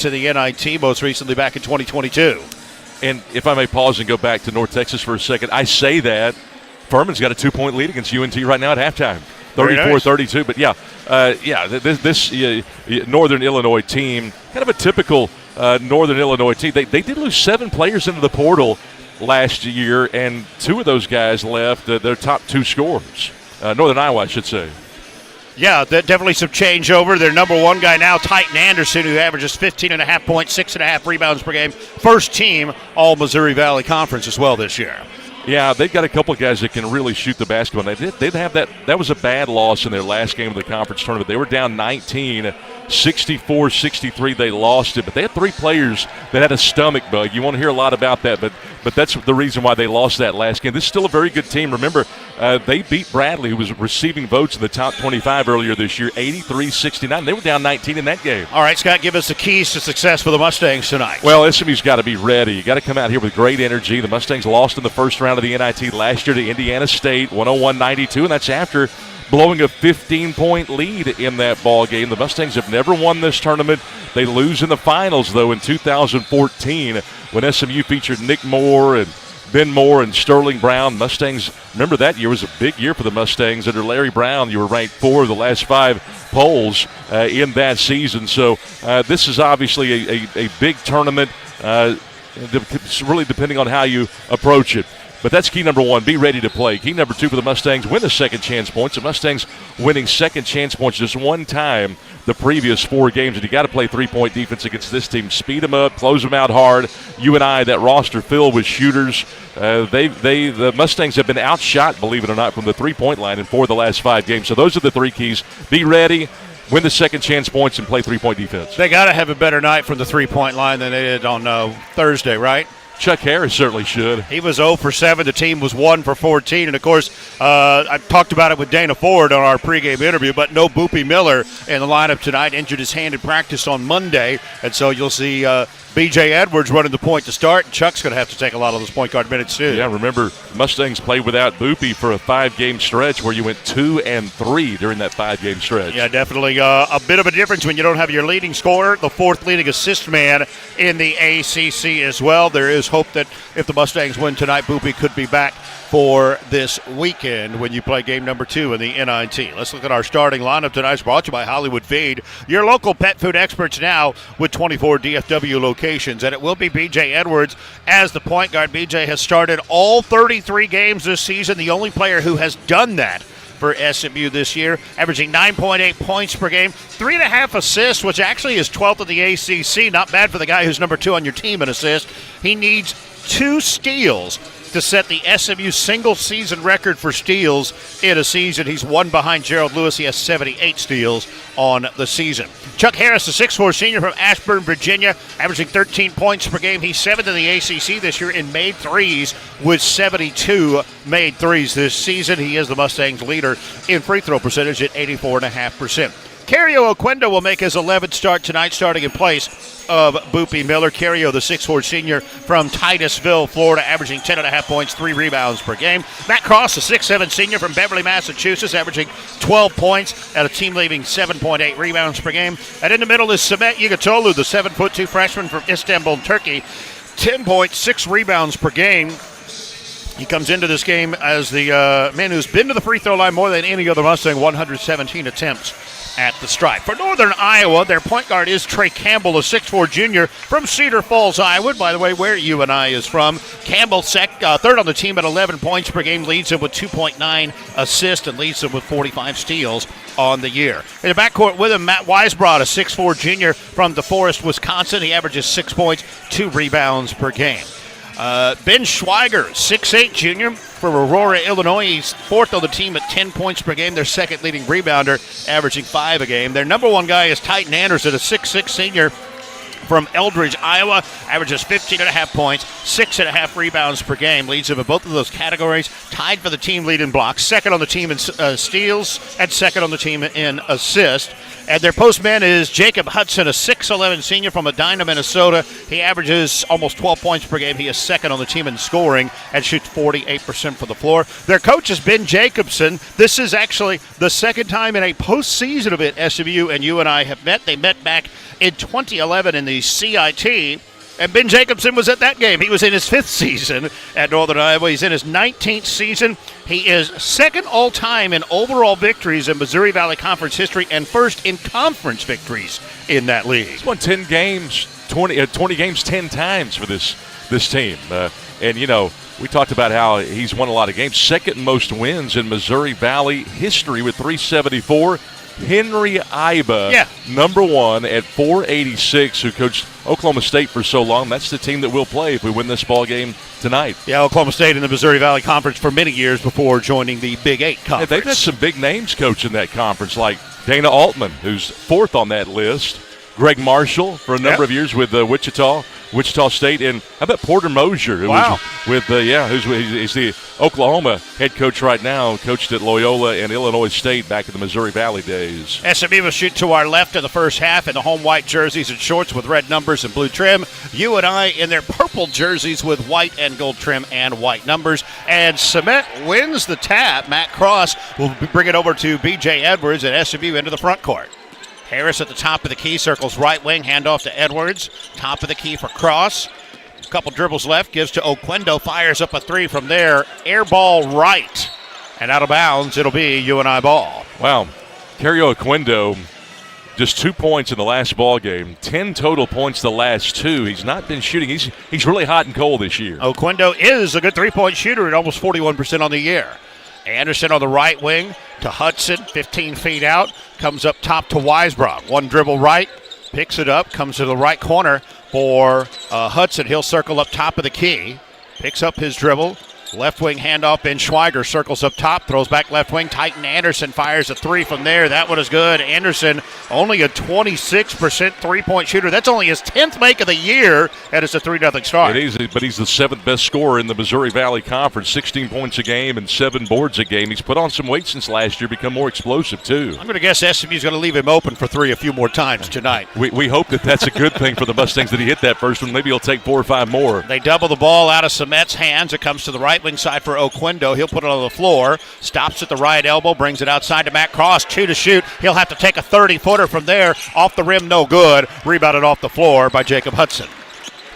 to the NIT, most recently back in 2022. And if I may pause and go back to North Texas for a second, I say that Furman's got a 2-point lead against UNT right now at halftime, 34-32. But, this Northern Illinois team, kind of a typical Northern Illinois team. They did lose 7 players into the portal last year, and 2 of those guys left their top 2 scorers. Northern Iowa, I should say. Yeah, definitely some changeover. Their number 1 guy now, Titan Anderson, who averages 15.5 points, 6.5 rebounds per game. First team All-Missouri Valley Conference as well this year. Yeah, they've got a couple of guys that can really shoot the basketball. They'd have that. That was a bad loss in their last game of the conference tournament. They were down 19, 64-63. They lost it, but they had 3 players that had a stomach bug. You won't hear a lot about that, but that's the reason why they lost that last game. This is still a very good team. Remember, they beat Bradley, who was receiving votes in the top 25 earlier this year, 83-69. They were down 19 in that game. All right, Scott, give us the keys to success for the Mustangs tonight. Well, SMU's got to be ready. You got to come out here with great energy. The Mustangs lost in the first round of the NIT last year to Indiana State, 101-92, and that's after blowing a 15-point lead in that ball game. The Mustangs have never won this tournament. They lose in the finals, though, in 2014 when SMU featured Nick Moore and Ben Moore and Sterling Brown. Mustangs, remember that year was a big year for the Mustangs. Under Larry Brown, you were ranked 4 of the last 5 polls in that season. So this is obviously a big tournament. It's really depending on how you approach it. But that's key number 1, be ready to play. Key number 2 for the Mustangs, win the second chance points. The Mustangs winning second chance points just 1 time the previous 4 games, and you got to play 3-point defense against this team. Speed them up, close them out hard. UNI, that roster filled with shooters. The Mustangs have been outshot, believe it or not, from the 3-point line in 4 of the last 5 games. So those are the 3 keys. Be ready, win the second chance points, and play 3-point defense. They got to have a better night from the 3-point line than they did on Thursday, right? Chuck Harris certainly should. He was 0 for 7. The team was 1 for 14. And, of course, I talked about it with Dana Ford on our pregame interview, but no Boopy Miller in the lineup tonight. Injured his hand in practice on Monday. And so you'll see B.J. Edwards running the point to start. And Chuck's going to have to take a lot of those point guard minutes, too. Yeah, remember, Mustangs played without Boopy for a 5-game stretch where you went 2 and 3 during that 5-game stretch. Yeah, definitely a bit of a difference when you don't have your leading scorer, the 4th leading assist man in the ACC as well. There is hope that if the Mustangs win tonight, Boopy could be back for this weekend when you play game number 2 in the NIT. Let's look at our starting lineup tonight. It's brought to you by Hollywood Feed, your local pet food experts now with 24 DFW locations. And it will be B.J. Edwards as the point guard. B.J. has started all 33 games this season, the only player who has done that for SMU this year, averaging 9.8 points per game, 3.5 assists, which actually is 12th in the ACC. Not bad for the guy who's number 2 on your team in assists. He needs 2 steals to set the SMU single-season record for steals in a season. He's 1 behind Gerald Lewis. He has 78 steals on the season. Chuck Harris, the 6'4 senior from Ashburn, Virginia, averaging 13 points per game. He's 7th in the ACC this year in made threes with 72 made threes this season. He is the Mustangs' leader in free throw percentage at 84.5%. Cario Oquendo will make his 11th start tonight, starting in place of Boopy Miller. Cario, the 6'4 senior from Titusville, Florida, averaging 10.5 points, 3 rebounds per game. Matt Cross, the 6'7 senior from Beverly, Massachusetts, averaging 12 points at a team-leading 7.8 rebounds per game. And in the middle is Samet Yigatolu, the 7'2 freshman from Istanbul, Turkey, 10 points, 6 rebounds per game. He comes into this game as the man who's been to the free throw line more than any other Mustang, 117 attempts at the stripe. For Northern Iowa, their point guard is Trey Campbell, a 6'4 junior from Cedar Falls, Iowa. By the way, where UNI is from. Campbell, 3rd on the team at 11 points per game, leads him with 2.9 assists and leads him with 45 steals on the year. In the backcourt with him, Matt Weisbrod, a 6'4 junior from DeForest, Wisconsin. He averages 6 points, 2 rebounds per game. Ben Schweiger, 6'8 junior from Aurora, Illinois. He's 4th on the team at 10 points per game. Their 2nd leading rebounder, averaging 5 a game. Their number 1 guy is Titan Anderson, a 6'6 senior from Eldridge, Iowa. Averages 15.5 points, 6.5 rebounds per game. Leads him in both of those categories. Tied for the team lead in blocks. 2nd on the team in steals and 2nd on the team in assists. And their postman is Jacob Hudson, a 6'11 senior from Edina, Minnesota. He averages almost 12 points per game. He is second on the team in scoring and shoots 48% from the floor. Their coach is Ben Jacobson. This is actually the second time in a postseason of it SMU and UNI have met. They met back in 2011 in the CIT. And Ben Jacobson was at that game. He was in his 5th season at Northern Iowa. He's in his 19th season. He is second all-time in overall victories in Missouri Valley Conference history and first in conference victories in that league. He's won 10 games, 20 games 10 times for this team. And, you know, we talked about how he's won a lot of games. Second most wins in Missouri Valley history with 374. Henry Iba, number 1 at 486, who coached Oklahoma State for so long. That's the team that we'll play if we win this ball game tonight. Yeah, Oklahoma State in the Missouri Valley Conference for many years before joining the Big 8 Conference. They've had some big names coaching that conference, like Dana Altman, who's 4th on that list. Greg Marshall for a number of years with Wichita State, and how about Porter Mosier, who was with he's the Oklahoma head coach right now, coached at Loyola and Illinois State back in the Missouri Valley days. SMU will shoot to our left in the first half in the home white jerseys and shorts with red numbers and blue trim. UNI in their purple jerseys with white and gold trim and white numbers. And Cement wins the tap. Matt Cross will bring it over to B.J. Edwards and SMU into the front court. Harris at the top of the key, circles right wing, handoff to Edwards. Top of the key for Cross. A couple dribbles left, gives to Oquendo, fires up a 3 from there. Air ball right. And out of bounds, it'll be UNI ball. Wow. Cario Oquendo, just 2 points in the last ball game. 10 total points the last 2. He's not been shooting. He's really hot and cold this year. Oquendo is a good 3-point shooter at almost 41% on the year. Anderson on the right wing to Hudson, 15 feet out, comes up top to Weisbrod. One dribble right, picks it up, comes to the right corner for Hudson. He'll circle up top of the key, picks up his dribble. Left wing handoff, Ben Schweiger circles up top, throws back left wing. Titan Anderson fires a 3 from there. That one is good. Anderson, only a 26% 3-point shooter. That's only his 10th make of the year, and it's a 3-0 start. It is, but he's the 7th best scorer in the Missouri Valley Conference, 16 points a game and 7 boards a game. He's put on some weight since last year, become more explosive too. I'm going to guess SMU's going to leave him open for 3 a few more times tonight. We hope that's a good thing for the Mustangs that he hit that first one. Maybe he'll take 4 or 5 more. They double the ball out of Cement's hands. It comes to the right wing side for Oquendo. He'll put it on the floor. Stops at the right elbow. Brings it outside to Matt Cross. 2 to shoot. He'll have to take a 30-footer from there. Off the rim, no good. Rebounded off the floor by Jacob Hudson.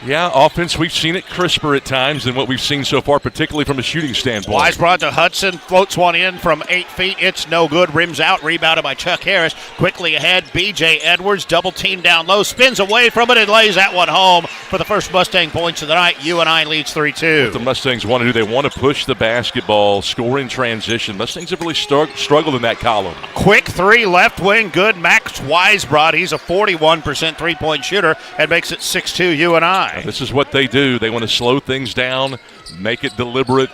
Yeah, offense, we've seen it crisper at times than what we've seen so far, particularly from a shooting standpoint. Weisbrod to Hudson, floats one in from 8 feet. It's no good. Rims out, rebounded by Chuck Harris. Quickly ahead, B.J. Edwards, double team down low, spins away from it and lays that one home for the first Mustang points of the night. UNI leads 3-2. What the Mustangs want to do, they want to push the basketball, score in transition. Mustangs have really struggled in that column. Quick 3, left wing, good. Max Weisbrod, he's a 41% 3-point shooter and makes it 6-2 UNI. This is what they do. They want to slow things down, make it deliberate,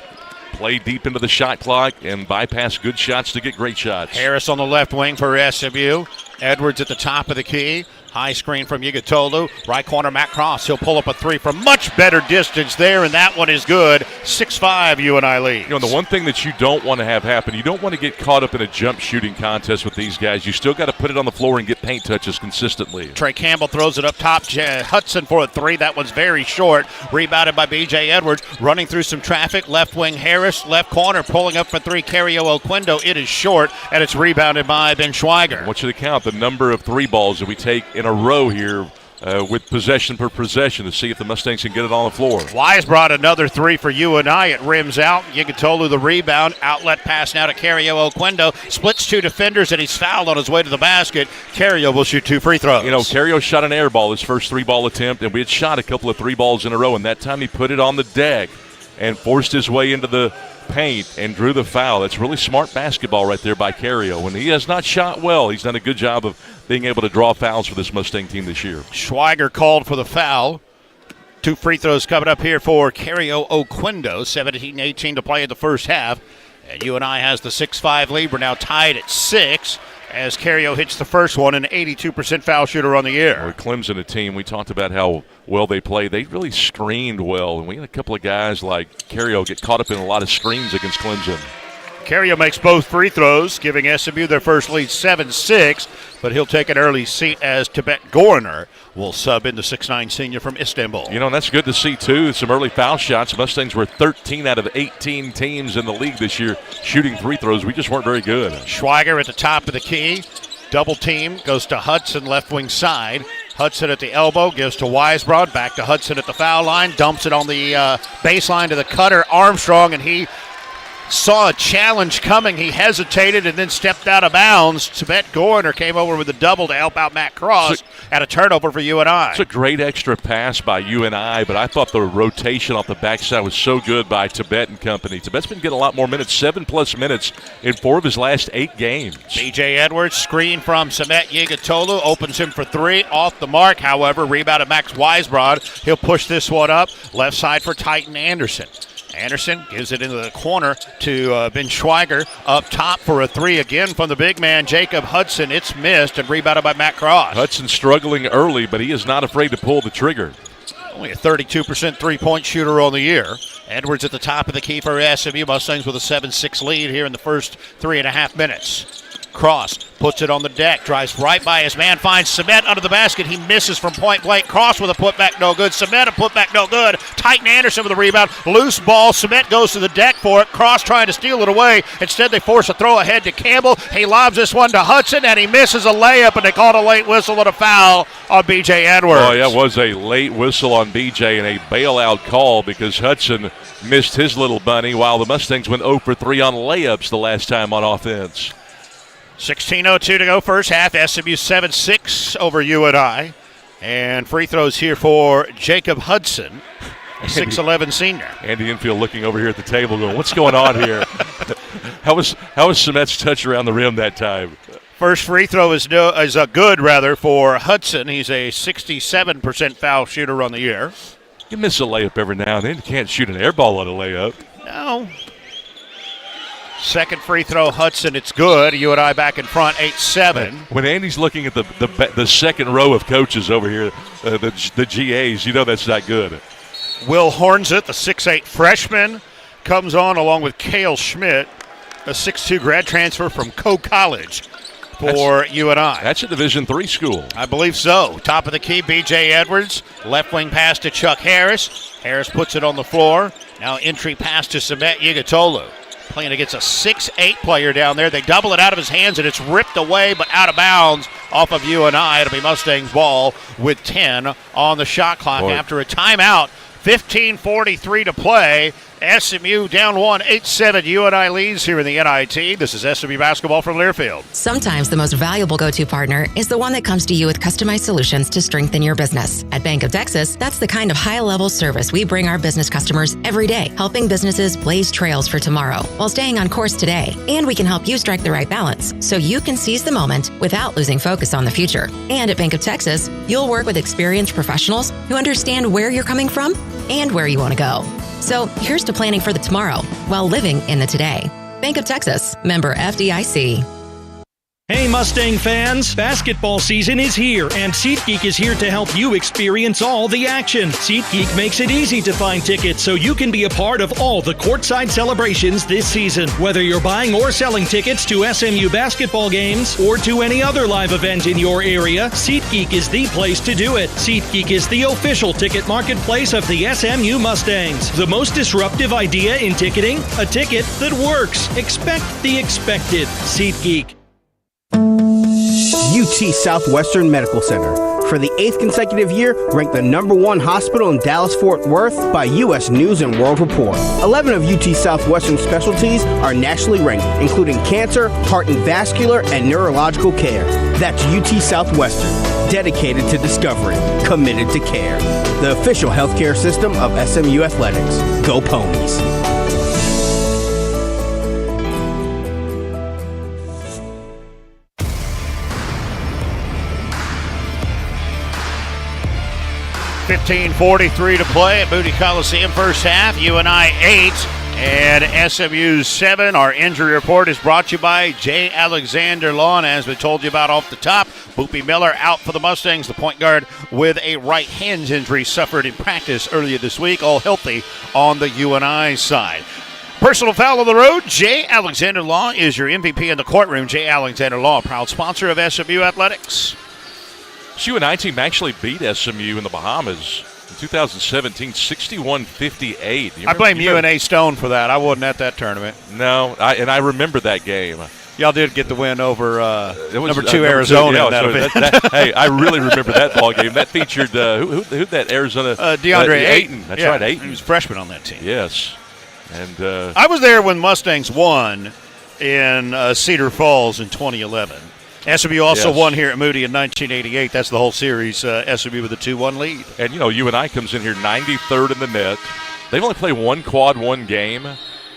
play deep into the shot clock, and bypass good shots to get great shots. Harris on the left wing for SMU. Edwards at the top of the key. High screen from Yigatolu. Right corner, Matt Cross. He'll pull up a 3 from much better distance there, and that one is good. 6-5 UNI lead. You know, the one thing that you don't want to have happen, you don't want to get caught up in a jump shooting contest with these guys. You still got to put it on the floor and get paint touches consistently. Trey Campbell throws it up top. Hudson for a 3. That one's very short. Rebounded by B.J. Edwards. Running through some traffic. Left wing Harris. Left corner pulling up for 3. Cario Oquendo. It is short, and it's rebounded by Ben Schweiger. I want you to count the number of 3 balls that we take in a row here with possession per possession to see if the Mustangs can get it on the floor. Wise brought another 3 for UNI. It rims out. Yigatolu the rebound. Outlet pass now to Cario Oquendo. Splits 2 defenders, and he's fouled on his way to the basket. Cario will shoot 2 free throws. You know, Cario shot an air ball his first 3-ball attempt, and we had shot a couple of 3 balls in a row, and that time he put it on the deck and forced his way into the paint and drew the foul. That's really smart basketball right there by Cario. When he has not shot well, he's done a good job of being able to draw fouls for this Mustang team this year. Schweiger called for the foul. 2 free throws coming up here for Cario Oquendo. 17-18 to play in the first half. And UNI has the 6-5 lead. We're now tied at 6 as Cario hits the first one, an 82% foul shooter on the year. Well, Clemson, a team, we talked about how well they play. They really screened well, and we had a couple of guys like Cario get caught up in a lot of screens against Clemson. Carrier makes both free throws, giving SMU their first lead 7-6, but he'll take an early seat as Tibet Gorner will sub in the 6'9 senior from Istanbul. You know, and that's good to see, too. Some early foul shots. Mustangs were 13 out of 18 teams in the league this year shooting free throws. We just weren't very good. Schweiger at the top of the key. Double team goes to Hudson, left wing side. Hudson at the elbow, gives to Weisbrod, back to Hudson at the foul line, dumps it on the baseline to the cutter, Armstrong, and he saw a challenge coming. He hesitated and then stepped out of bounds. Tibet Gorner came over with a double to help out Matt Cross at a turnover for UNI. It's a great extra pass by UNI, but I thought the rotation off the backside was so good by Tibet and company. Tibet's been getting a lot more minutes, 7+ minutes in 4 of his last 8 games. B.J. Edwards, screen from Samet Yigatolu, opens him for 3, off the mark, however, rebounded Max Weisbrod. He'll push this one up, left side for Titan Anderson. Anderson gives it into the corner to Ben Schweiger, up top for a 3 again from the big man, Jacob Hudson. It's missed and rebounded by Matt Cross. Hudson struggling early, but he is not afraid to pull the trigger. Only a 32% three-point shooter on the year. Edwards at the top of the key for SMU Mustangs with a 7-6 lead here in the first 3.5 minutes. Cross puts it on the deck, drives right by his man, finds Samet under the basket. He misses from point blank. Cross with a putback, no good. Samet a putback, no good. Titan Anderson with a rebound. Loose ball. Samet goes to the deck for it. Cross trying to steal it away. Instead, they force a throw ahead to Campbell. He lobs this one to Hudson, and he misses a layup, and they called a late whistle and a foul on B.J. Edwards. Oh, yeah, it was a late whistle on B.J. and a bailout call because Hudson missed his little bunny while the Mustangs went 0 for 3 on layups the last time on offense. 16:02 to go first half. SMU 7-6 over UNI. And free throws here for Jacob Hudson, a 6'11 senior. Andy Infield looking over here at the table going, what's going on here? How was Samet's touch around the rim that time? First free throw is a good for Hudson. He's a 67% foul shooter on the year. You miss a layup every now and then. You can't shoot an air ball on a layup. No. Second free throw, Hudson, it's good. UNI back in front, 8-7. When Andy's looking at the second row of coaches over here, the GAs, you know that's not good. Will Hornzit, the 6'8 freshman, comes on along with Cale Schmidt, a 6'2 grad transfer from Coe College for UNI. That's a Division III school. I believe so. Top of the key, B.J. Edwards. Left wing pass to Chuck Harris. Harris puts it on the floor. Now entry pass to Samet Yigatolu. Playing against a 6'8 player down there. They double it out of his hands, and it's ripped away but out of bounds off of UNI. It'll be Mustangs ball with 10 on the shot clock after a timeout. 15:43 to play. SMU down 1, 8-7. UNI leads here in the NIT. This is SMU basketball from Learfield. Sometimes the most valuable go-to partner is the one that comes to you with customized solutions to strengthen your business. At Bank of Texas, that's the kind of high-level service we bring our business customers every day, helping businesses blaze trails for tomorrow while staying on course today. And we can help you strike the right balance so you can seize the moment without losing focus on the future. And at Bank of Texas, you'll work with experienced professionals who understand where you're coming from and where you want to go. So here's to planning for the tomorrow while living in the today. Bank of Texas, member FDIC. Hey Mustang fans, basketball season is here and SeatGeek is here to help you experience all the action. SeatGeek makes it easy to find tickets so you can be a part of all the courtside celebrations this season. Whether you're buying or selling tickets to SMU basketball games or to any other live event in your area, SeatGeek is the place to do it. SeatGeek is the official ticket marketplace of the SMU Mustangs. The most disruptive idea in ticketing? A ticket that works. Expect the expected. SeatGeek. UT Southwestern Medical Center. For the 8th consecutive year, ranked the #1 hospital in Dallas-Fort Worth by U.S. News & World Report. 11 of UT Southwestern specialties are nationally ranked, including cancer, heart and vascular, and neurological care. That's UT Southwestern, dedicated to discovery, committed to care. The official healthcare system of SMU Athletics. Go Ponies. $15:43 to play at Moody Coliseum first half. UNI 8 and SMU 7. Our injury report is brought to you by J. Alexander Lawn. As we told you about off the top, Boopy Miller out for the Mustangs. The point guard with a right hand injury suffered in practice earlier this week. All healthy on the UNI side. Personal foul on the road. Jay Alexander Law is your MVP in the courtroom. Jay Alexander Law, proud sponsor of SMU Athletics. UNI team actually beat SMU in the Bahamas in 2017, 61-58. I blame UNA Stone for that. I wasn't at that tournament. No, I remember that game. Y'all did get the win over number 2 number Arizona. 2, in that event. Hey, I really remember that ball game. That featured who that Arizona? DeAndre Ayton. That's right, Ayton. He was a freshman on that team. Yes, and I was there when Mustangs won in Cedar Falls in 2011. SMU also won here at Moody in 1988. That's the whole series. SMU with a 2-1 lead. And UNI comes in here 93rd in the net. They've only played one quad 1 game.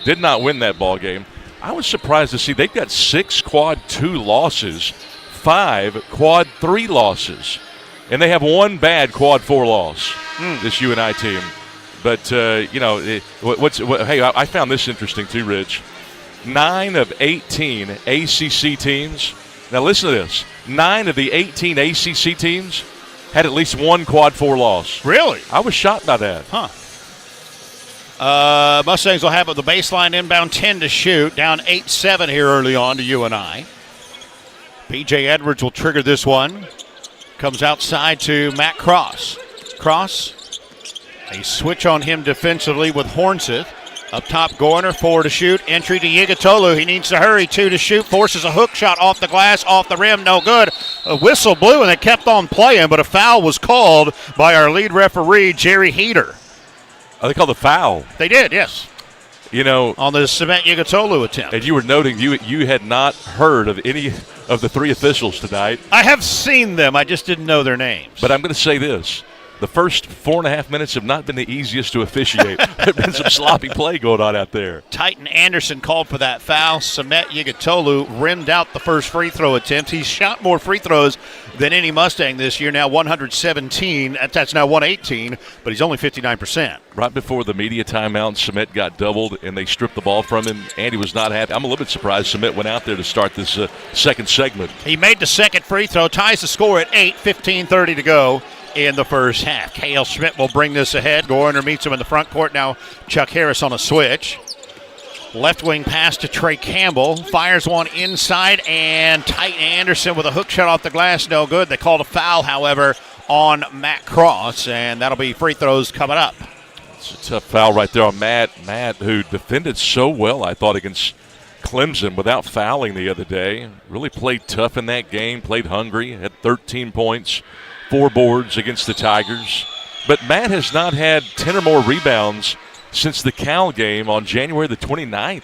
Did not win that ball game. I was surprised to see they've got 6 quad 2 losses, 5 quad 3 losses, and they have 1 bad quad 4 loss. This UNI team. But hey, I found this interesting too, Rich. 9 of 18 ACC teams. Now listen to this. 9 of the 18 ACC teams had at least 1 quad 4 loss. Really? I was shocked by that. Huh. Mustangs will have the baseline inbound 10 to shoot, down 8-7 here early on to UNI. B.J. Edwards will trigger this one. Comes outside to Matt Cross. Cross, a switch on him defensively with Hornseth. Up top, Gorner, 4 to shoot. Entry to Yigatolu. He needs to hurry. 2 to shoot. Forces a hook shot off the glass, off the rim. No good. A whistle blew, and they kept on playing, but a foul was called by our lead referee, Jerry Heater. Oh, they called the foul. They did, yes. On the Cement Yigatolu attempt. And you were noting you had not heard of any of the 3 officials tonight. I have seen them. I just didn't know their names. But I'm going to say this. The first 4.5 minutes have not been the easiest to officiate. There's been some sloppy play going on out there. Titan Anderson called for that foul. Samet Yigatolu rimmed out the first free throw attempt. He's shot more free throws than any Mustang this year, now 117. That's now 118, but he's only 59%. Right before the media timeout, Samet got doubled, and they stripped the ball from him. Andy was not happy. I'm a little bit surprised Samet went out there to start this second segment. He made the second free throw, ties the score at 8, 15:30 to go in the first half. Cale Schmidt will bring this ahead. Gorner meets him in the front court. Now Chuck Harris on a switch. Left wing pass to Trey Campbell. Fires one inside, and Titan Anderson with a hook shot off the glass. No good. They called a foul, however, on Matt Cross, and that'll be free throws coming up. It's a tough foul right there on Matt. Matt, who defended so well, I thought, against Clemson without fouling the other day. Really played tough in that game, played hungry, had 13 points, 4 boards against the Tigers. But Matt has not had 10 or more rebounds since the Cal game on January the 29th.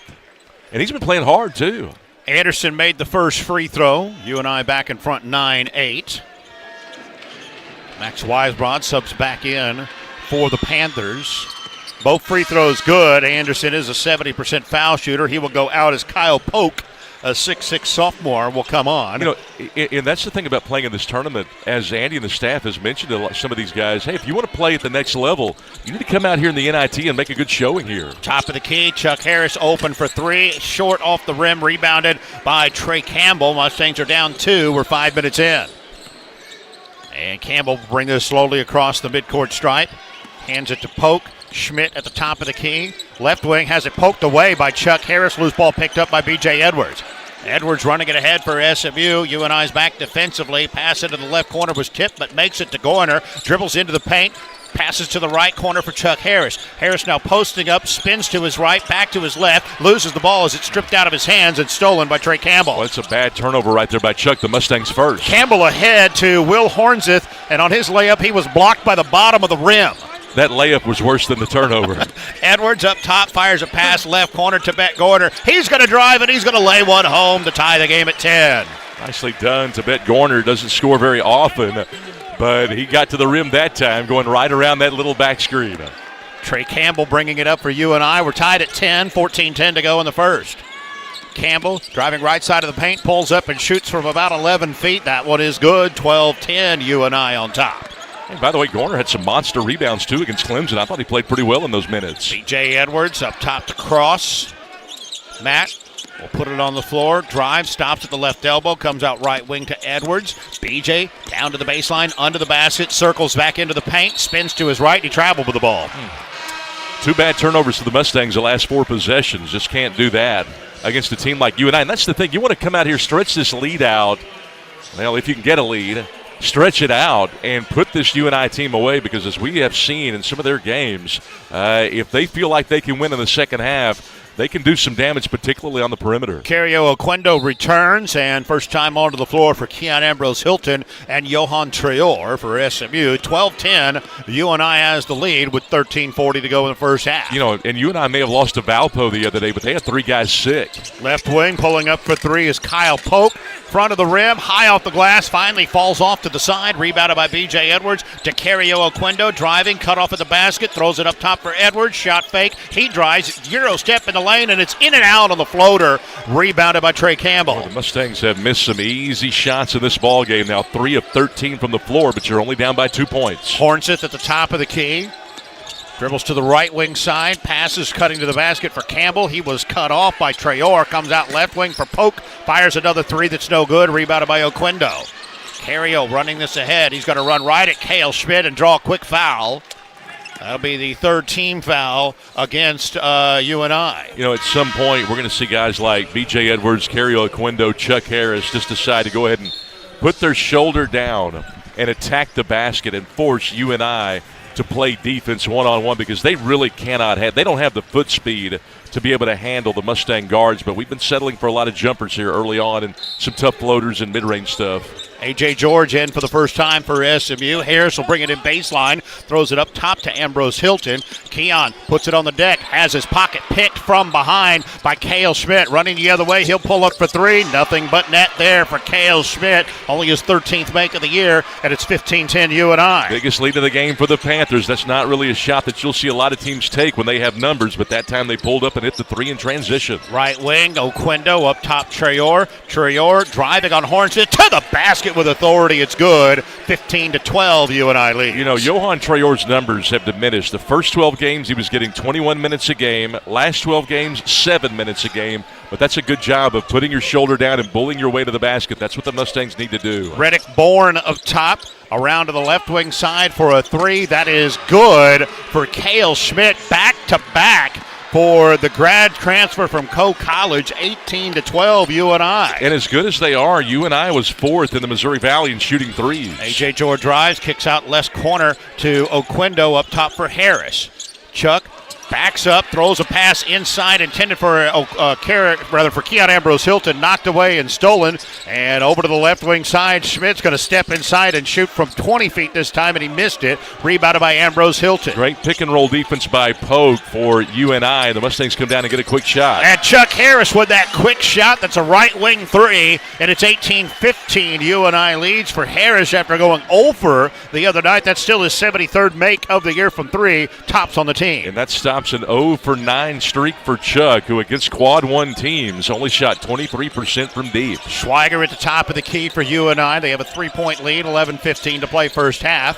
And he's been playing hard, too. Anderson made the first free throw. UNI back in front 9-8. Max Weisbrod subs back in for the Panthers. Both free throws good. Anderson is a 70% foul shooter. He will go out as Kyle Polk, a 6'6 sophomore, will come on. And that's the thing about playing in this tournament. As Andy and the staff has mentioned to some of these guys, hey, if you want to play at the next level, you need to come out here in the NIT and make a good showing here. Top of the key, Chuck Harris open for 3. Short off the rim, rebounded by Trey Campbell. Mustangs are down 2. We're 5 minutes in. And Campbell will bring this slowly across the midcourt stripe. Hands it to Polk. Schmidt at the top of the key. Left wing has it poked away by Chuck Harris. Loose ball picked up by B.J. Edwards. Edwards running it ahead for SMU. UNI's back defensively. Pass into the left corner was tipped, but makes it to Gorner. Dribbles into the paint. Passes to the right corner for Chuck Harris. Harris now posting up, spins to his right, back to his left, loses the ball as it's stripped out of his hands and stolen by Trey Campbell. Well, it's a bad turnover right there by Chuck. The Mustangs first. Campbell ahead to Will Hornseth, and on his layup, he was blocked by the bottom of the rim. That layup was worse than the turnover. Edwards up top, fires a pass left corner to Bet Gorner. He's going to drive and he's going to lay one home to tie the game at 10. Nicely done to Bet Gorner. Doesn't score very often, but he got to the rim that time, going right around that little back screen. Trey Campbell bringing it up for UNI. We're tied at 10, 14-10 to go in the first. Campbell driving right side of the paint, pulls up and shoots from about 11 feet. That one is good. 12-10, UNI on top. And by the way, Gorner had some monster rebounds, too, against Clemson. I thought he played pretty well in those minutes. B.J. Edwards up top to Cross. Matt will put it on the floor. Drive, stops at the left elbow, comes out right wing to Edwards. B.J. down to the baseline, under the basket, circles back into the paint, spins to his right. He traveled with the ball. 2 bad turnovers for the Mustangs the last 4 possessions. Just can't do that against a team like UNI. And that's the thing. You want to come out here, stretch this lead out. Well, if you can get a lead, stretch it out and put this UNI team away, because as we have seen in some of their games, if they feel like they can win in the second half, they can do some damage, particularly on the perimeter. Cario Oquendo returns, and first time onto the floor for Keon Ambrose Hilton and Johan Traore for SMU. 12-10, UNI has the lead with 13:40 to go in the first half. You know, and UNI may have lost to Valpo the other day, but they had 3 guys sick. Left wing pulling up for 3 is Kyle Polk. Front of the rim, high off the glass, finally falls off to the side. Rebounded by B.J. Edwards to Cario Oquendo. Driving, cut off at the basket, throws it up top for Edwards. Shot fake, he drives, Euro step in the lane, and it's in and out on the floater. Rebounded by Trey Campbell. Well, the Mustangs have missed some easy shots in this ball game. Now 3 of 13 from the floor, but you're only down by 2 points. Hornseth at the top of the key. Dribbles to the right wing side, passes cutting to the basket for Campbell. He was cut off by Traore. Comes out left wing for Polk. Fires another 3 that's no good. Rebounded by Oquendo. Cario running this ahead. He's going to run right at Cale Schmidt and draw a quick foul. That'll be the 3rd team foul against UNI. You know, at some point, we're going to see guys like B.J. Edwards, Cario Oquendo, Chuck Harris just decide to go ahead and put their shoulder down and attack the basket and force UNI to play defense one-on-one, because they really they don't have the foot speed to be able to handle the Mustang guards. But we've been settling for a lot of jumpers here early on and some tough floaters and mid-range stuff. A.J. George in for the first time for SMU. Harris will bring it in baseline, throws it up top to Ambrose Hilton. Keon puts it on the deck, has his pocket picked from behind by Cale Schmidt. Running the other way, he'll pull up for 3. Nothing but net there for Cale Schmidt. Only his 13th make of the year, and it's 15-10 UNI. Biggest lead of the game for the Panthers. That's not really a shot that you'll see a lot of teams take when they have numbers, but that time they pulled up and hit the 3 in transition. Right wing, Oquendo up top, Traore. Traore driving on Hornseth to the basket with authority. It's good. 15-12 UNI lead. You know, Johan Traore's numbers have diminished. The first 12 games he was getting 21 minutes a game. Last 12 games, 7 minutes a game. But that's a good job of putting your shoulder down and bullying your way to the basket. That's what the Mustangs need to do. Reddick Bourne up top. Around to the left wing side for a 3. That is good for Cale Schmidt. Back to back for the grad transfer from Coe College. 18-12 UNI. And as good as they are, UNI was 4th in the Missouri Valley in shooting 3s. A.J. George drives, kicks out left corner to Oquendo up top for Harris. Chuck backs up, throws a pass inside intended for Keon Ambrose Hilton, knocked away and stolen. And over to the left wing side, Schmidt's going to step inside and shoot from 20 feet this time, and he missed it. Rebounded by Ambrose Hilton. Great pick and roll defense by Pogue for UNI. The Mustangs come down and get a quick shot. And Chuck Harris with that quick shot. That's a right wing 3, and it's 18-15 UNI leads for Harris after going over the other night. That's still his 73rd make of the year from 3, tops on the team. And that stops an 0-for-9 streak for Chuck, who against quad 1 teams only shot 23% from deep. Schweiger at the top of the key for UNI. They have a 3-point lead, 11:15 to play first half.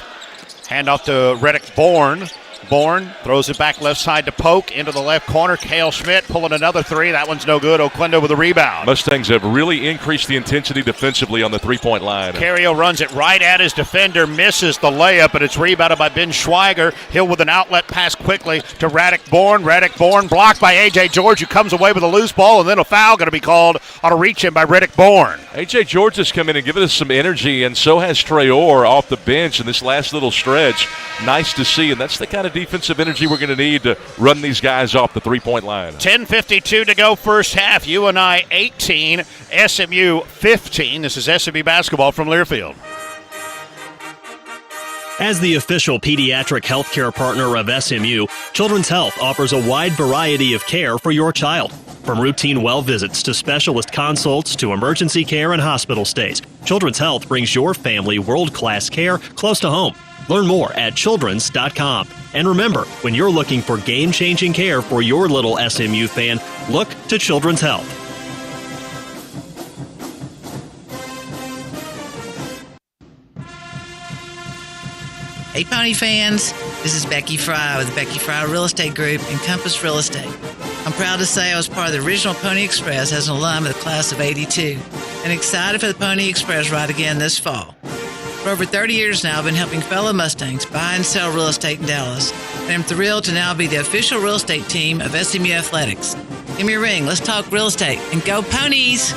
Handoff to Reddick Bourne. Bourne throws it back left side to Polk into the left corner. Cale Schmidt pulling another 3. That one's no good. Oquendo with a rebound. Mustangs have really increased the intensity defensively on the 3-point line. Cario runs it right at his defender, misses the layup, but it's rebounded by Ben Schweiger. Hill with an outlet pass quickly to Reddick Bourne. Reddick Bourne blocked by A.J. George, who comes away with a loose ball, and then a foul going to be called on a reach-in by Reddick Bourne. A.J. George has come in and given us some energy, and so has Traore off the bench in this last little stretch. Nice to see, and that's the kind of defensive energy we're going to need to run these guys off the 3-point line. 10:52 to go first half. UNI 18, SMU 15. This is SMU basketball from Learfield. As the official pediatric healthcare partner of SMU, Children's Health offers a wide variety of care for your child. From routine well visits to specialist consults to emergency care and hospital stays, Children's Health brings your family world-class care close to home. Learn more at childrens.com. And remember, when you're looking for game-changing care for your little SMU fan, look to Children's Health. Hey Pony fans, this is Becky Fry with Becky Fry Real Estate Group and Compass Real Estate. I'm proud to say I was part of the original Pony Express as an alum of the class of '82 and excited for the Pony Express ride again this fall. For over 30 years now, I've been helping fellow Mustangs buy and sell real estate in Dallas, and I'm thrilled to now be the official real estate team of SMU Athletics. Give me a ring. Let's talk real estate, and go Ponies!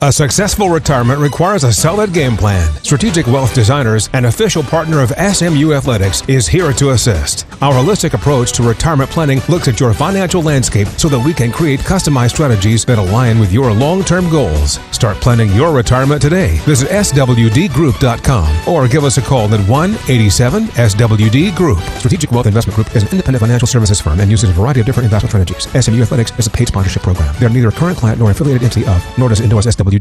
A successful retirement requires a solid game plan. Strategic Wealth Designers, an official partner of SMU Athletics, is here to assist. Our holistic approach to retirement planning looks at your financial landscape so that we can create customized strategies that align with your long-term goals. Start planning your retirement today. Visit swdgroup.com or give us a call at 1-87-SWD-GROUP. Strategic Wealth Investment Group is an independent financial services firm and uses a variety of different investment strategies. SMU Athletics is a paid sponsorship program. They are neither a current client nor affiliated entity of, nor does it endorse SWD.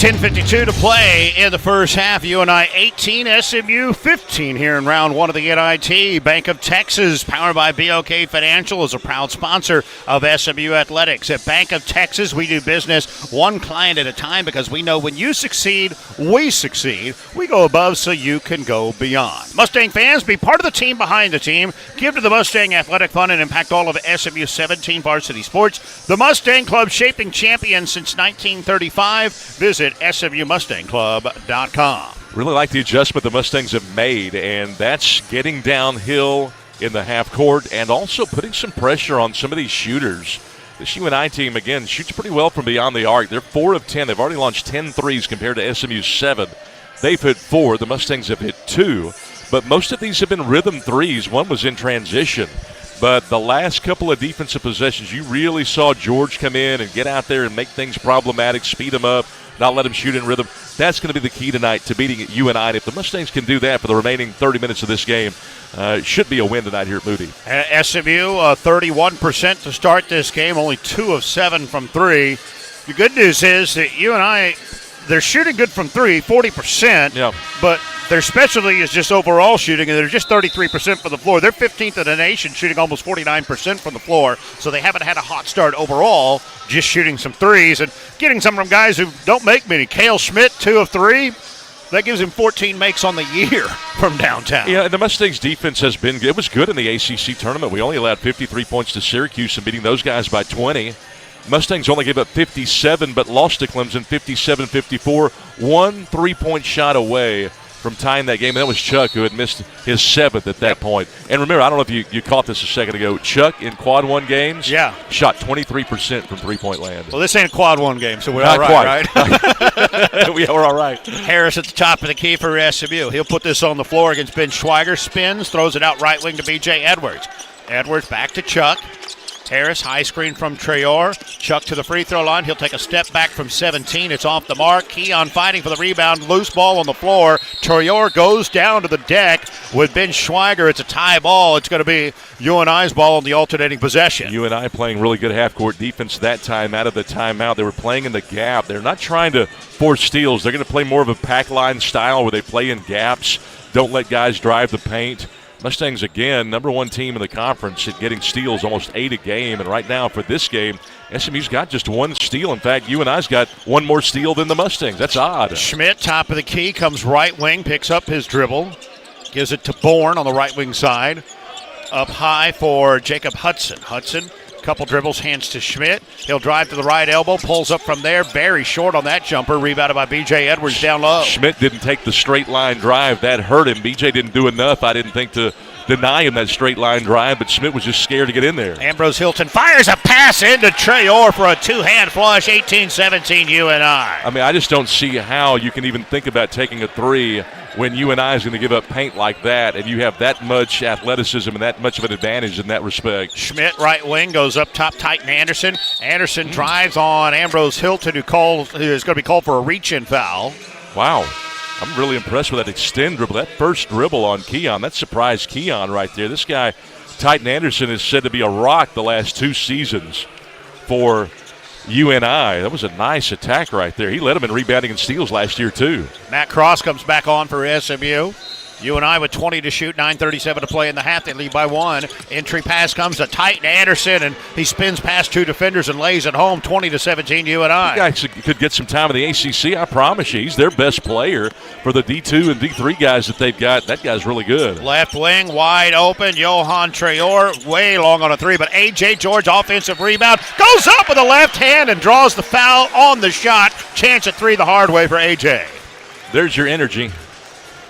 10:52 to play in the first half. UNI 18, SMU 15 here in round one of the NIT. Bank of Texas, powered by BOK Financial, is a proud sponsor of SMU Athletics. At Bank of Texas, we do business one client at a time because we know when you succeed, we succeed. We go above so you can go beyond. Mustang fans, be part of the team behind the team. Give to the Mustang Athletic Fund and impact all of SMU's 17 varsity sports. The Mustang Club, shaping champions since 1935. Visit SMUMustangClub.com. Really like the adjustment the Mustangs have made, and that's getting downhill in the half court and also putting some pressure on some of these shooters. This UNI team, again, shoots pretty well from beyond the arc. They're 4 of 10. They've already launched 10 threes compared to SMU's 7. They've hit 4. The Mustangs have hit 2. But most of these have been rhythm threes. One was in transition. But the last couple of defensive possessions, you really saw George come in and get out there and make things problematic, speed them up, not let him shoot in rhythm. That's going to be the key tonight to beating UNI. And if the Mustangs can do that for the remaining 30 minutes of this game, it should be a win tonight here at Moody. SMU, 31% to start this game, only 2 of 7 from 3. The good news is that UNI, they're shooting good from 3, 40%, yeah. But their specialty is just overall shooting, and they're just 33% from the floor. They're 15th in the nation, shooting almost 49% from the floor, so they haven't had a hot start overall, just shooting some threes and getting some from guys who don't make many. Cale Schmidt, 2 of 3. That gives him 14 makes on the year from downtown. Yeah, and the Mustangs' defense has been good. It was good in the ACC tournament. We only allowed 53 points to Syracuse and beating those guys by 20. Mustangs only gave up 57, but lost to Clemson 57-54. 1 3-point shot away from tying that game, and that was Chuck, who had missed his 7th at that point. And remember, I don't know if you caught this a second ago, Chuck in quad 1 games shot 23% from three-point land. Well, this ain't a quad 1 game, so we're Not all right, right? We're all right. Harris at the top of the key for SMU. He'll put this on the floor against Ben Schweiger. Spins, throws it out right wing to B.J. Edwards. Edwards back to Chuck. Harris, high screen from Traore. Chuck to the free throw line. He'll take a step back from 17. It's off the mark. Keon fighting for the rebound. Loose ball on the floor. Traore goes down to the deck with Ben Schweiger. It's a tie ball. It's going to be UNI's ball on the alternating possession. UNI playing really good half-court defense that time out of the timeout. They were playing in the gap. They're not trying to force steals. They're going to play more of a pack line style where they play in gaps, don't let guys drive the paint. Mustangs, again, number 1 team in the conference at getting steals, almost 8 a game. And right now for this game, SMU's got just 1 steal. In fact, UNI's got 1 more steal than the Mustangs. That's odd. Schmidt, top of the key, comes right wing, picks up his dribble, gives it to Bourne on the right wing side. Up high for Jacob Hudson. Hudson, couple dribbles, hands to Schmidt. He'll drive to the right elbow, pulls up from there. Very short on that jumper, rebounded by B.J. Edwards down low. Schmidt didn't take the straight line drive. That hurt him. B.J. didn't do enough, I didn't think, to deny him that straight line drive, but Schmidt was just scared to get in there. Ambrose Hilton fires a pass into Traore for a 2-hand flush, 18-17 UNI. I mean, I just don't see how you can even think about taking a 3 when UNI is going to give up paint like that, and you have that much athleticism and that much of an advantage in that respect. Schmidt, right wing, goes up top, Titan Anderson. Anderson drives on Ambrose Hilton, who is going to be called for a reach-in foul. Wow. I'm really impressed with that extend dribble. That first dribble on Keon, that surprised Keon right there. This guy, Titan Anderson, is said to be a rock the last 2 seasons for UNI. That was a nice attack right there. He led him in rebounding and steals last year, too. Matt Cross comes back on for SMU. UNI with 20 to shoot, 9:37 to play in the half. They lead by 1. Entry pass comes to Titan Anderson, and he spins past 2 defenders and lays it home, 20-17 UNI. He actually could get some time in the ACC, I promise you. He's their best player for the D2 and D3 guys that they've got. That guy's really good. Left wing, wide open. Johan Traore, way long on a 3, but A.J. George, offensive rebound, goes up with the left hand and draws the foul on the shot. Chance at 3 the hard way for A.J. There's your energy.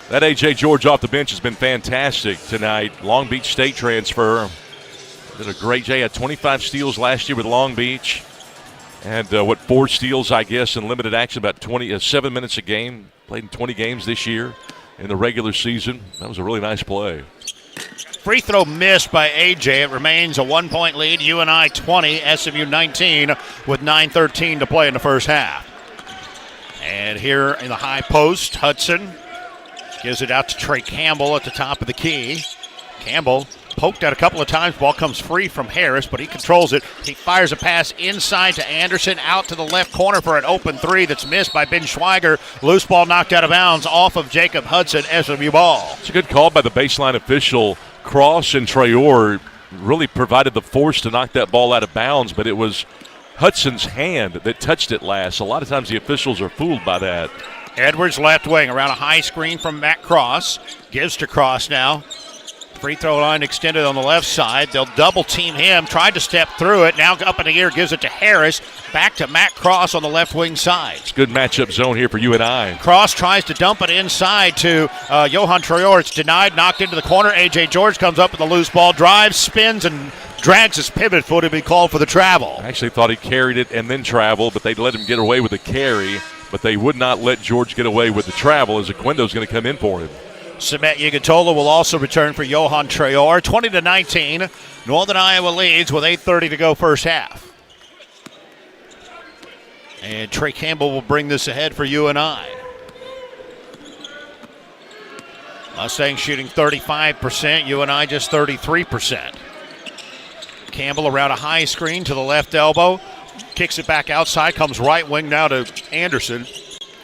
That A.J. George off the bench has been fantastic tonight. Long Beach State transfer. Did a great job. Had 25 steals last year with Long Beach. And 4 steals, I guess, in limited action, about 7 minutes a game. Played in 20 games this year in the regular season. That was a really nice play. Free throw missed by A.J. It remains a 1-point lead. UNI 20, SMU 19 with 9:13 to play in the first half. And here in the high post, Hudson gives it out to Trey Campbell at the top of the key. Campbell poked at a couple of times. Ball comes free from Harris, but he controls it. He fires a pass inside to Anderson, out to the left corner for an open 3 that's missed by Ben Schweiger. Loose ball knocked out of bounds off of Jacob Hudson, SMU ball. It's a good call by the baseline official. Cross and Traore really provided the force to knock that ball out of bounds, but it was Hudson's hand that touched it last. A lot of times the officials are fooled by that. Edwards left wing around a high screen from Matt Cross. Gives to Cross now. Free throw line extended on the left side. They'll double team him. Tried to step through it. Now up in the air, gives it to Harris. Back to Matt Cross on the left wing side. It's a good matchup zone here for UNI. Cross tries to dump it inside to Johan Traore. It's denied, knocked into the corner. A.J. George comes up with a loose ball, drives, spins, and drags his pivot foot and be called for the travel. I actually thought he carried it and then traveled, but they'd let him get away with the carry. But they would not let George get away with the travel, as Aquindo's going to come in for him. Samet Yigatola will also return for Johan Traore. 20-19. Northern Iowa leads with 8:30 to go first half. And Trey Campbell will bring this ahead for UNI. Mustangs shooting 35%, UNI just 33%. Campbell around a high screen to the left elbow. Kicks it back outside, comes right wing now to Anderson.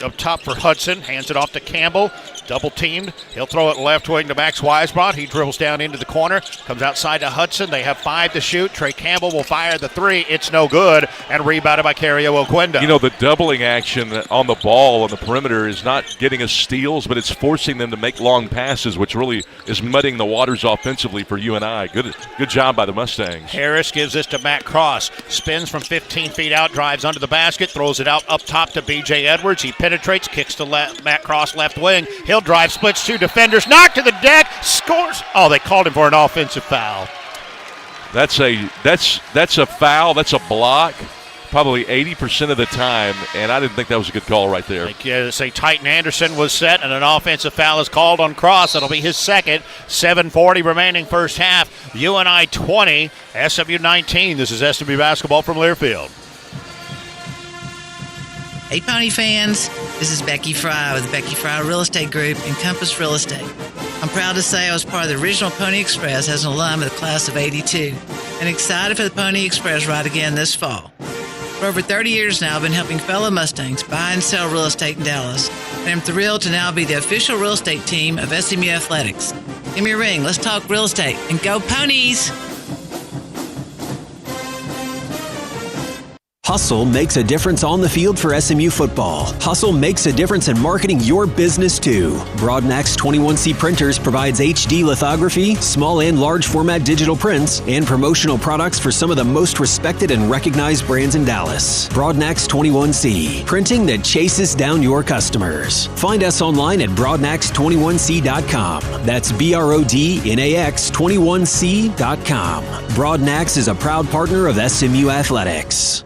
Up top for Hudson, hands it off to Campbell. Double teamed. He'll throw it left wing to Max Weisbrot. He dribbles down into the corner. Comes outside to Hudson. They have 5 to shoot. Trey Campbell will fire the 3. It's no good. And rebounded by Cario Oquendo. You know, the doubling action on the ball on the perimeter is not getting us steals, but it's forcing them to make long passes, which really is muddying the waters offensively for UNI. Good job by the Mustangs. Harris gives this to Matt Cross. Spins from 15 feet out, drives under the basket, throws it out up top to B.J. Edwards. He penetrates, kicks to Matt Cross left wing. He'll drive, splits 2 defenders, knocked to the deck, scores. Oh, they called him for an offensive foul. That's a foul. That's a block, probably 80% of the time, and I didn't think that was a good call right there. Say Titan Anderson was set, and an offensive foul is called on Cross. It'll be his second. 7:40 remaining first half. UNI 20, SMU 19. This is SMU basketball from Learfield. Hey, Pony fans, this is Becky Fry with the Becky Fry Real Estate Group and Compass Real Estate. I'm proud to say I was part of the original Pony Express as an alum of the class of 82 and excited for the Pony Express ride again this fall. For over 30 years now, I've been helping fellow Mustangs buy and sell real estate in Dallas, and I'm thrilled to now be the official real estate team of SMU Athletics. Give me a ring, let's talk real estate, and go Ponies! Hustle makes a difference on the field for SMU football. Hustle makes a difference in marketing your business too. Broadnax 21C Printers provides HD lithography, small and large format digital prints, and promotional products for some of the most respected and recognized brands in Dallas. Broadnax 21C, printing that chases down your customers. Find us online at broadnax21c.com. That's BRODNAX21c.com. Broadnax is a proud partner of SMU Athletics.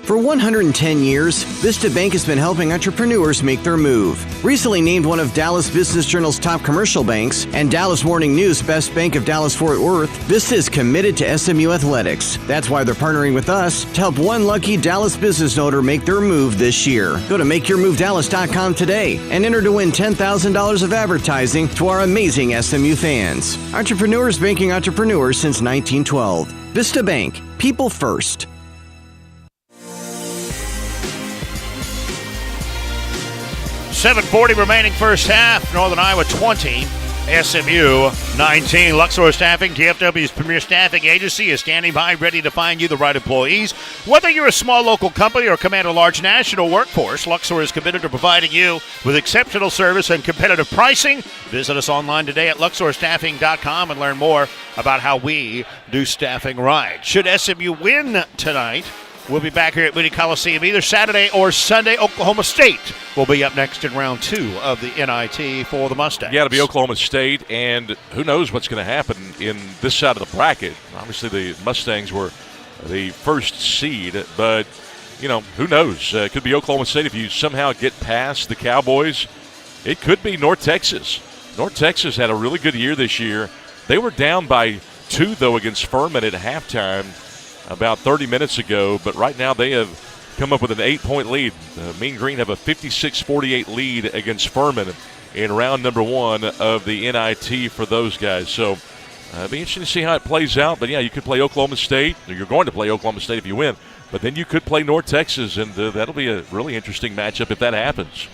For 110 years, Vista Bank has been helping entrepreneurs make their move. Recently named one of Dallas Business Journal's top commercial banks and Dallas Morning News Best Bank of Dallas-Fort Worth, Vista is committed to SMU Athletics. That's why they're partnering with us to help one lucky Dallas business owner make their move this year. Go to MakeYourMoveDallas.com today and enter to win $10,000 of advertising to our amazing SMU fans. Entrepreneurs banking entrepreneurs since 1912. Vista Bank. People first. 7:40 remaining first half. Northern Iowa 20, SMU 19. Luxor Staffing, DFW's premier staffing agency, is standing by ready to find you the right employees. Whether you're a small local company or command a large national workforce, Luxor is committed to providing you with exceptional service and competitive pricing. Visit us online today at luxorstaffing.com and learn more about how we do staffing right. Should SMU win tonight, we'll be back here at Moody Coliseum either Saturday or Sunday. Oklahoma State will be up next in round 2 of the NIT for the Mustangs. Yeah, it'll be Oklahoma State, and who knows what's going to happen in this side of the bracket. Obviously, the Mustangs were the first seed, but, who knows? It could be Oklahoma State if you somehow get past the Cowboys. It could be North Texas. North Texas had a really good year this year. They were down by 2, though, against Furman at halftime about 30 minutes ago, but right now they have come up with an 8-point lead. Mean Green have a 56-48 lead against Furman in round number 1 of the NIT for those guys. So it'll be interesting to see how it plays out. But, yeah, you could play Oklahoma State, or you're going to play Oklahoma State if you win, but then you could play North Texas, and that'll be a really interesting matchup if that happens.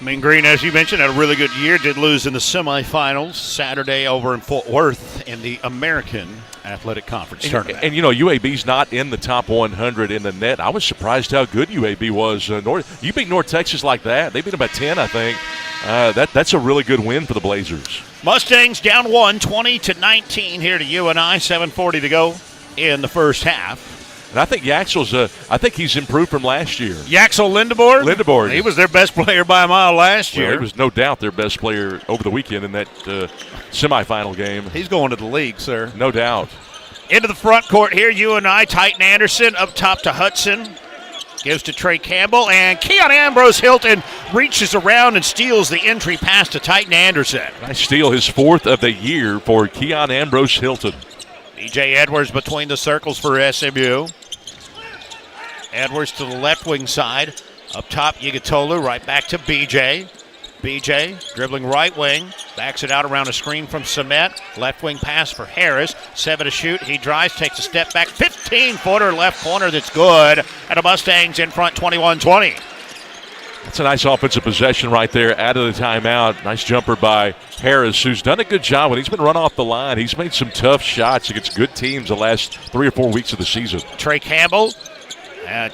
Mean Green, as you mentioned, had a really good year. Did lose in the semifinals Saturday over in Fort Worth in the American Athletic Conference tournament. And UAB's not in the top 100 in the net. I was surprised how good UAB was. You beat North Texas like that. They beat them by 10, I think. That's a really good win for the Blazers. Mustangs down 1, 20-19 here to UNI. 7:40 to go in the first half. And I think I think he's improved from last year. Yaxel Lindebord? Lindebord. He was their best player by a mile last year. He was no doubt their best player over the weekend in that semifinal game. He's going to the league, sir. No doubt. Into the front court here, UNI. Titan Anderson up top to Hudson. Gives to Trey Campbell, and Keon Ambrose Hilton reaches around and steals the entry pass to Titan Anderson. Nice steal, his 4th of the year for Keon Ambrose Hilton. BJ Edwards between the circles for SMU. Edwards to the left wing side. Up top, Yigatolu, right back to BJ. BJ dribbling right wing. Backs it out around a screen from Samet. Left wing pass for Harris. 7 to shoot. He drives, takes a step back. 15-footer left corner that's good. And the Mustangs in front 21-20. That's a nice offensive possession right there out of the timeout. Nice jumper by Harris, who's done a good job when he's been run off the line. He's made some tough shots against good teams the last 3 or 4 weeks of the season. Trey Campbell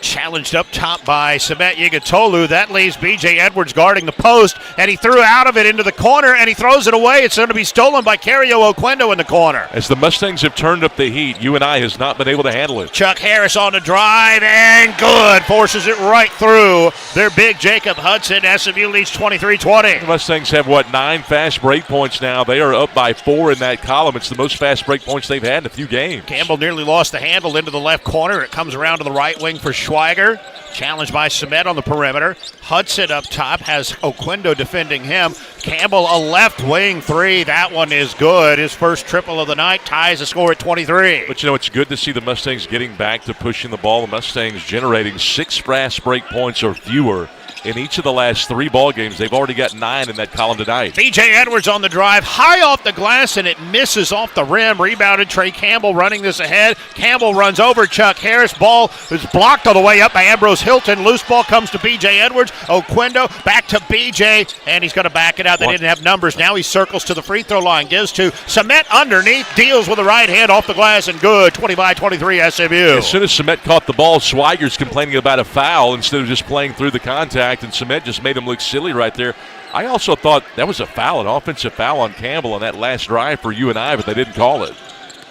challenged up top by Samet Yigatolu. That leaves B.J. Edwards guarding the post, and he threw out of it into the corner, and he throws it away. It's going to be stolen by Cario Oquendo in the corner. As the Mustangs have turned up the heat, UNI has not been able to handle it. Chuck Harris on the drive, and good. Forces it right through their big Jacob Hudson. SMU leads 23-20. The Mustangs have, 9 fast break points now. They are up by 4 in that column. It's the most fast break points they've had in a few games. Campbell nearly lost the handle into the left corner. It comes around to the right wing for Schweiger. Challenged by Samet on the perimeter. Hudson up top has Oquendo defending him. Campbell a left wing 3. That one is good. His first triple of the night ties the score at 23. But it's good to see the Mustangs getting back to pushing the ball. The Mustangs generating 6 fast break points or fewer in each of the last 3 ball games. They've already got 9 in that column tonight. B.J. Edwards on the drive, high off the glass, and it misses off the rim. Rebounded Trey Campbell running this ahead. Campbell runs over Chuck Harris. Ball is blocked all the way up by Ambrose Hilton. Loose ball comes to B.J. Edwards. Oquendo back to B.J., and he's going to back it out. They didn't have numbers. Now he circles to the free throw line. Gives to Samet underneath. Deals with the right hand off the glass, and good. 20-23 SMU. As soon as Samet caught the ball, Schweiger's complaining about a foul instead of just playing through the contact. And Samet just made him look silly right there. I also thought that was a foul, an offensive foul on Campbell on that last drive for UNI, but they didn't call it.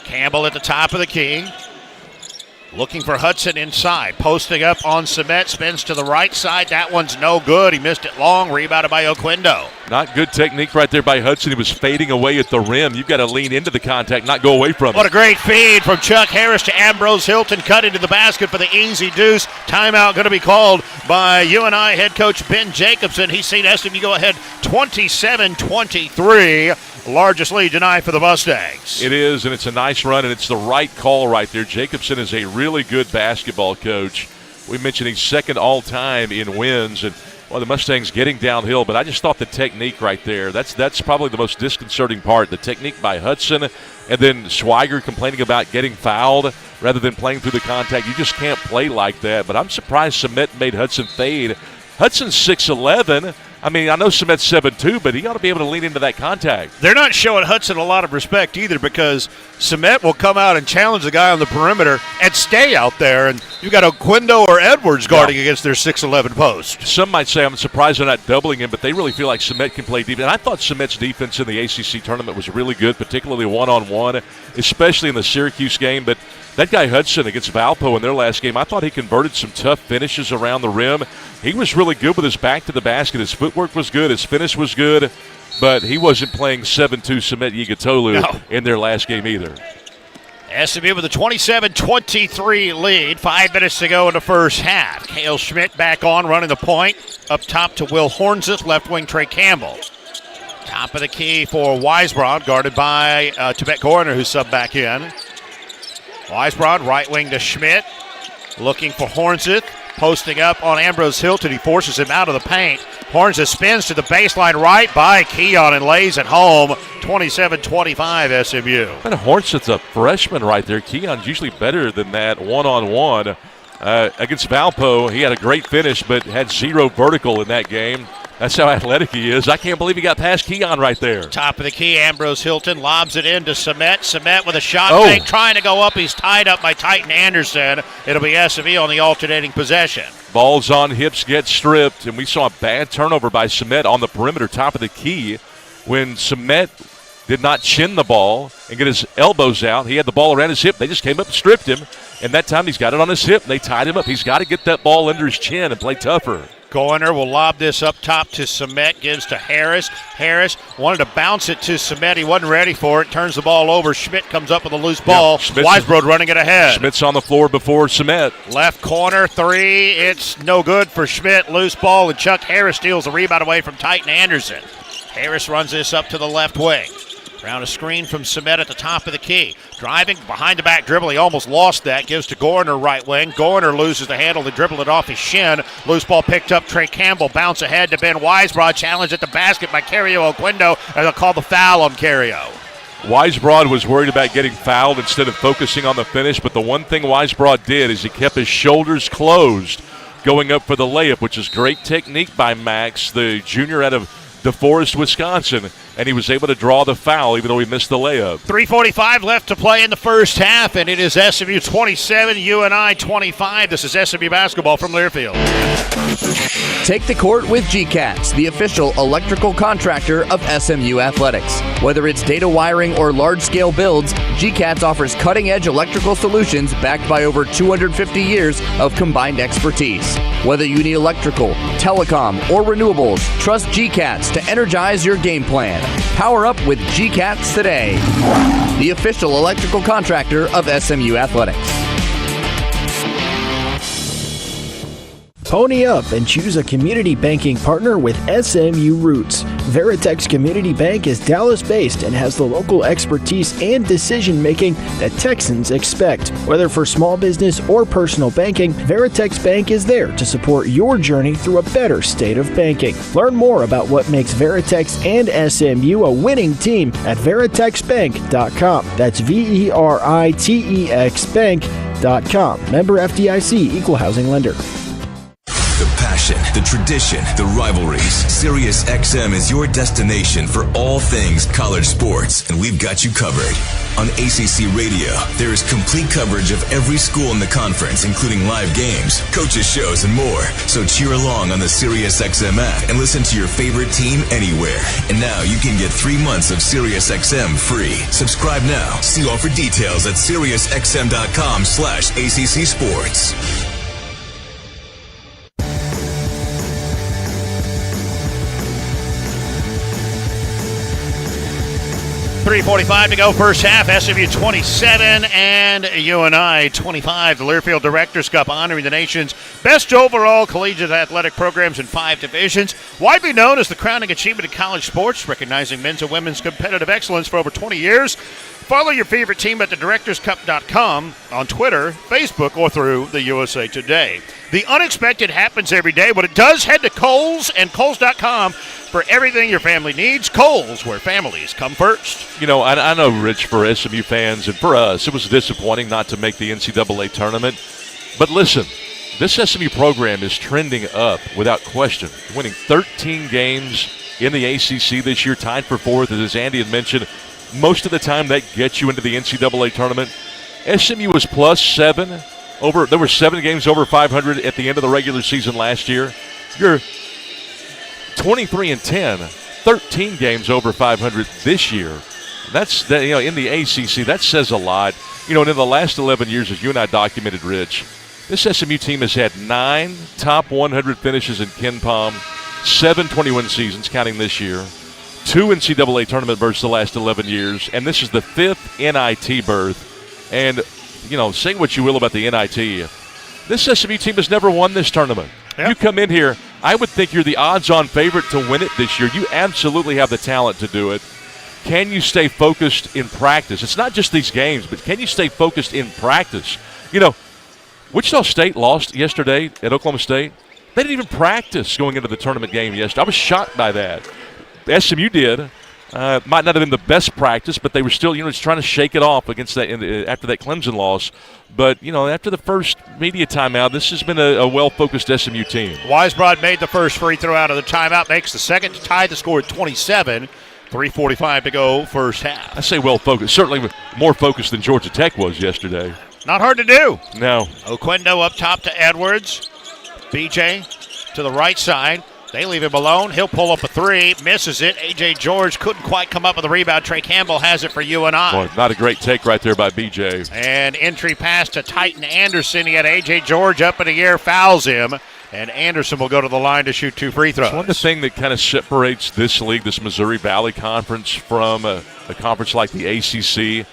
Campbell at the top of the key. Looking for Hudson inside. Posting up on Samet. Spins to the right side. That one's no good. He missed it long. Rebounded by Oquendo. Not good technique right there by Hudson. He was fading away at the rim. You've got to lean into the contact, not go away from it. What a great feed from Chuck Harris to Ambrose Hilton. Cut into the basket for the easy deuce. Timeout going to be called by UNI head coach Ben Jacobson. He's seen SMU go ahead 27-23. Largest lead tonight for the Mustangs. It is, and it's a nice run, and it's the right call right there. Jacobson is a really good basketball coach. We mentioned he's second all-time in wins, and the Mustangs getting downhill, but I just thought the technique right there, that's probably the most disconcerting part, the technique by Hudson, and then Schweiger complaining about getting fouled rather than playing through the contact. You just can't play like that, but I'm surprised Samet made Hudson fade. Hudson's 6'11". I mean, I know Submet's 7'2", but he ought to be able to lean into that contact. They're not showing Hudson a lot of respect either, because Submet will come out and challenge the guy on the perimeter and stay out there, and you got Oquendo or Edwards guarding against their 6'11" post. Some might say I'm surprised they're not doubling him, but they really feel like Submet can play defense. And I thought Submet's defense in the ACC tournament was really good, particularly one-on-one, especially in the Syracuse game. But that guy Hudson against Valpo in their last game, I thought he converted some tough finishes around the rim. He was really good with his back to the basket. His footwork was good. His finish was good. But he wasn't playing 7'2" Submet Yigatolu in their last game either. SMU with a 27-23 lead. 5 minutes to go in the first half. Cale Schmidt back on, running the point. Up top to Will Hornseth, left wing Trey Campbell. Top of the key for Weisbrod, guarded by Tibet Gorner, who's subbed back in. Weisbrod, right wing to Schmidt, looking for Hornseth, posting up on Ambrose Hilton. He forces him out of the paint. Hornseth spins to the baseline right by Keon and lays it home. 27-25 SMU. And Hornseth's a freshman right there. Keon's usually better than that one-on-one. Against Valpo, he had a great finish but had 0 vertical in that game. That's how athletic he is. I can't believe he got past Keon right there. Top of the key, Ambrose Hilton lobs it into Submet. Submet with a shot fake, trying to go up. He's tied up by Titan Anderson. It'll be SMU on the alternating possession. Balls on hips, get stripped, and we saw a bad turnover by Submet on the perimeter, top of the key. When Submet did not chin the ball and get his elbows out, he had the ball around his hip. They just came up and stripped him, and that time he's got it on his hip, and they tied him up. He's got to get that ball under his chin and play tougher. Goiner will lob this up top to Submet, gives to Harris. Harris wanted to bounce it to Submet. He wasn't ready for it. Turns the ball over. Schmidt comes up with a loose ball. Weisbrod running it ahead. Schmidt's on the floor before Submet. Left corner, 3. It's no good for Schmidt. Loose ball, and Chuck Harris steals the rebound away from Titan Anderson. Harris runs this up to the left wing. Around a screen from Submet at the top of the key. Driving behind the back dribble. He almost lost that. Gives to Gorner right wing. Gorner loses the handle. They dribble it off his shin. Loose ball picked up. Trey Campbell bounce ahead to Ben Weisbrod. Challenge at the basket by Cario Oquendo. And they'll call the foul on Cario. Weisbrod was worried about getting fouled instead of focusing on the finish. But the one thing Weisbrod did is he kept his shoulders closed going up for the layup, which is great technique by Max, the junior out of DeForest, Wisconsin, and he was able to draw the foul even though he missed the layup. 3:45 left to play in the first half, and it is SMU 27, UNI 25. This is SMU basketball from Learfield. Take the court with GCATS, the official electrical contractor of SMU Athletics. Whether it's data wiring or large-scale builds, GCATS offers cutting-edge electrical solutions backed by over 250 years of combined expertise. Whether you need electrical, telecom, or renewables, trust GCATS to energize your game plan. Power up with GCATS today, the official electrical contractor of SMU Athletics. Pony up and choose a community banking partner with SMU Roots. Veritex Community Bank is Dallas-based and has the local expertise and decision-making that Texans expect. Whether for small business or personal banking, Veritex Bank is there to support your journey through a better state of banking. Learn more about what makes Veritex and SMU a winning team at veritexbank.com. That's VERITEX Bank.com. Member FDIC, Equal Housing Lender. The passion, the tradition, the rivalries. SiriusXM is your destination for all things college sports, and we've got you covered. On ACC Radio, there is complete coverage of every school in the conference, including live games, coaches' shows, and more. So cheer along on the SiriusXM app and listen to your favorite team anywhere. And now you can get 3 months of SiriusXM free. Subscribe now. See offer details at SiriusXM.com/ACC Sports. 3:45 to go first half. SMU 27 and UNI 25. The Learfield Directors Cup honoring the nation's best overall collegiate athletic programs in 5 divisions. Widely known as the crowning achievement in college sports, recognizing men's and women's competitive excellence for over 20 years. Follow your favorite team at thedirectorscup.com, on Twitter, Facebook, or through the USA Today. The unexpected happens every day. When it does, head to Kohl's and Kohl's.com for everything your family needs. Kohl's, where families come first. You know, I know, Rich, for SMU fans and for us, it was disappointing not to make the NCAA tournament. But listen, this SMU program is trending up without question, winning 13 games in the ACC this year, tied for 4th. As Andy had mentioned, most of the time that gets you into the NCAA tournament. SMU was +7. There were 7 games over 500 at the end of the regular season last year. You're 23-10, 13 games over 500 this year. That's in the ACC. That says a lot. And in the last 11 years, as you and I documented, Rich, this SMU team has had 9 top 100 finishes in KenPom, 7 21 seasons, counting this year, 2 NCAA tournament berths the last 11 years, and this is the 5th NIT berth. And say what you will about the NIT, this SMU team has never won this tournament. Yep. You come in here, I would think you're the odds-on favorite to win it this year. You absolutely have the talent to do it. Can you stay focused in practice? It's not just these games, but can you stay focused in practice? Wichita State lost yesterday at Oklahoma State. They didn't even practice going into the tournament game yesterday. I was shocked by that. SMU did. Might not have been the best practice, but they were still, just trying to shake it off against that after that Clemson loss. But, after the first media timeout, this has been a well-focused SMU team. Weisbrod made the first free throw out of the timeout, makes the second to tie the score at 27. 3:45 to go, first half. I say well-focused. Certainly more focused than Georgia Tech was yesterday. Not hard to do. No. Oquendo up top to Edwards. BJ to the right side. They leave him alone. He'll pull up a 3. Misses it. A.J. George couldn't quite come up with the rebound. Trey Campbell has it for UNI. Boy, not a great take right there by BJ. And entry pass to Titan Anderson. He had A.J. George up in the air, fouls him. And Anderson will go to the line to shoot 2 free throws. It's one of the things that kind of separates this league, this Missouri Valley Conference, from a conference like the ACC.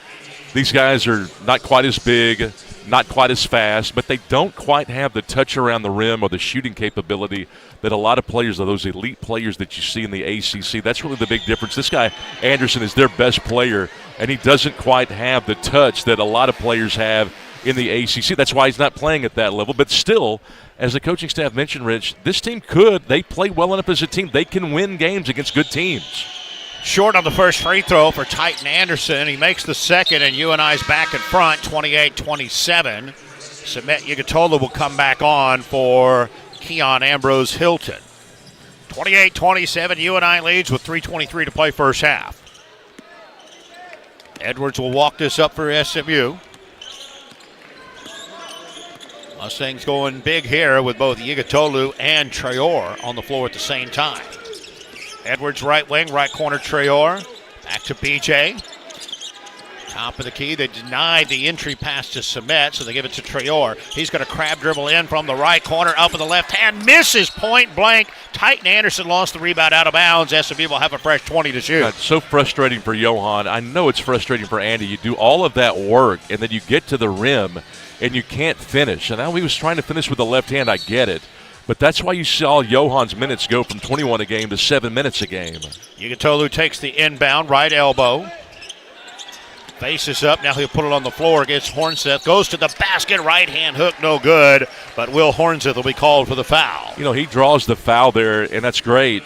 These guys are not quite as big, not quite as fast, but they don't quite have the touch around the rim or the shooting capability that a lot of players, of those elite players that you see in the ACC. That's really the big difference. This guy, Anderson, is their best player, and he doesn't quite have the touch that a lot of players have in the ACC. That's why he's not playing at that level. But still, as the coaching staff mentioned, Rich, this team they play well enough as a team. They can win games against good teams. Short on the first free throw for Titan Anderson. He makes the second, and UNI's back in front, 28-27. Submet Yugatola will come back on for Keon Ambrose Hilton. 28-27, UNI leads with 3:23 to play first half. Edwards will walk this up for SMU. Mustangs going big here with both Yugatola and Traore on the floor at the same time. Edwards right wing, right corner Traore. Back to BJ. Top of the key. They denied the entry pass to Submet, so they give it to Traore. He's going to crab dribble in from the right corner, up in the left hand. Misses point blank. Titan Anderson lost the rebound out of bounds. SMU will have a fresh 20 to shoot. God, so frustrating for Johan. I know it's frustrating for Andy. You do all of that work, and then you get to the rim, and you can't finish. And now he was trying to finish with the left hand. I get it. But that's why you saw Johan's minutes go from 21 a game to 7 minutes a game. Yugatola takes the inbound, right elbow. Faces up, now he'll put it on the floor against Hornseth. Goes to the basket, right hand hook, no good. But Will Hornseth will be called for the foul. He draws the foul there, and that's great.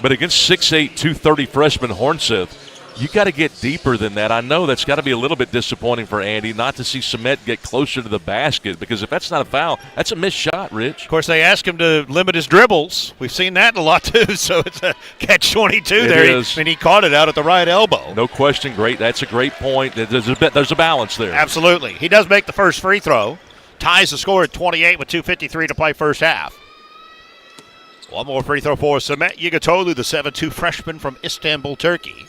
But against 6'8", 230 freshman Hornseth, you got to get deeper than that. I know that's got to be a little bit disappointing for Andy not to see Submet get closer to the basket, because if that's not a foul, that's a missed shot, Rich. Of course, they ask him to limit his dribbles. We've seen that a lot, too, so it's a catch-22 there. And he caught it out at the right elbow. No question. Great. That's a great point. There's a balance there. Absolutely. He does make the first free throw. Ties the score at 28 with 2:53 to play first half. One more free throw for Submet Yugatola, the 7'2 freshman from Istanbul, Turkey.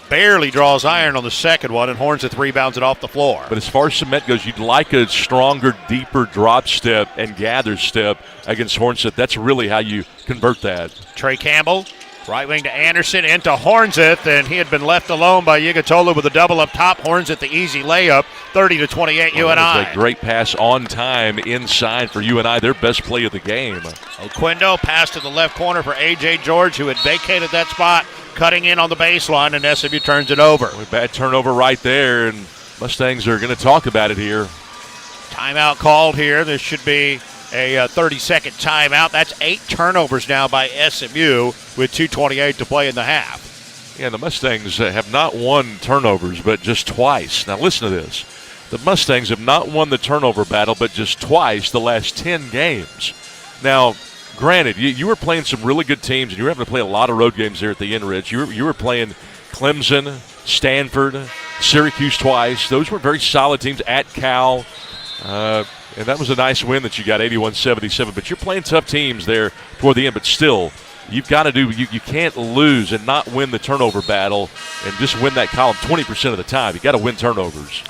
Barely draws iron on the second one, and Hornseth rebounds it off the floor. But as far as Submet goes, you'd like a stronger, deeper drop step and gather step against Hornseth. That's really how you convert that. Trey Campbell, right wing to Anderson, into Hornseth, and he had been left alone by Yugatola with a double up top. Hornseth the easy layup, 30-28 UNI. A great pass on time inside for UNI, their best play of the game. Oquendo pass to the left corner for A.J. George, who had vacated that spot, cutting in on the baseline, and SMU turns it over. Bad turnover right there, and Mustangs are going to talk about it here. Timeout called here. This should be a 30-second timeout. That's 8 turnovers now by SMU with 2:28 to play in the half. Yeah, the Mustangs have not won turnovers, but just twice. Now listen to this. the Mustangs have not won the turnover battle, but just twice the last 10 games. Now, granted, you were playing some really good teams, and you were having to play a lot of road games there at the Enridge. You were playing Clemson, Stanford, Syracuse twice. Those were very solid teams at Cal. And that was a nice win that you got, 81-77. But you're playing tough teams there toward the end. But still, you've got to do – you can't lose and not win the turnover battle and just win that column 20% of the time. You've got to win turnovers.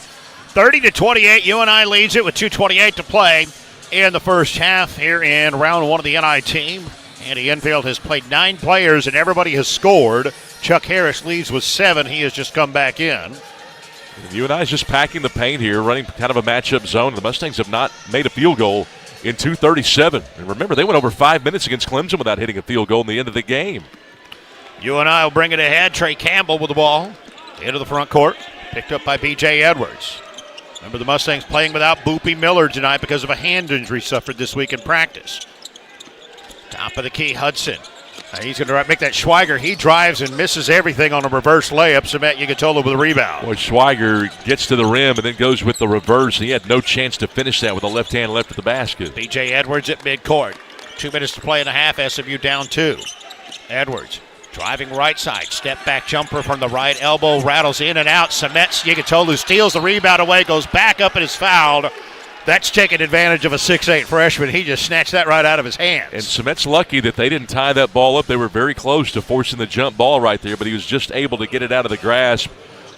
30-28, UNI leads it with 2:28 to play in the first half here in round one of the NIT team. Andy Enfield has played 9 players, and everybody has scored. Chuck Harris leads with 7. He has just come back in. UNI's just packing the paint here, running kind of a matchup zone. The Mustangs have not made a field goal in 2:37. And remember, they went over 5 minutes against Clemson without hitting a field goal in the end of the game. UNI will bring it ahead. Trey Campbell with the ball into the front court. Picked up by B.J. Edwards. Remember, the Mustangs playing without Boopy Miller tonight because of a hand injury suffered this week in practice. Top of the key, Hudson. He's going to make that Schweiger. He drives and misses everything on a reverse layup. Samet Yugatola with a rebound. Boy, Schweiger gets to the rim and then goes with the reverse. He had no chance to finish that with a left hand left at the basket. B.J. Edwards at midcourt. 2 minutes to play in the half. SMU down 2. Edwards driving right side. Step back jumper from the right elbow. Rattles in and out. Samet Yugatola steals the rebound away. Goes back up and is fouled. That's taking advantage of a 6'8 freshman. He just snatched that right out of his hands. And Cement's lucky that they didn't tie that ball up. They were very close to forcing the jump ball right there, but he was just able to get it out of the grasp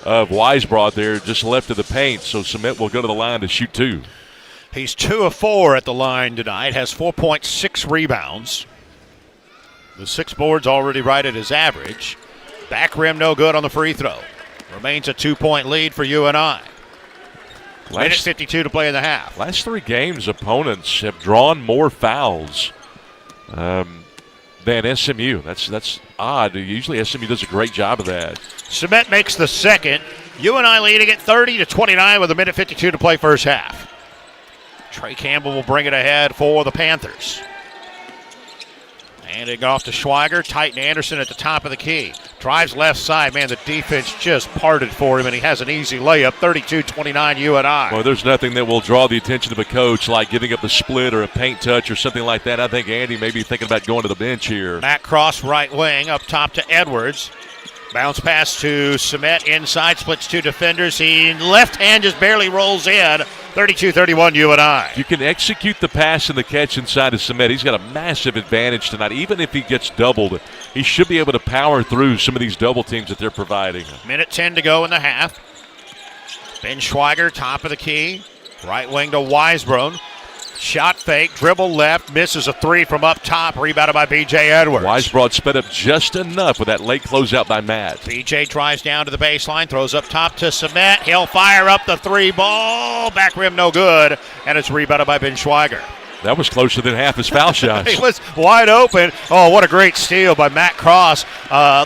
of Weisbrod there, just left of the paint. So Cement will go to the line to shoot 2. He's 2 of 4 at the line tonight, has 4.6 rebounds. The 6 boards already right at his average. Back rim no good on the free throw. Remains a 2-point lead for UNI. Minute 52 to play in the half. Last 3 games, opponents have drawn more fouls than SMU. That's odd. Usually SMU does a great job of that. Cement makes the second. UNI leading it 30-29 with a minute 52 to play first half. Trey Campbell will bring it ahead for the Panthers. Handing off to Schweiger. Titan Anderson at the top of the key. Drives left side. Man, the defense just parted for him, and he has an easy layup. 32-29 UNI. Well, there's nothing that will draw the attention of a coach like giving up a split or a paint touch or something like that. I think Andy may be thinking about going to the bench here. Matt Cross right wing up top to Edwards. Bounce pass to Cement inside. Splits 2 defenders. He left hand just barely rolls in. 32-31 UNI. You can execute the pass and the catch inside of Cement. He's got a massive advantage tonight. Even if he gets doubled, he should be able to power through some of these double teams that they're providing. Minute 10 to go in the half. Ben Schweiger, top of the key. Right wing to Weisbrod. Shot fake, dribble left, misses a 3 from up top, rebounded by B.J. Edwards. Weisbrod sped up just enough with that late closeout by Matt. B.J. drives down to the baseline, throws up top to Cement. He'll fire up the 3 ball. Back rim no good, and it's rebounded by Ben Schweiger. That was closer than half his foul shots. He was wide open. Oh, what a great steal by Matt Cross.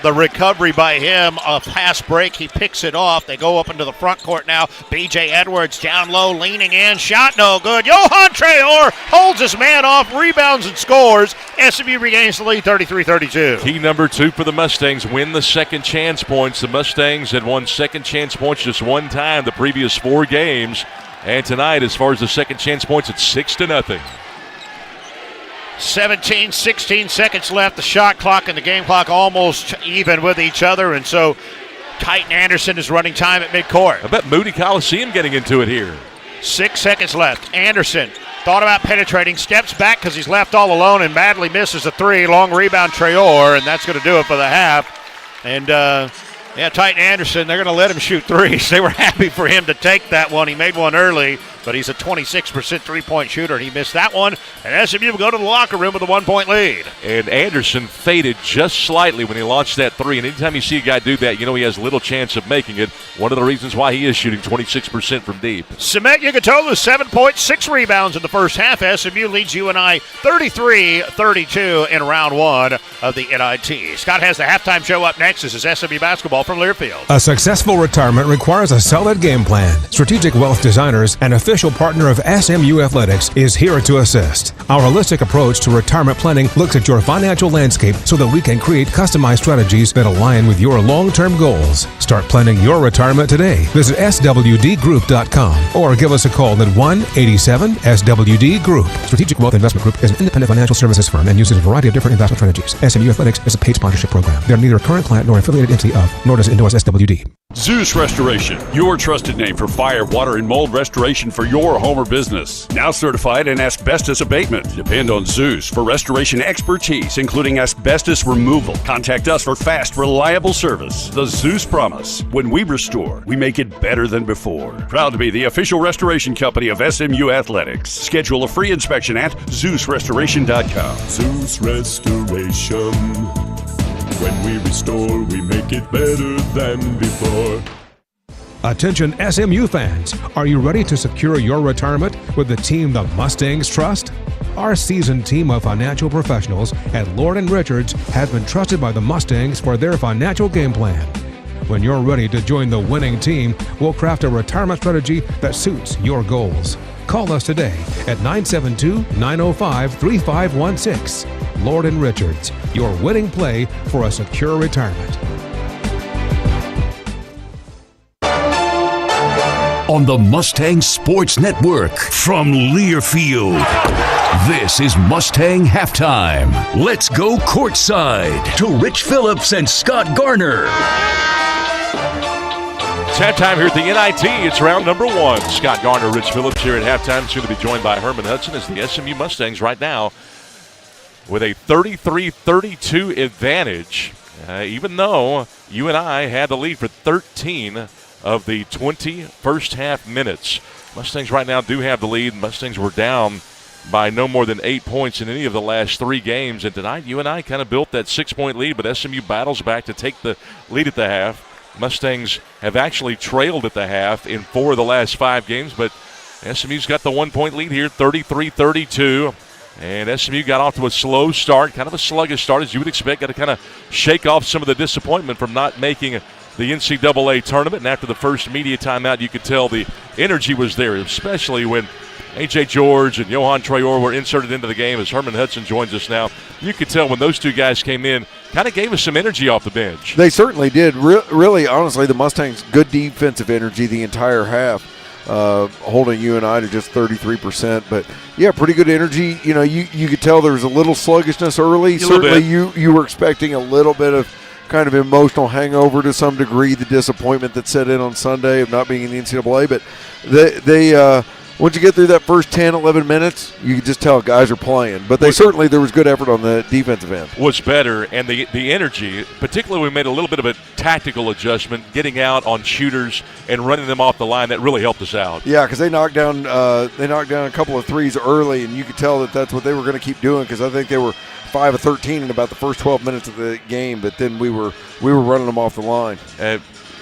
The recovery by him, a pass break. He picks it off. They go up into the front court now. B.J. Edwards down low, leaning in. Shot no good. Johan Traore holds his man off, rebounds and scores. SMU regains the lead 33-32. Key number 2 for the Mustangs, win the second chance points. The Mustangs had won second chance points just one time the previous 4 games. And tonight, as far as the second chance points, it's 6-0. 16 seconds left. The shot clock and the game clock almost even with each other, and so Titan Anderson is running time at midcourt. I bet Moody Coliseum getting into it here. 6 seconds left. Anderson thought about penetrating, steps back because he's left all alone and badly misses a 3. Long rebound, Traore, and that's going to do it for the half. And Titan Anderson, they're going to let him shoot 3s. They were happy for him to take that one. He made one early, but he's a 26% three-point shooter, and he missed that one. And SMU will go to the locker room with a 1-point lead. And Anderson faded just slightly when he launched that 3. And anytime you see a guy do that, you know he has little chance of making it. One of the reasons why he is shooting 26% from deep. Cement Yugatola, 7 points, 6 rebounds in the first half. SMU leads UNI 33-32 in round 1 of the NIT. Scott has the halftime show up next. This is SMU basketball from Learfield. A successful retirement requires a solid game plan. Strategic Wealth Designers and official official partner of SMU Athletics, is here to assist. Our holistic approach to retirement planning looks at your financial landscape so that we can create customized strategies that align with your long-term goals. Start planning your retirement today. Visit swdgroup.com or give us a call at 1-87-SWD-GROUP. Strategic Wealth Investment Group is an independent financial services firm and uses a variety of different investment strategies. SMU Athletics is a paid sponsorship program. They are neither a current client nor affiliated entity of, nor does it endorse SWD. Zeus Restoration, your trusted name for fire, water, and mold restoration for your home or business. Now certified in asbestos abatement. Depend on Zeus for restoration expertise, including asbestos removal. Contact us for fast, reliable service. The Zeus Promise. When we restore, we make it better than before. Proud to be the official restoration company of SMU Athletics. Schedule a free inspection at ZeusRestoration.com. Zeus Restoration. When we restore, we make it better than before. Attention SMU fans, are you ready to secure your retirement with the team the Mustangs trust? Our seasoned team of financial professionals at Lord & Richards has been trusted by the Mustangs for their financial game plan. When you're ready to join the winning team, we'll craft a retirement strategy that suits your goals. Call us today at 972-905-3516. Lord & Richards, your winning play for a secure retirement. On the Mustang Sports Network from Learfield, this is Mustang Halftime. Let's go courtside to Rich Phillips and Scott Garner. It's halftime here at the NIT. It's round number one. Scott Garner, Rich Phillips here at halftime. Soon to be joined by Herman Hudson as the SMU Mustangs right now with a 33-32 advantage, even though UNI had the lead for 13 of the 20 first half minutes. Mustangs right now do have the lead. Mustangs were down by no more than 8 points in any of the last three games, and tonight UNI kind of built that 6-point lead, but SMU battles back to take the lead at the half. Mustangs have actually trailed at the half in 4 of the last 5 games, but SMU's got the 1-point lead here, 33-32. And SMU got off to a slow start, kind of a sluggish start, as you would expect. Got to kind of shake off some of the disappointment from not making the NCAA tournament. And after the first media timeout, you could tell the energy was there, especially when A.J. George and Johan Traore were inserted into the game. As Herman Hudson joins us now, you could tell when those two guys came in, kind of gave us some energy off the bench. They certainly did. Really, honestly, the Mustangs, good defensive energy the entire half. Holding UNI to just 33%, but yeah, pretty good energy. You know, you could tell there was a little sluggishness early. Certainly, you were expecting a little bit of kind of emotional hangover to some degree, the disappointment that set in on Sunday of not being in the NCAA. But they once you get through that first 10, 11 minutes, you can just tell guys are playing. But there was good effort on the defensive end. Was better, and the energy, particularly we made a little bit of a tactical adjustment, getting out on shooters and running them off the line. That really helped us out. Yeah, because they knocked down a couple of threes early, and you could tell that that's what they were going to keep doing, because I think they were 5 of 13 in about the first 12 minutes of the game, but then we were running them off the line.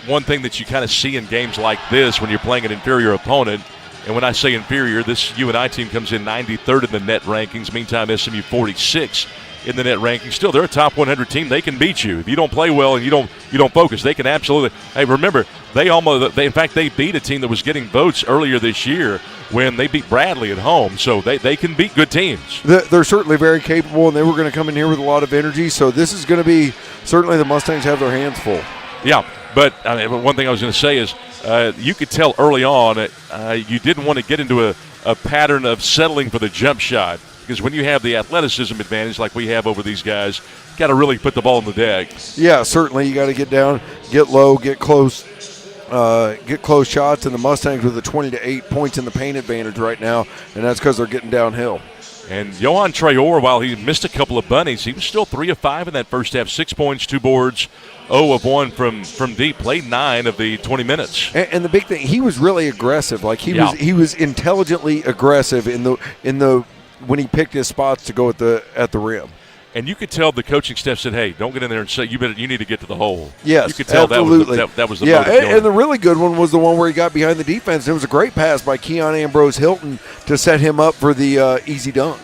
One thing that you kind of see in games like this when you're playing an inferior opponent, and when I say inferior, this UNI team comes in 93rd in the net rankings. Meantime, SMU 46 in the net rankings. Still, they're a top 100 team. They can beat you if you don't play well and you don't focus. They can absolutely. Hey, remember in fact they beat a team that was getting votes earlier this year when they beat Bradley at home. So they can beat good teams. They're certainly very capable, and they were going to come in here with a lot of energy. So this is going to be certainly the Mustangs have their hands full. Yeah. But one thing I was going to say is you could tell early on you didn't want to get into a pattern of settling for the jump shot, because when you have the athleticism advantage like we have over these guys, you got to really put the ball on the deck. Yeah, certainly. You got to get down, get low, get close shots, and the Mustangs with a 20-8 points in the paint advantage right now, and that's because they're getting downhill. And Johan Traore, while he missed a couple of bunnies, he was still 3 of 5 in that first half, 6 points, 2 boards, 0 of 1 from deep, played 9 of the 20 minutes. And the big thing, he was really aggressive. Like he was intelligently aggressive in the when he picked his spots to go at the rim. And you could tell the coaching staff said, "Hey, don't get in there and say you need to get to the hole." Yes, you could tell absolutely. that was the yeah. motive. And the really good one was the one where he got behind the defense. It was a great pass by Keon Ambrose Hilton to set him up for the easy dunk.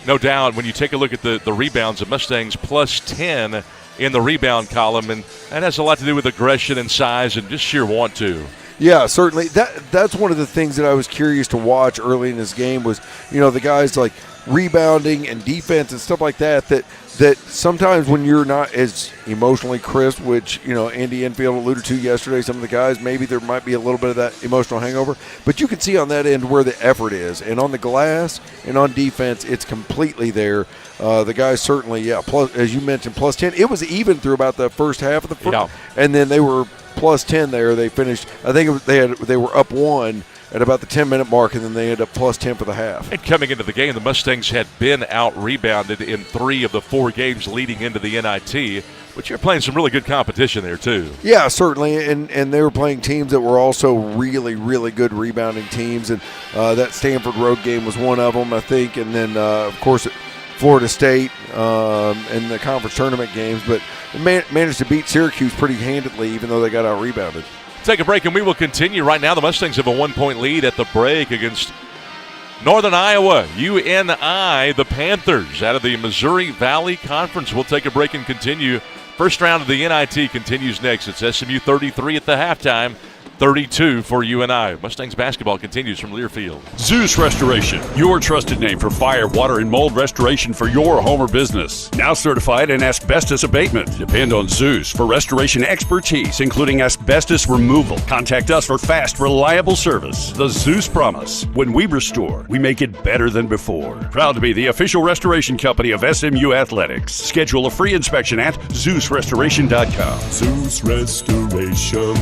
No doubt. When you take a look at the rebounds, the Mustangs plus 10 in the rebound column, and that has a lot to do with aggression and size and just sheer want to. Yeah, certainly. That's one of the things that I was curious to watch early in this game was, the guys like rebounding and defense and stuff like that sometimes when you're not as emotionally crisp, which, Andy Enfield alluded to yesterday, some of the guys, maybe there might be a little bit of that emotional hangover. But you can see on that end where the effort is. And on the glass and on defense, it's completely there. The guys certainly, plus, as you mentioned, plus 10. It was even through about the first half of the first. And then they were plus 10 there. They finished, I think they were up 1 at about the 10-minute mark, and then they ended up plus 10 for the half. And coming into the game, the Mustangs had been out-rebounded in 3 of the 4 games leading into the NIT, but you're playing some really good competition there, too. Yeah, certainly, and they were playing teams that were also really, really good rebounding teams, and that Stanford road game was one of them, I think, and then, of course, Florida State in the conference tournament games, but managed to beat Syracuse pretty handedly, even though they got out-rebounded. Take a break, and we will continue. Right now, the Mustangs have a 1-point lead at the break against Northern Iowa, UNI, the Panthers, out of the Missouri Valley Conference. We'll take a break and continue. First round of the NIT continues next. It's SMU 33 at the halftime. 32 for UNI. Mustangs basketball continues from Learfield. Zeus Restoration, your trusted name for fire, water, and mold restoration for your home or business. Now certified in asbestos abatement. Depend on Zeus for restoration expertise, including asbestos removal. Contact us for fast, reliable service. The Zeus Promise. When we restore, we make it better than before. Proud to be the official restoration company of SMU Athletics. Schedule a free inspection at ZeusRestoration.com. Zeus Restoration.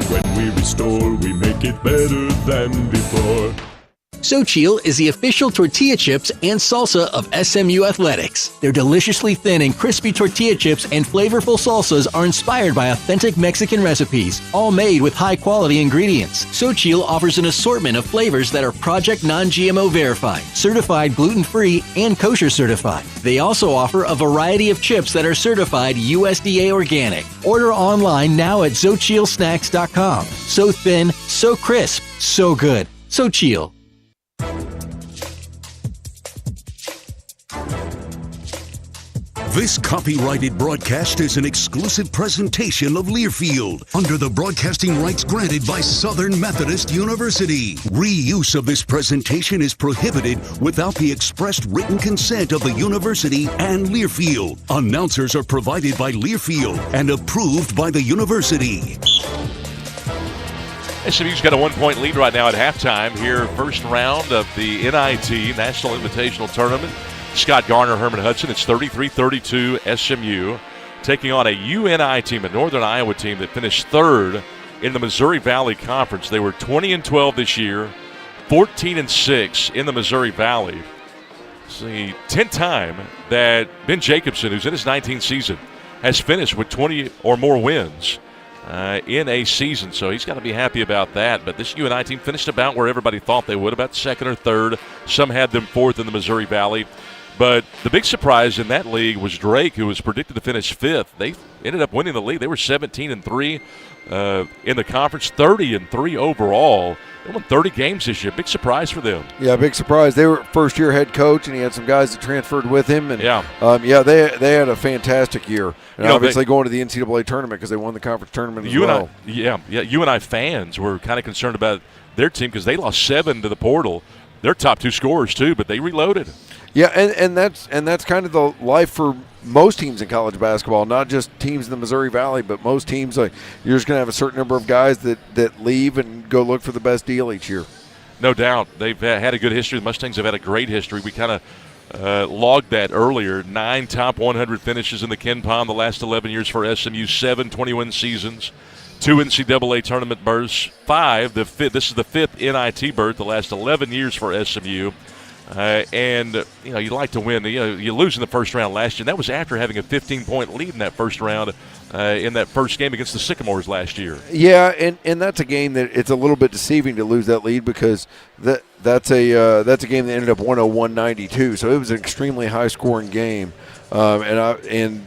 When we restore, we make it better than before. Xochitl is the official tortilla chips and salsa of SMU Athletics. Their deliciously thin and crispy tortilla chips and flavorful salsas are inspired by authentic Mexican recipes, all made with high-quality ingredients. Xochitl offers an assortment of flavors that are Project Non-GMO verified, certified gluten-free, and kosher certified. They also offer a variety of chips that are certified USDA organic. Order online now at xochitlsnacks.com. So thin, so crisp, so good. Xochitl. This copyrighted broadcast is an exclusive presentation of Learfield under the broadcasting rights granted by Southern Methodist University. Reuse of this presentation is prohibited without the expressed written consent of the university and Learfield. Announcers are provided by Learfield and approved by the university. SMU's got a 1-point lead right now at halftime here, first round of the NIT National Invitational Tournament. Scott Garner, Herman Hudson. It's 33-32 SMU taking on a UNI team, a Northern Iowa team that finished third in the Missouri Valley Conference. They were 20-12 this year, 14-6 in the Missouri Valley. It's the 10th time that Ben Jacobson, who's in his 19th season, has finished with 20 or more wins in a season, so he's got to be happy about that. But this UNI team finished about where everybody thought they would, about second or third. Some had them fourth in the Missouri Valley. But the big surprise in that league was Drake, who was predicted to finish fifth. They ended up winning the league. They were 17-3 in the conference, 30-3 overall. They won 30 games this year. Big surprise for them. Yeah, big surprise. They were first-year head coach, and he had some guys that transferred with him. And they had a fantastic year. And obviously going to the NCAA tournament because they won the conference tournament as well. UNI fans were kind of concerned about their team because they lost 7 to the portal. They're top 2 scorers too, but they reloaded. Yeah, and that's kind of the life for most teams in college basketball, not just teams in the Missouri Valley, but most teams. Like, you're just going to have a certain number of guys that leave and go look for the best deal each year. No doubt. They've had a good history. The Mustangs have had a great history. We kind of logged that earlier. 9 top 100 finishes in the Ken Pom the last 11 years for SMU, 7 21 seasons, 2 NCAA tournament berths, 5. This is the 5th NIT berth the last 11 years for SMU. And you like to win. You lose in the first round last year. That was after having a 15-point lead in that first round in that first game against the Sycamores last year. Yeah, and that's a game that it's a little bit deceiving to lose that lead because that's a game that ended up 101-92. So it was an extremely high-scoring game, and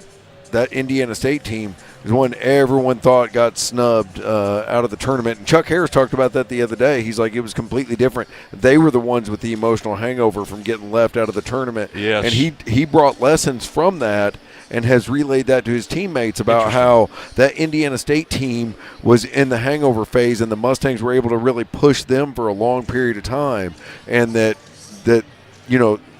that Indiana State team is one everyone thought got snubbed out of the tournament. And Chuck Harris talked about that the other day. He's like, it was completely different. They were the ones with the emotional hangover from getting left out of the tournament. Yes. And he brought lessons from that and has relayed that to his teammates about how that Indiana State team was in the hangover phase, and the Mustangs were able to really push them for a long period of time, and that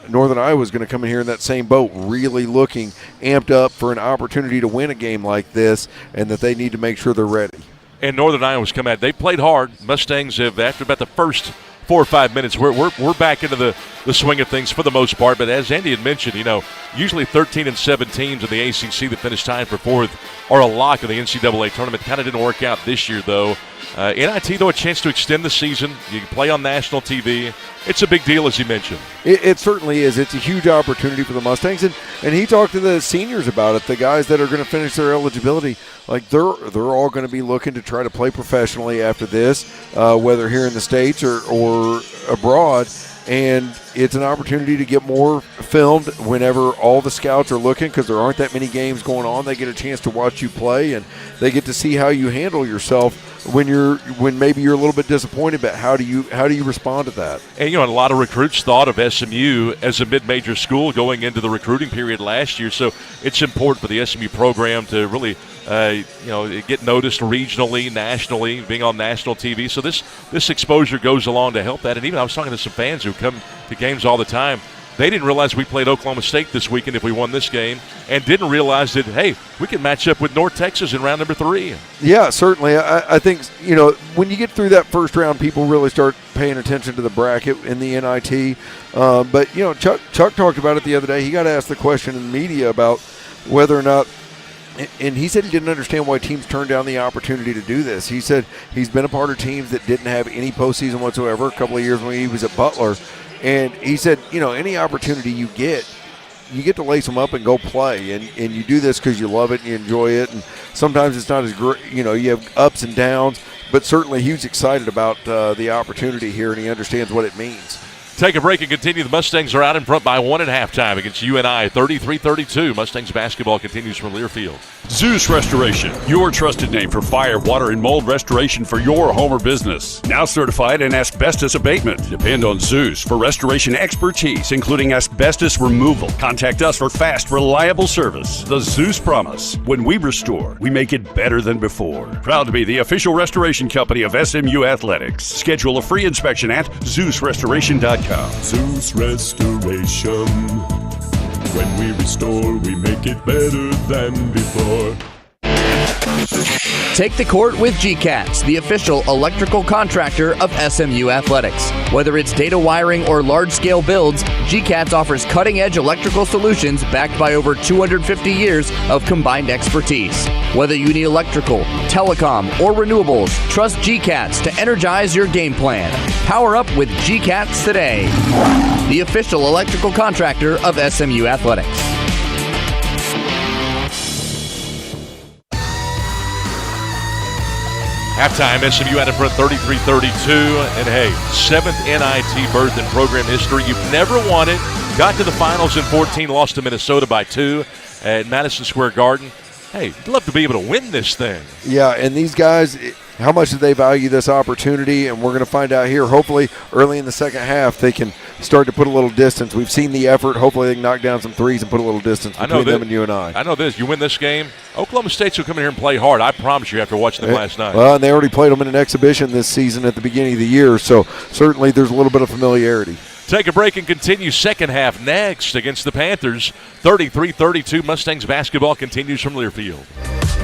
Northern Iowa is going to come in here in that same boat, really looking amped up for an opportunity to win a game like this, and that they need to make sure they're ready. And Northern Iowa's come out. They played hard. Mustangs have, after about the first 4 or 5 minutes, we're back into the swing of things for the most part. But as Andy had mentioned, usually 13 and 7 teams in the ACC that finish tied for fourth are a lock in the NCAA tournament. Kind of didn't work out this year, though. NIT, though, a chance to extend the season. You can play on national TV. It's a big deal, as you mentioned. It certainly is. It's a huge opportunity for the Mustangs. And he talked to the seniors about it, the guys that are going to finish their eligibility. Like, they're all going to be looking to try to play professionally after this, whether here in the States or abroad. And it's an opportunity to get more filmed whenever all the scouts are looking, because there aren't that many games going on. They get a chance to watch you play, and they get to see how you handle yourself when maybe you're a little bit disappointed. But how do you respond to that? And a lot of recruits thought of SMU as a mid-major school going into the recruiting period last year. So it's important for the SMU program to really get noticed regionally, nationally, being on national TV. So this exposure goes along to help that. And even I was talking to some fans who come to games all the time. They didn't realize we played Oklahoma State this weekend if we won this game, and didn't realize that, hey, we can match up with North Texas in round number 3. Yeah, certainly. I think, when you get through that first round, people really start paying attention to the bracket in the NIT. But Chuck talked about it the other day. He got asked the question in the media about whether or not, and he said he didn't understand why teams turned down the opportunity to do this. He said he's been a part of teams that didn't have any postseason whatsoever a couple of years when he was at Butler. And he said, any opportunity you get to lace them up and go play. And you do this because you love it and you enjoy it. And sometimes it's not as great, you have ups and downs. But certainly he was excited about the opportunity here, and he understands what it means. Take a break and continue. The Mustangs are out in front by 1 at halftime against UNI, 33-32. Mustangs basketball continues from Learfield. Zeus Restoration, your trusted name for fire, water, and mold restoration for your home or business. Now certified in asbestos abatement. Depend on Zeus for restoration expertise, including asbestos removal. Contact us for fast, reliable service. The Zeus Promise. When we restore, we make it better than before. Proud to be the official restoration company of SMU Athletics. Schedule a free inspection at ZeusRestoration.com. Zeus Restoration. When we restore, we make it better than before. Take the court with GCATS, the official electrical contractor of SMU Athletics. Whether it's data wiring or large-scale builds, GCATS offers cutting-edge electrical solutions backed by over 250 years of combined expertise. Whether you need electrical, telecom, or renewables, trust GCATS to energize your game plan. Power up with GCATS today, the official electrical contractor of SMU Athletics. Halftime, SMU out in front 33-32. And hey, 7th NIT berth in program history. You've never won it. Got to the finals in 14, lost to Minnesota by 2 at Madison Square Garden. Hey, you'd love to be able to win this thing. Yeah, and these guys, how much do they value this opportunity? And we're going to find out here. Hopefully, early in the second half, they can start to put a little distance. We've seen the effort. Hopefully, they can knock down some threes and put a little distance between them and UNI. I know this. You win this game, Oklahoma State's will come in here and play hard. I promise you after watching them last night. Well, and they already played them in an exhibition this season at the beginning of the year, so certainly there's a little bit of familiarity. Take a break and continue second half next against the Panthers. 33-32. Mustangs basketball continues from Learfield.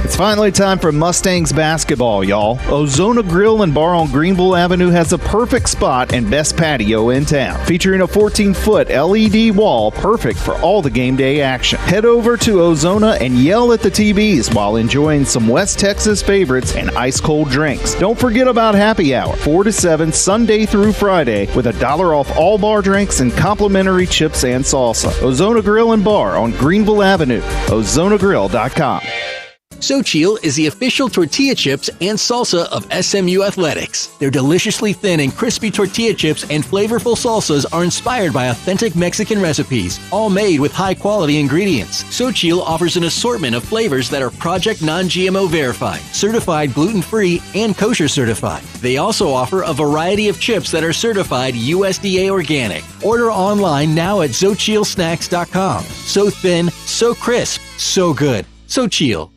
It's finally time for Mustangs basketball, y'all. Ozona Grill and Bar on Greenville Avenue has the perfect spot and best patio in town, featuring a 14-foot LED wall perfect for all the game day action. Head over to Ozona and yell at the TVs while enjoying some West Texas favorites and ice-cold drinks. Don't forget about happy hour, 4 to 7, Sunday through Friday, with $1 off all bar drinks and complimentary chips and salsa. Ozona Grill and Bar on Greenville Avenue, ozonagrill.com. Xochitl is the official tortilla chips and salsa of SMU Athletics. Their deliciously thin and crispy tortilla chips and flavorful salsas are inspired by authentic Mexican recipes, all made with high-quality ingredients. Xochitl offers an assortment of flavors that are Project Non-GMO verified, certified gluten-free, and kosher certified. They also offer a variety of chips that are certified USDA organic. Order online now at XochitlSnacks.com. So thin, so crisp, so good. Xochitl.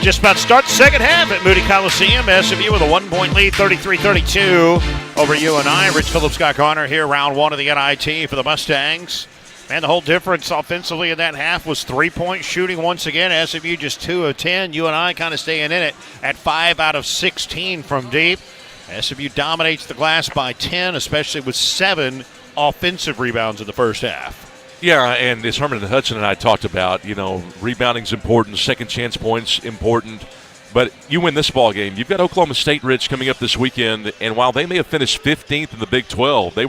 Just about to start the second half at Moody Coliseum. SMU with a 1-point lead, 33-32 over UNI. Rich Phillips, Scott Garner here, round one of the NIT for the Mustangs. And the whole difference offensively in that half was 3-point shooting once again. SMU just 2 of 10. UNI kind of staying in it at 5 out of 16 from deep. SMU dominates the glass by 10, especially with 7 offensive rebounds in the first half. Yeah, and as Herman and Hudson and I talked about, rebounding's important, second chance points important. But you win this ball game. You've got Oklahoma State, Rich, coming up this weekend, and while they may have finished 15th in the Big 12, they're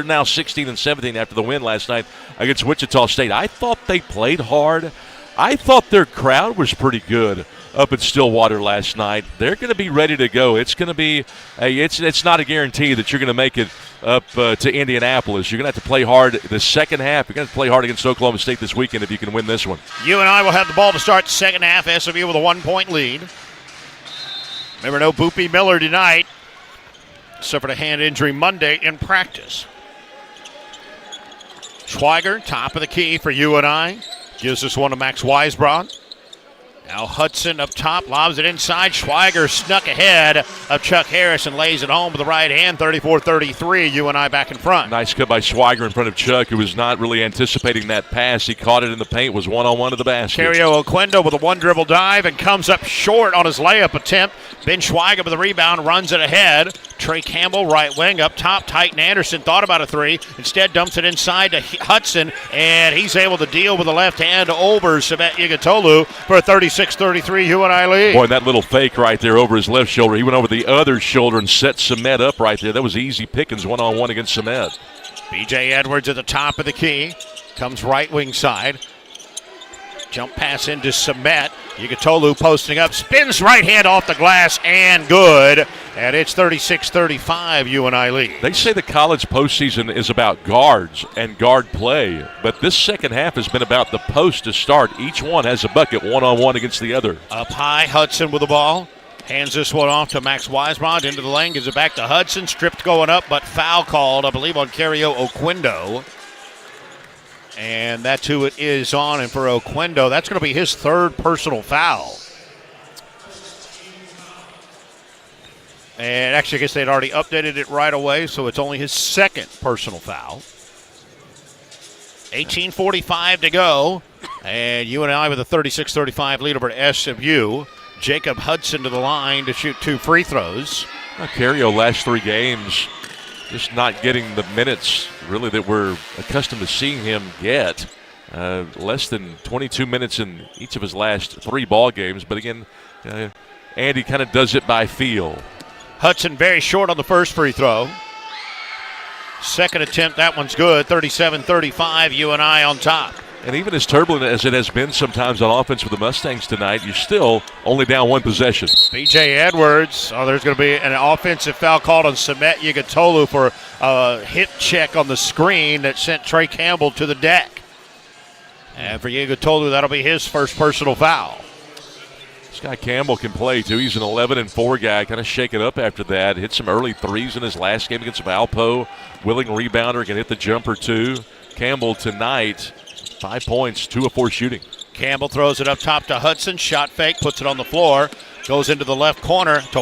now 16 and 17 after the win last night against Wichita State. I thought they played hard. I thought their crowd was pretty good up at Stillwater last night. They're going to be ready to go. It's going to be it's not a guarantee that you're going to make it up to Indianapolis. You're going to have to play hard the second half. You're going to have to play hard against Oklahoma State this weekend if you can win this one. UNI will have the ball to start the second half. SMU with a 1-point lead. Remember, no Boopy Miller tonight. Suffered a hand injury Monday in practice. Schweiger, top of the key for UNI. Gives this one to Max Weisbrod. Now Hudson up top, lobs it inside. Schweiger snuck ahead of Chuck Harris and lays it home with the right hand, 34-33, UNI back in front. Nice cut by Schweiger in front of Chuck, who was not really anticipating that pass. He caught it in the paint, was one-on-one to the basket. Cario Oquendo with a one-dribble dive and comes up short on his layup attempt. Ben Schweiger with the rebound, runs it ahead. Trey Campbell, right wing, up top. Titan Anderson thought about a three. Instead dumps it inside to Hudson, and he's able to deal with the left hand over Samet Igatolu for a 36-33 UNI lead. Boy, that little fake right there over his left shoulder. He went over the other shoulder and set Samet up right there. That was easy pickings one-on-one against Samet. B.J. Edwards at the top of the key. Comes right wing side. Jump pass into Samet. Igatolu posting up. Spins right hand off the glass and good. And it's 36-35 UNI lead. They say the college postseason is about guards and guard play, but this second half has been about the post to start. Each one has a bucket one-on-one against the other. Up high, Hudson with the ball. Hands this one off to Max Weisbrod. Into the lane, gives it back to Hudson. Stripped going up, but foul called, I believe, on Cario Oquendo. And that's who it is on. And for Oquendo, that's going to be his third personal foul. And actually, I guess they'd already updated it right away, so it's only his second personal foul. 18:45 to go. And UNI with a 36-35 lead over SMU. Jacob Hudson to the line to shoot 2 free throws. Cario last 3 games just not getting the minutes really that we're accustomed to seeing him get. Less than 22 minutes in each of his last 3 ball games. But again, Andy kind of does it by feel. Hudson very short on the first free throw. Second attempt, that one's good. 37-35, UNI on top. And even as turbulent as it has been sometimes on offense with the Mustangs tonight, you're still only down 1 possession. B.J. Edwards. There's going to be an offensive foul called on Samet Igatolu for a hip check on the screen that sent Trey Campbell to the deck. And for Igatolu, that'll be his first personal foul. This guy Campbell can play, too. He's an 11-4 guy, kind of shaking up after that. Hit some early threes in his last game against Valpo. Willing rebounder, can hit the jumper, too. Campbell tonight, 5 points, 2 of 4 shooting. Campbell throws it up top to Hudson. Shot fake, puts it on the floor. Goes into the left corner to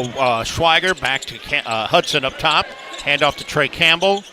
Schweiger. Back to Hudson up top. Hand off to Trey Campbell.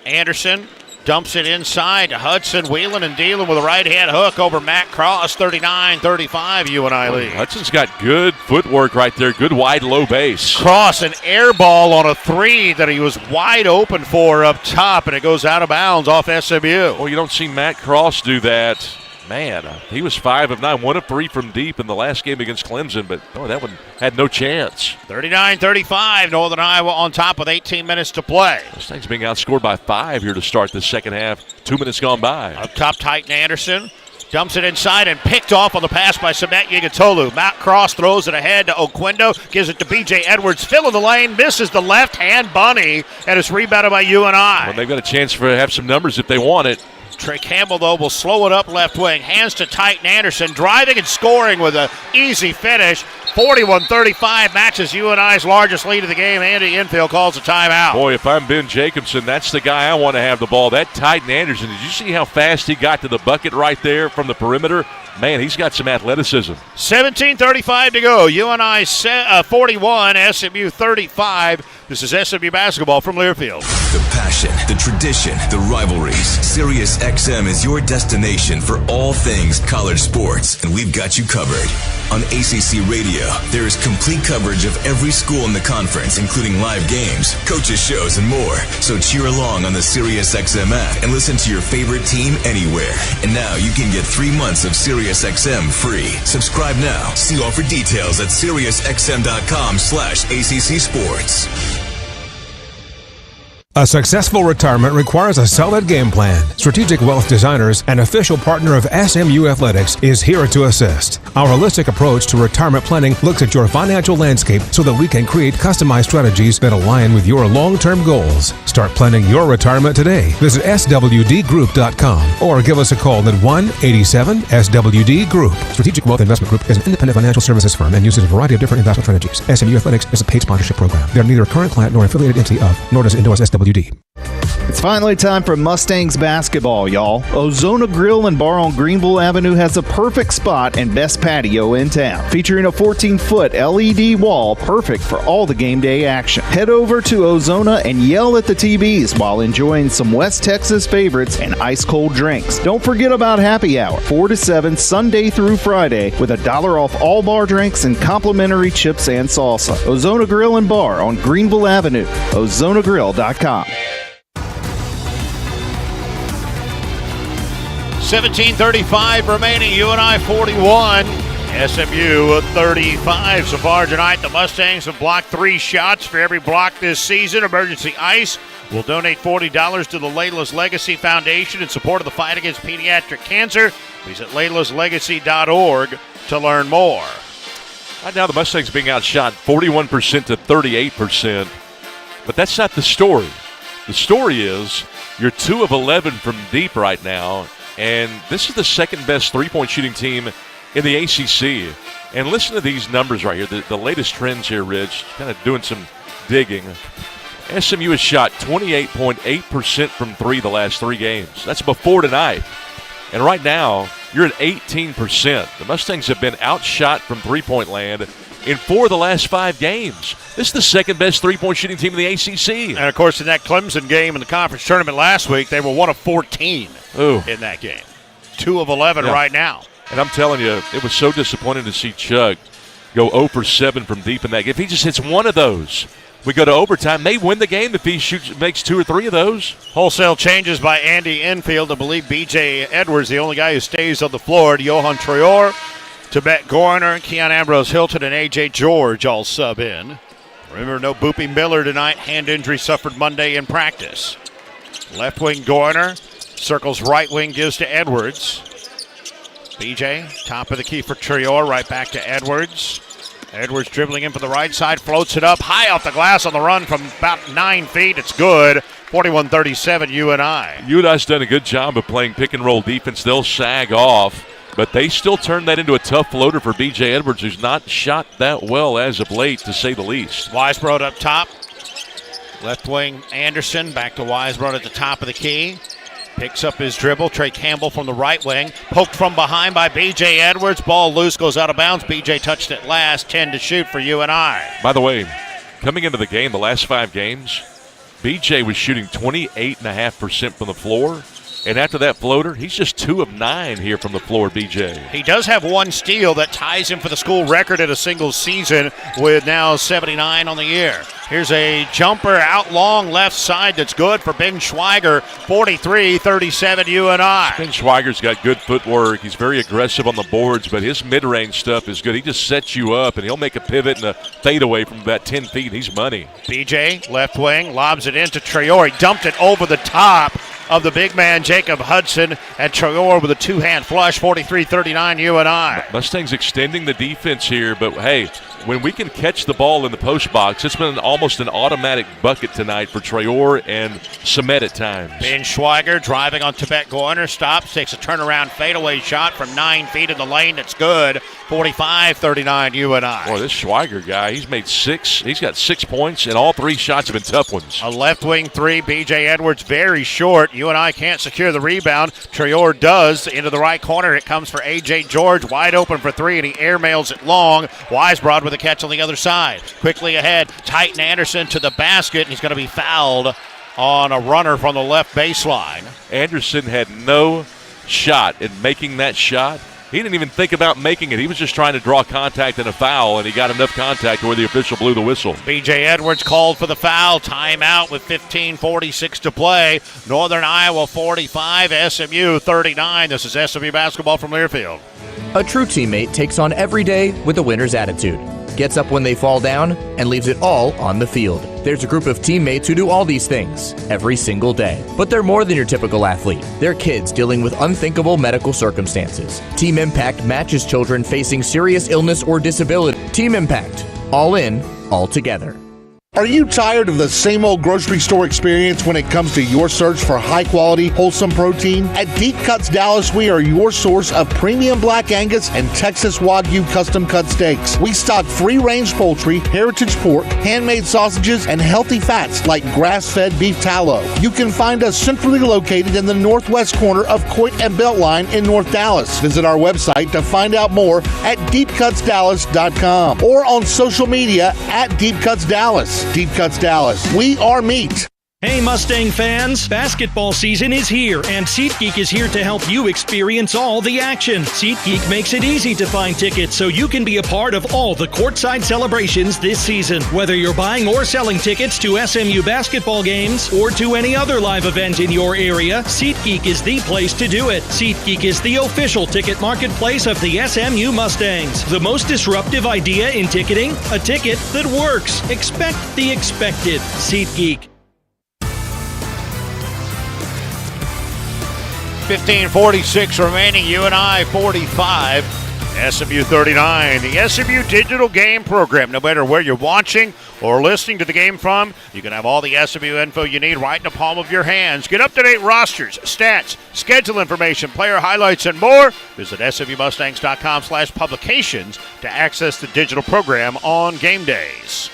Anderson dumps it inside to Hudson. Wheeling and dealing with a right-hand hook over Matt Cross. 39-35 UNI lead. Hudson's got good footwork right there. Good wide low base. Cross, an air ball on a 3 that he was wide open for up top, and it goes out of bounds off SMU. Well, you don't see Matt Cross do that Man, he was 5 of 9, 1 of 3 from deep in the last game against Clemson, but that one had no chance. 39-35, Northern Iowa on top with 18 minutes to play. Mustangs being outscored by 5 here to start the second half. 2 minutes gone by. Up top, Titan Anderson dumps it inside and picked off on the pass by Samet Yigatolu. Matt Cross throws it ahead to Oquendo, gives it to B.J. Edwards, filling the lane, misses the left-hand bunny, and it's rebounded by UNI. Well, they've got a chance to have some numbers if they want it. Trey Campbell, though, will slow it up left wing. Hands to Titan Anderson, driving and scoring with an easy finish. 41-35 matches UNI's largest lead of the game. Andy Enfield calls a timeout. Boy, if I'm Ben Jacobson, that's the guy I want to have the ball. That Titan Anderson, did you see how fast he got to the bucket right there from the perimeter? Man, he's got some athleticism. 17:35 to go. UNI 41, SMU 35. This is SMU basketball from Learfield. The passion, the tradition, the rivalries. Sirius XM is your destination for all things college sports, and we've got you covered. On ACC Radio, there is complete coverage of every school in the conference, including live games, coaches' shows, and more. So cheer along on the Sirius XM app and listen to your favorite team anywhere. And now you can get 3 months of Sirius XM free. Subscribe now. See offer details at SiriusXM.com/ACC Sports. A successful retirement requires a solid game plan. Strategic Wealth Designers, an official partner of SMU Athletics, is here to assist. Our holistic approach to retirement planning looks at your financial landscape so that we can create customized strategies that align with your long-term goals. Start planning your retirement today. Visit swdgroup.com or give us a call at 1-87-SWD-GROUP. Strategic Wealth Investment Group is an independent financial services firm and uses a variety of different investment strategies. SMU Athletics is a paid sponsorship program. They are neither a current client nor affiliated entity of, nor does it endorse SWD. It's finally time for Mustangs basketball, y'all. Ozona Grill and Bar on Greenville Avenue has the perfect spot and best patio in town, featuring a 14-foot LED wall perfect for all the game day action. Head over to Ozona and yell at the TVs while enjoying some West Texas favorites and ice-cold drinks. Don't forget about happy hour, 4 to 7, Sunday through Friday, with $1 off all bar drinks and complimentary chips and salsa. Ozona Grill and Bar on Greenville Avenue, ozonagrill.com. 17:35 remaining. UNI 41, SMU 35. So far tonight, the Mustangs have blocked 3 shots for every block this season. Emergency Ice will donate $40 to the Layla's Legacy Foundation in support of the fight against pediatric cancer. Visit laylaslegacy.org to learn more. Right now, the Mustangs being outshot 41% to 38%. But that's not the story. The story is you're 2 of 11 from deep right now. And this is the second best three-point shooting team in the ACC. And listen to these numbers right here, the latest trends here, Rich, kind of doing some digging. SMU has shot 28.8% from 3 the last 3 games. That's before tonight. And right now, you're at 18%. The Mustangs have been outshot from three-point land in 4 of the last 5 games. This is the second best three-point shooting team in the ACC. And, of course, in that Clemson game in the conference tournament last week, they were 1 of 14 in that game. 2 of 11 right now. And I'm telling you, it was so disappointing to see Chuck go 0 for 7 from deep in that game. If he just hits one of those, we go to overtime. May win the game if he makes 2 or 3 of those. Wholesale changes by Andy Enfield. I believe B.J. Edwards, the only guy who stays on the floor. Johan Traore, Tibet Gorner, Keon Ambrose Hilton, and A.J. George all sub in. Remember, no Boopy Miller tonight. Hand injury suffered Monday in practice. Left wing Gorner circles right wing, gives to Edwards. B.J., top of the key for Traore, right back to Edwards. Edwards dribbling in for the right side, floats it up high off the glass on the run from about 9 feet. It's good. 41-37 UNI. UNI's done a good job of playing pick and roll defense. They'll sag off, but they still turn that into a tough floater for B.J. Edwards, who's not shot that well as of late, to say the least. Weisbrod up top. Left wing Anderson, back to Weisbrod at the top of the key. Picks up his dribble. Trey Campbell from the right wing. Poked from behind by B.J. Edwards. Ball loose, goes out of bounds. B.J. touched it last. 10 to shoot for UNI. By the way, coming into the game, the last 5 games, B.J. was shooting 28.5% from the floor. And after that floater, he's just 2 of 9 here from the floor, BJ. He does have 1 steal that ties him for the school record in a single season with now 79 on the year. Here's a jumper out long left side that's good for Ben Schweiger, 43-37 UNI. Ben Schweiger's got good footwork. He's very aggressive on the boards, but his mid-range stuff is good. He just sets you up, and he'll make a pivot and a fadeaway from about 10 feet. He's money. BJ, left wing, lobs it into Traore. He dumped it over the top of the big man, Jacob Hudson, and Traore with a 2-hand flush, 43-39 UNI. Mustangs extending the defense here, but hey, when we can catch the ball in the post box, it's been almost an automatic bucket tonight for Traore and Samet at times. Ben Schweiger driving on Tibet Goiner, stops, takes a turnaround fadeaway shot from 9 feet in the lane. That's good. 45-39 UNI. Boy, this Schweiger guy, he's got 6 points, and all 3 shots have been tough ones. A left wing 3, BJ Edwards very short. UNI can't secure the rebound. Traore does into the right corner. It comes for A.J. George, wide open for 3, and he airmails it long. Weisbrod with a catch on the other side. Quickly ahead, Titan Anderson to the basket, and he's going to be fouled on a runner from the left baseline. Anderson had no shot in making that shot. He didn't even think about making it. He was just trying to draw contact and a foul, and he got enough contact where the official blew the whistle. B.J. Edwards called for the foul. Timeout with 15:46 to play. Northern Iowa 45, SMU 39. This is SMU basketball from Learfield. A true teammate takes on every day with a winner's attitude, gets up when they fall down, and leaves it all on the field. There's a group of teammates who do all these things every single day. But they're more than your typical athlete. They're kids dealing with unthinkable medical circumstances. Team Impact matches children facing serious illness or disability. Team Impact. All in, all together. Are you tired of the same old grocery store experience when it comes to your search for high-quality, wholesome protein? At Deep Cuts Dallas, we are your source of premium Black Angus and Texas Wagyu custom-cut steaks. We stock free-range poultry, heritage pork, handmade sausages, and healthy fats like grass-fed beef tallow. You can find us centrally located in the northwest corner of Coit and Beltline in North Dallas. Visit our website to find out more at deepcutsdallas.com or on social media at Deep Cuts Dallas. Deep Cuts Dallas. We are meat. Hey Mustang fans, basketball season is here and SeatGeek is here to help you experience all the action. SeatGeek makes it easy to find tickets so you can be a part of all the courtside celebrations this season. Whether you're buying or selling tickets to SMU basketball games or to any other live event in your area, SeatGeek is the place to do it. SeatGeek is the official ticket marketplace of the SMU Mustangs. The most disruptive idea in ticketing? A ticket that works. Expect the expected. SeatGeek. 15:46 remaining, UNI 45, SMU 39. The SMU digital game program. No matter where you're watching or listening to the game from, you can have all the SMU info you need right in the palm of your hands. Get up-to-date rosters, stats, schedule information, player highlights, and more. Visit SMUMustangs.com/publications to access the digital program on game days.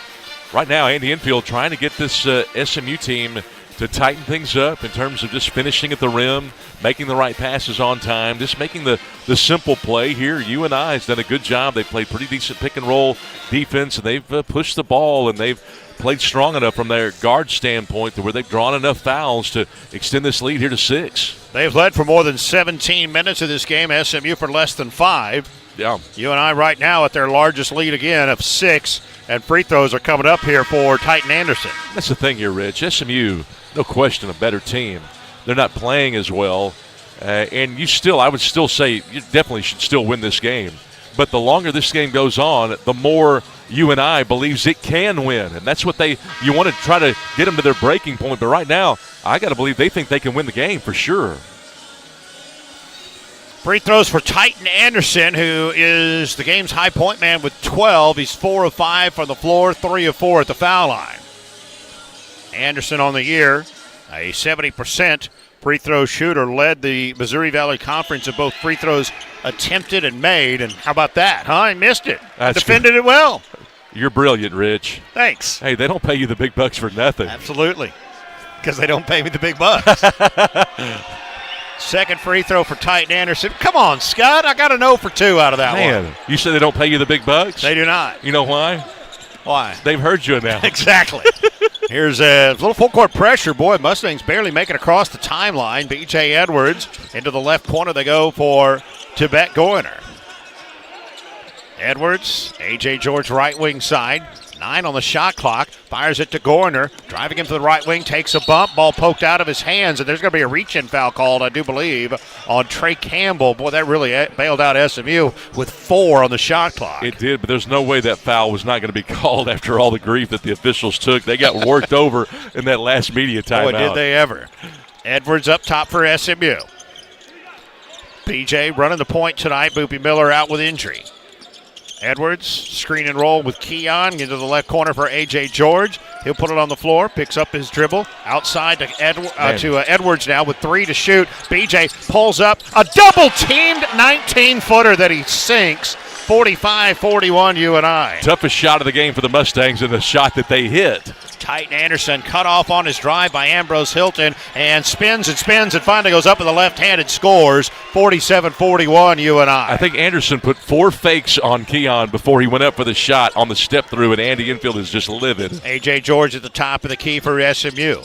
Right now, Andy Enfield trying to get this SMU team to tighten things up in terms of just finishing at the rim, making the right passes on time, just making the simple play here. UNI has done a good job. They've played pretty decent pick-and-roll defense, and they've pushed the ball, and they've played strong enough from their guard standpoint to where they've drawn enough fouls to extend this lead here to 6. They've led for more than 17 minutes of this game, SMU for less than 5. Yeah. UNI right now at their largest lead again of 6, and free throws are coming up here for Titan Anderson. That's the thing here, Rich. SMU, no question, a better team. They're not playing as well, and I would still say you definitely should still win this game. But the longer this game goes on, the more UNI believes it can win, and that's what you want to try to get them to their breaking point. But right now, I got to believe they think they can win the game for sure. Free throws for Titan Anderson, who is the game's high point man with 12. He's 4 of 5 from the floor, 3 of 4 at the foul line. Anderson on the year, a 70% free throw shooter, led the Missouri Valley Conference in both free throws attempted and made. And how about that, huh? He missed it. Defended it well. You're brilliant, Rich. Thanks. Hey, they don't pay you the big bucks for nothing. Absolutely, because they don't pay me the big bucks. Second free throw for Titan Anderson. Come on, Scott. I got a no for 2 out of that one. You said they don't pay you the big bucks? They do not. You know why? Why? They've heard you now. Exactly. Here's a little full court pressure. Boy, Mustangs barely make it across the timeline. B.J. Edwards into the left corner. They go for Tibet Goiner. Edwards, A.J. George right wing side. 9 on the shot clock. Fires it to Goiner. Driving him to the right wing. Takes a bump. Ball poked out of his hands. And there's going to be a reach-in foul called, I do believe, on Trey Campbell. Boy, that really bailed out SMU with 4 on the shot clock. It did, but there's no way that foul was not going to be called after all the grief that the officials took. They got worked over in that last media timeout. Boy, did they ever. Edwards up top for SMU. PJ running the point tonight. Boopy Miller out with injury. Edwards, screen and roll with Keon into the left corner for A.J. George. He'll put it on the floor, picks up his dribble. Outside to Edwards now with 3 to shoot. B.J. pulls up a double-teamed 19-footer that he sinks. 45-41 UNI. Toughest shot of the game for the Mustangs and the shot that they hit. Titan Anderson cut off on his drive by Ambrose Hilton and spins and finally goes up with the left hand and scores. 47-41 UNI. I think Anderson put 4 fakes on Keon before he went up for the shot on the step through, and Andy Enfield is just livid. A.J. George at the top of the key for SMU.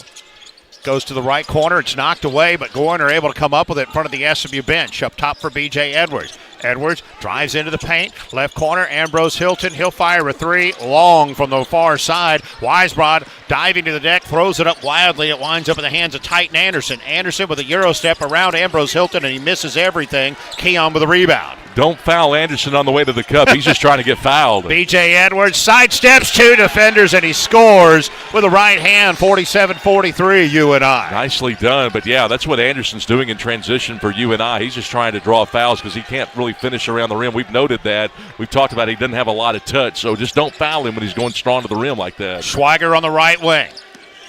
Goes to the right corner. It's knocked away, but Goiner able to come up with it in front of the SMU bench. Up top for B.J. Edwards. Edwards drives into the paint. Left corner, Ambrose Hilton. He'll fire a 3 long from the far side. Weisbrod diving to the deck, throws it up wildly. It winds up in the hands of Titan Anderson. Anderson with a Euro step around Ambrose Hilton, and he misses everything. Keon with a rebound. Don't foul Anderson on the way to the cup. He's just trying to get fouled. B.J. Edwards sidesteps 2 defenders, and he scores with a right hand. 47-43 UNI. Nicely done. But, yeah, that's what Anderson's doing in transition for UNI. He's just trying to draw fouls because he can't really finish around the rim. We've noted that. We've talked about he doesn't have a lot of touch, so just don't foul him when he's going strong to the rim like that. Schweiger on the right wing.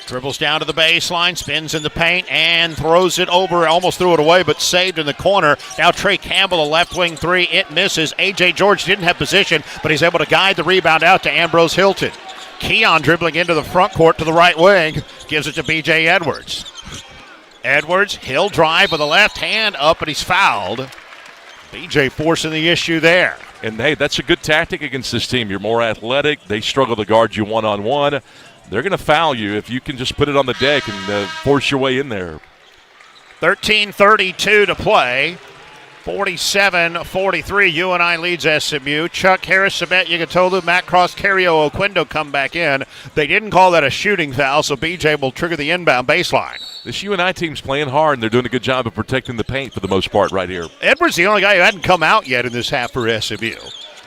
Dribbles down to the baseline, spins in the paint, and throws it over. Almost threw it away, but saved in the corner. Now Trey Campbell, a left wing 3. It misses. A.J. George didn't have position, but he's able to guide the rebound out to Ambrose Hilton. Keon dribbling into the front court to the right wing. Gives it to B.J. Edwards. Edwards, he'll drive with the left hand up, and he's fouled. B.J. forcing the issue there. And, hey, that's a good tactic against this team. You're more athletic. They struggle to guard you one-on-one. They're going to foul you if you can just put it on the deck and force your way in there. 13:32 to play. 47-43. UNI leads SMU. Chuck Harris, Sabet Yagotolu, Matt Cross, Cario Oquendo come back in. They didn't call that a shooting foul, so BJ will trigger the inbound baseline. This UNI team's playing hard, and they're doing a good job of protecting the paint for the most part right here. Edwards the only guy who hadn't come out yet in this half for SMU.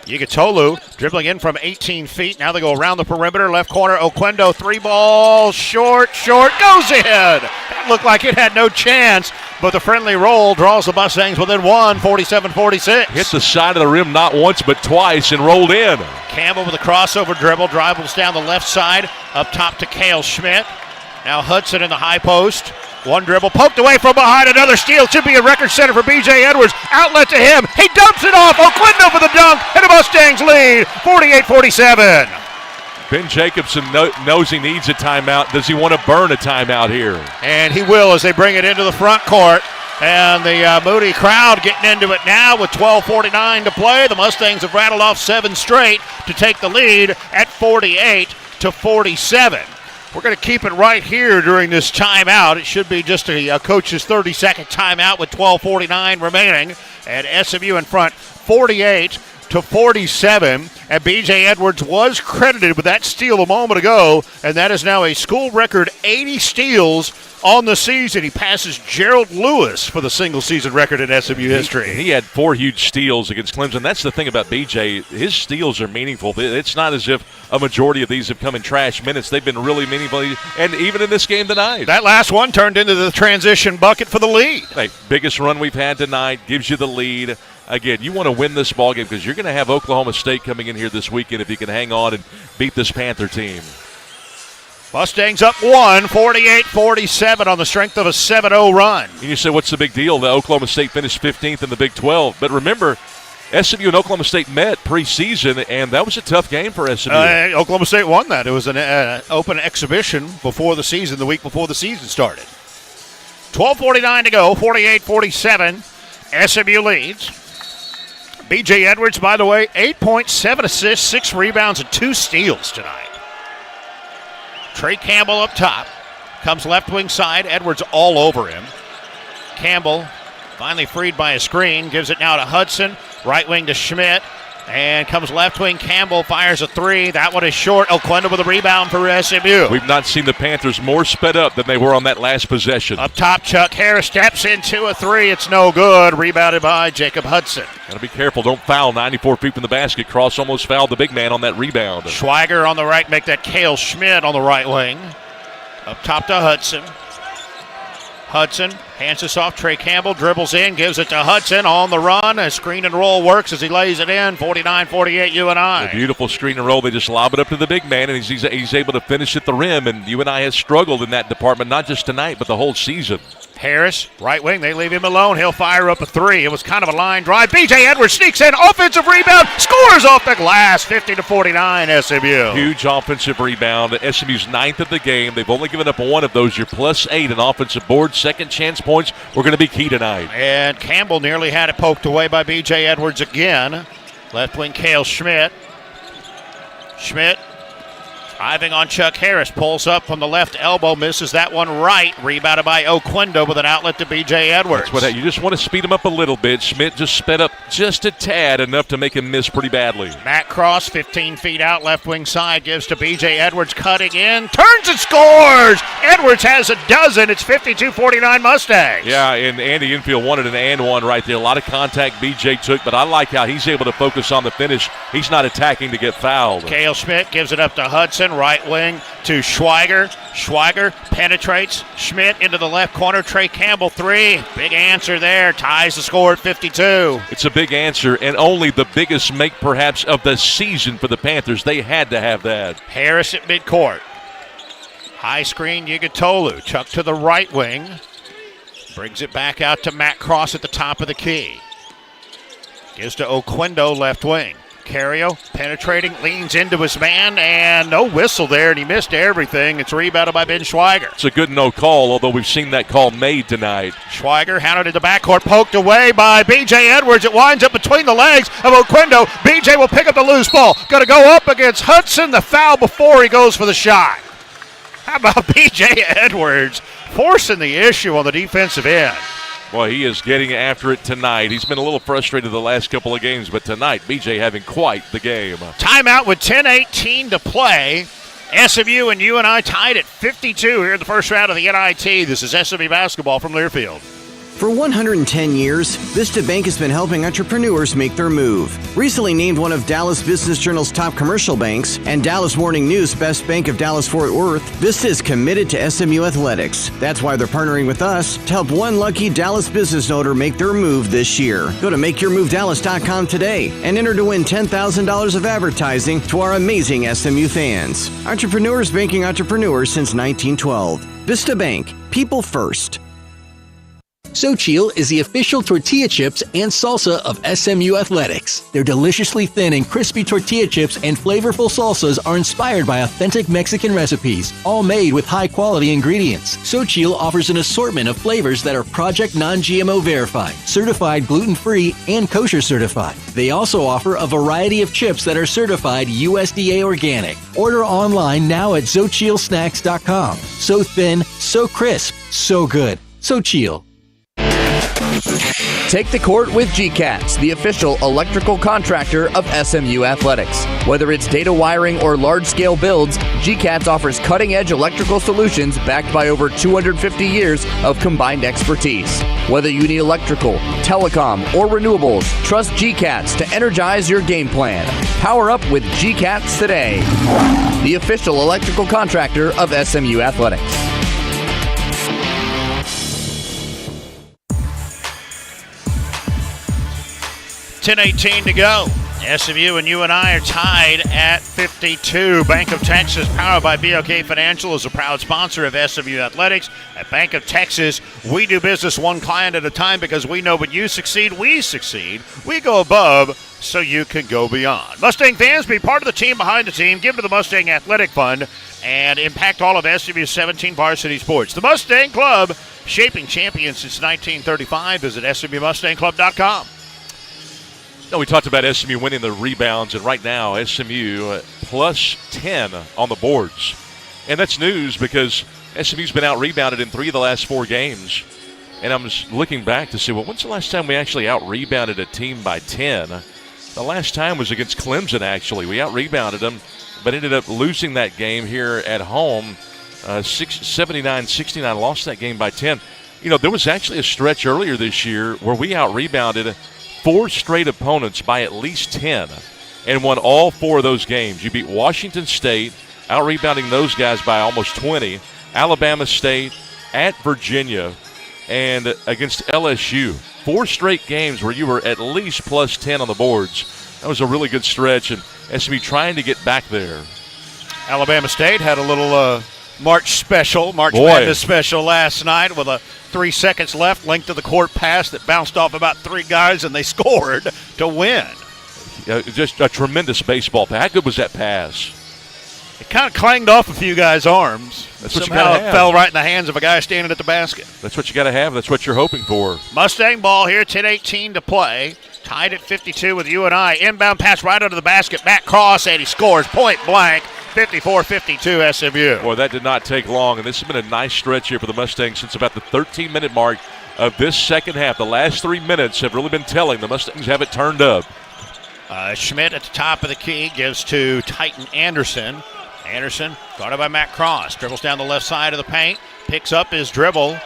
Yagotolu dribbling in from 18 feet. Now they go around the perimeter. Left corner, Oquendo, 3 ball, short, goes in. It looked like it had no chance, but the friendly roll draws the Mustangs within 1, 47-46. Hit the side of the rim not once but twice and rolled in. Campbell with a crossover dribble, dribbles down the left side, up top to Cale Schmidt. Now Hudson in the high post. 1 dribble, poked away from behind, another steal. Should be a record center for B.J. Edwards. Outlet to him. He dumps it off. Oquendo for the dunk, and the Mustangs lead, 48-47. Ben Jacobson knows he needs a timeout. Does he want to burn a timeout here? And he will as they bring it into the front court. And the Moody crowd getting into it now with 12:49 to play. The Mustangs have rattled off 7 straight to take the lead at 48-47. We're going to keep it right here during this timeout. It should be just a coach's 30-second timeout with 12:49 remaining. And SMU in front 48-47. And B.J. Edwards was credited with that steal a moment ago. And that is now a school record 80 steals on the season. He passes Gerald Lewis for the single-season record in SMU history. He had 4 huge steals against Clemson. That's the thing about B.J. His steals are meaningful. It's not as if a majority of these have come in trash minutes. They've been really meaningful, and even in this game tonight. That last one turned into the transition bucket for the lead. Hey, biggest run we've had tonight, gives you the lead. Again, you want to win this ballgame because you're going to have Oklahoma State coming in here this weekend if you can hang on and beat this Panther team. Mustangs up 1, 48-47 on the strength of a 7-0 run. And you say, what's the big deal? The Oklahoma State finished 15th in the Big 12. But remember, SMU and Oklahoma State met preseason, and that was a tough game for SMU. Oklahoma State won that. It was an open exhibition before the season, the week before the season started. 12:49 to go, 48-47. SMU leads. B.J. Edwards, by the way, 8 points, 7 assists, 6 rebounds, and 2 steals tonight. Trey Campbell up top. Comes left wing side. Edwards all over him. Campbell finally freed by a screen. Gives it now to Hudson. Right wing to Schmidt. And comes left wing. Campbell fires a three. That one is short. Oquendo with a rebound for SMU. We've not seen the Panthers more sped up than they were on that last possession. Up top, Chuck Harris steps into a three. It's no good. Rebounded by Jacob Hudson. Got to be careful. Don't foul 94 feet from the basket. Cross almost fouled the big man on that rebound. Schweiger on the right. Make that Cale Schmidt on the right wing. Up top to Hudson. Hudson hands this off. Trey Campbell dribbles in, gives it to Hudson on the run. A screen and roll works as he lays it in. 49-48 UNI. A beautiful screen and roll. They just lob it up to the big man, and he's able to finish at the rim. And UNI has struggled in that department, not just tonight, but the whole season. Harris, right wing, they leave him alone. He'll fire up a three. It was kind of a line drive. B.J. Edwards sneaks in, offensive rebound, scores off the glass, 50-49 SMU. Huge offensive rebound. SMU's ninth of the game. They've only given up one of those. You're +8 in offensive boards. Second chance points were going to be key tonight. And Campbell nearly had it poked away by B.J. Edwards again. Left wing, Cale Schmidt. Schmidt driving on Chuck Harris, pulls up from the left elbow, misses that one right. Rebounded by Oquendo with an outlet to B.J. Edwards. That's what you just want to speed him up a little bit. Schmidt just sped up just a tad, enough to make him miss pretty badly. Matt Cross, 15 feet out, left wing side, gives to B.J. Edwards, cutting in, turns and scores! Edwards has a dozen. It's 52-49 Mustangs. Yeah, and Andy Enfield wanted an and one right there. A lot of contact B.J. took, but I like how he's able to focus on the finish. He's not attacking to get fouled. Cale Schmidt gives it up to Hudson. Right wing to Schweiger. Schweiger penetrates. Schmidt into the left corner. Trey Campbell three. Big answer there. Ties the score at 52. It's a big answer and only the biggest make perhaps of the season for the Panthers. They had to have that. Harris at midcourt. High screen, Yigitolu. Chuck to the right wing. Brings it back out to Matt Cross at the top of the key. Gives to Oquendo left wing. Cario penetrating, leans into his man, and no whistle there, and he missed everything. It's rebounded by Ben Schweiger. It's a good no call, although we've seen that call made tonight. Schweiger hounded in the backcourt, poked away by B.J. Edwards. It winds up between the legs of Oquendo. B.J. will pick up the loose ball. Going to go up against Hudson. The foul before he goes for the shot. How about B.J. Edwards forcing the issue on the defensive end? Well, he is getting after it tonight. He's been a little frustrated the last couple of games, but tonight, BJ having quite the game. Timeout with 10:18 to play. SMU and UNI tied at 52 here in the first round of the NIT. This is SMU basketball from Learfield. For 110 years, Vista Bank has been helping entrepreneurs make their move. Recently named one of Dallas Business Journal's top commercial banks and Dallas Morning News Best Bank of Dallas-Fort Worth, Vista is committed to SMU athletics. That's why they're partnering with us to help one lucky Dallas business owner make their move this year. Go to makeyourmovedallas.com today and enter to win $10,000 of advertising to our amazing SMU fans. Entrepreneurs banking entrepreneurs since 1912. Vista Bank, people first. Xochitl is the official tortilla chips and salsa of SMU athletics. Their deliciously thin and crispy tortilla chips and flavorful salsas are inspired by authentic Mexican recipes, all made with high-quality ingredients. Xochitl offers an assortment of flavors that are Project Non-GMO verified, certified gluten-free, and kosher certified. They also offer a variety of chips that are certified USDA organic. Order online now at xochitlsnacks.com. So thin, so crisp, so good. Xochitl. Take the court with GCATS, the official electrical contractor of SMU Athletics. Whether it's data wiring or large-scale builds, GCATS offers cutting-edge electrical solutions backed by over 250 years of combined expertise. Whether you need electrical, telecom, or renewables, trust GCATS to energize your game plan. Power up with GCATS today, the official electrical contractor of SMU Athletics. 10:18 to go. SMU and UNI are tied at 52. Bank of Texas, powered by BOK Financial, is a proud sponsor of SMU Athletics. At Bank of Texas, we do business one client at a time because we know when you succeed, we succeed. We go above so you can go beyond. Mustang fans, be part of the team behind the team. Give to the Mustang Athletic Fund and impact all of SMU's 17 varsity sports. The Mustang Club, shaping champions since 1935. Visit SMUMustangClub.com. No, we talked about SMU winning the rebounds, and right now SMU plus 10 on the boards. And that's news because SMU's been out-rebounded in 3 of the last 4 games. And I'm just looking back to see, well, when's the last time we actually out-rebounded a team by 10? The last time was against Clemson, actually. We out-rebounded them, but ended up losing that game here at home. 79-69, lost that game by 10. You know, there was actually a stretch earlier this year where we out-rebounded 4 straight opponents by at least 10 and won all 4 of those games. You beat Washington State, out-rebounding those guys by almost 20, Alabama State, at Virginia, and against LSU. 4 straight games where you were at least plus 10 on the boards. That was a really good stretch, and SMU trying to get back there. Alabama State had a little March Madness special last night with 3 seconds left, length of the court pass that bounced off about 3 guys, and they scored to win. Just a tremendous baseball pass. How good was that pass? It kind of clanged off a few guys' arms. That's what Somehow you gotta have. It fell right in the hands of a guy standing at the basket. That's what you got to have. That's what you're hoping for. Mustang ball here, 10:18 to play. Tied at 52 with UNI. Inbound pass right under the basket. Matt Cross, and he scores point blank. 54-52 SMU. Boy, that did not take long, and this has been a nice stretch here for the Mustangs since about the 13-minute mark of this second half. The last 3 minutes have really been telling. The Mustangs have it turned up. Schmidt at the top of the key gives to Titan Anderson. Anderson, guarded by Matt Cross, dribbles down the left side of the paint, picks up his dribble,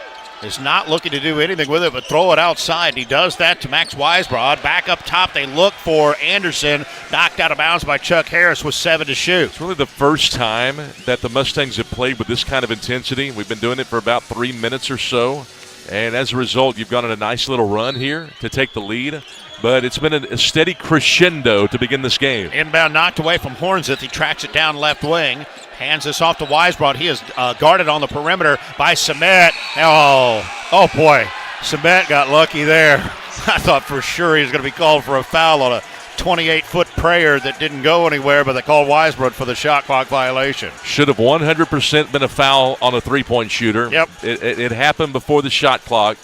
is not looking to do anything with it but throw it outside. He does that to Max Weisbrod. Back up top, they look for Anderson, knocked out of bounds by Chuck Harris with 7 to shoot. It's really the first time that the Mustangs have played with this kind of intensity. We've been doing it for about 3 minutes or so, and as a result, you've gone on a nice little run here to take the lead. But it's been a steady crescendo to begin this game. Inbound knocked away from Hornseth. He tracks it down left wing. Hands this off to Weisbrod. He is guarded on the perimeter by Samet. Oh boy. Samet got lucky there. I thought for sure he was going to be called for a foul on a 28-foot prayer that didn't go anywhere, but they called Weisbrod for the shot clock violation. Should have 100% been a foul on a three-point shooter. Yep. It happened before the shot clock,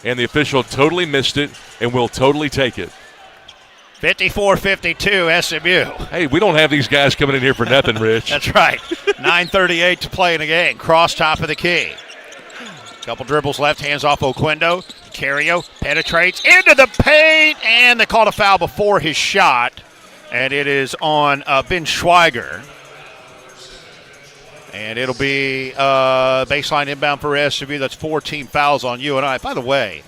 and the official totally missed it and will totally take it. 54-52 SMU. Hey, we don't have these guys coming in here for nothing, Rich. That's right. 9:38 to play in the game. Cross top of the key. Couple dribbles left, hands off Oquendo. Cario penetrates into the paint, and they called a foul before his shot, and it is on Ben Schweiger. And it'll be baseline inbound for SMU. That's 14 fouls on UNI. By the way,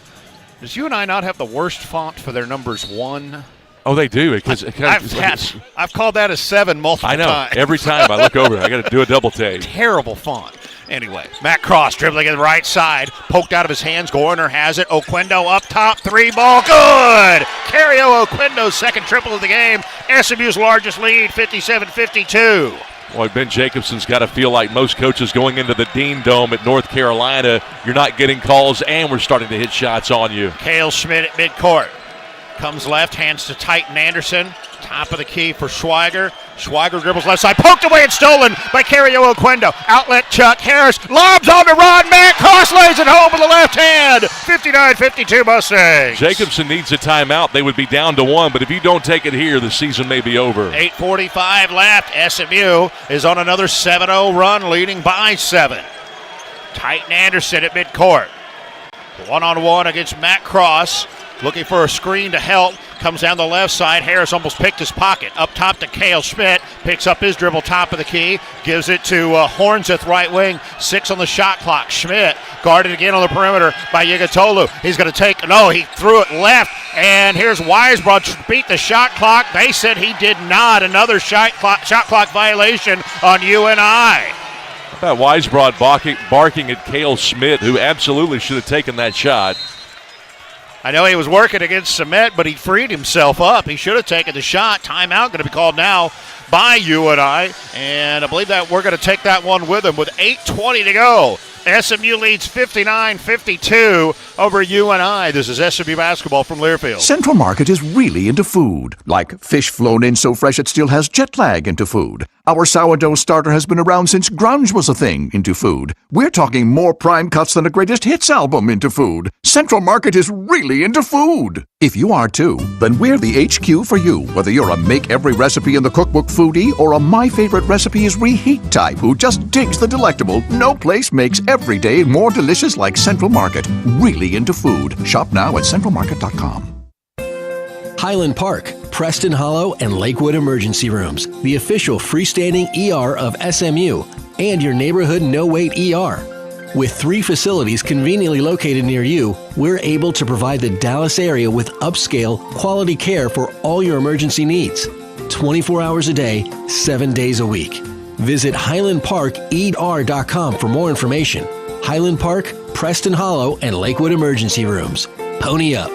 does UNI not have the worst font for their numbers 1? Oh, they do. I've called that a 7 multiple times. I know. Every time I look over, I got to do a double take. Terrible font. Anyway, Matt Cross dribbling in the right side, poked out of his hands. Gorner has it. Oquendo up top, 3 ball, good! Cario Oquendo's second triple of the game. SMU's largest lead, 57-52. Boy, Ben Jacobson's got to feel like most coaches going into the Dean Dome at North Carolina. You're not getting calls, and we're starting to hit shots on you. Cale Schmidt at midcourt. Comes left, hands to Titan Anderson. Top of the key for Schweiger. Schweiger dribbles left side, poked away and stolen by Cario Oquendo. Outlet Chuck Harris, lobs on to Ron. Matt Cross lays it home with the left hand. 59-52 Mustangs. Jacobson needs a timeout. They would be down to 1, but if you don't take it here, the season may be over. 8:45 left. SMU is on another 7-0 run, leading by 7. Titan Anderson at midcourt. One-on-one against Matt Cross. Looking for a screen to help. Comes down the left side. Harris almost picked his pocket. Up top to Cale Schmidt. Picks up his dribble top of the key. Gives it to Hornseth, right wing. 6 on the shot clock. Schmidt guarded again on the perimeter by Yigatolu. He's going to take, no, he threw it left. And here's Weisbrod beat the shot clock. They said he did not. Another shot clock violation on UNI. How about Weisbrod barking at Cale Schmidt, who absolutely should have taken that shot. I know he was working against Samet, but he freed himself up. He should have taken the shot. Timeout going to be called now by UNI, and I believe that we're going to take that one with him with 8:20 to go. SMU leads 59-52 over UNI. This is SMU basketball from Learfield. Central Market is really into food, like fish flown in so fresh it still has jet lag into food. Our sourdough starter has been around since grunge was a thing into food. We're talking more prime cuts than a greatest hits album into food. Central Market is really into food. If you are too, then we're the HQ for you. Whether you're a make every recipe in the cookbook foodie or a my favorite recipe is reheat type who just digs the delectable, no place makes every day more delicious like Central Market. Really into food. Shop now at centralmarket.com. Highland Park, Preston Hollow, and Lakewood Emergency Rooms, the official freestanding ER of SMU, and your neighborhood no-wait ER. With 3 facilities conveniently located near you, we're able to provide the Dallas area with upscale, quality care for all your emergency needs. 24 hours a day, 7 days a week. Visit HighlandParkER.com for more information. Highland Park, Preston Hollow, and Lakewood Emergency Rooms. Pony up.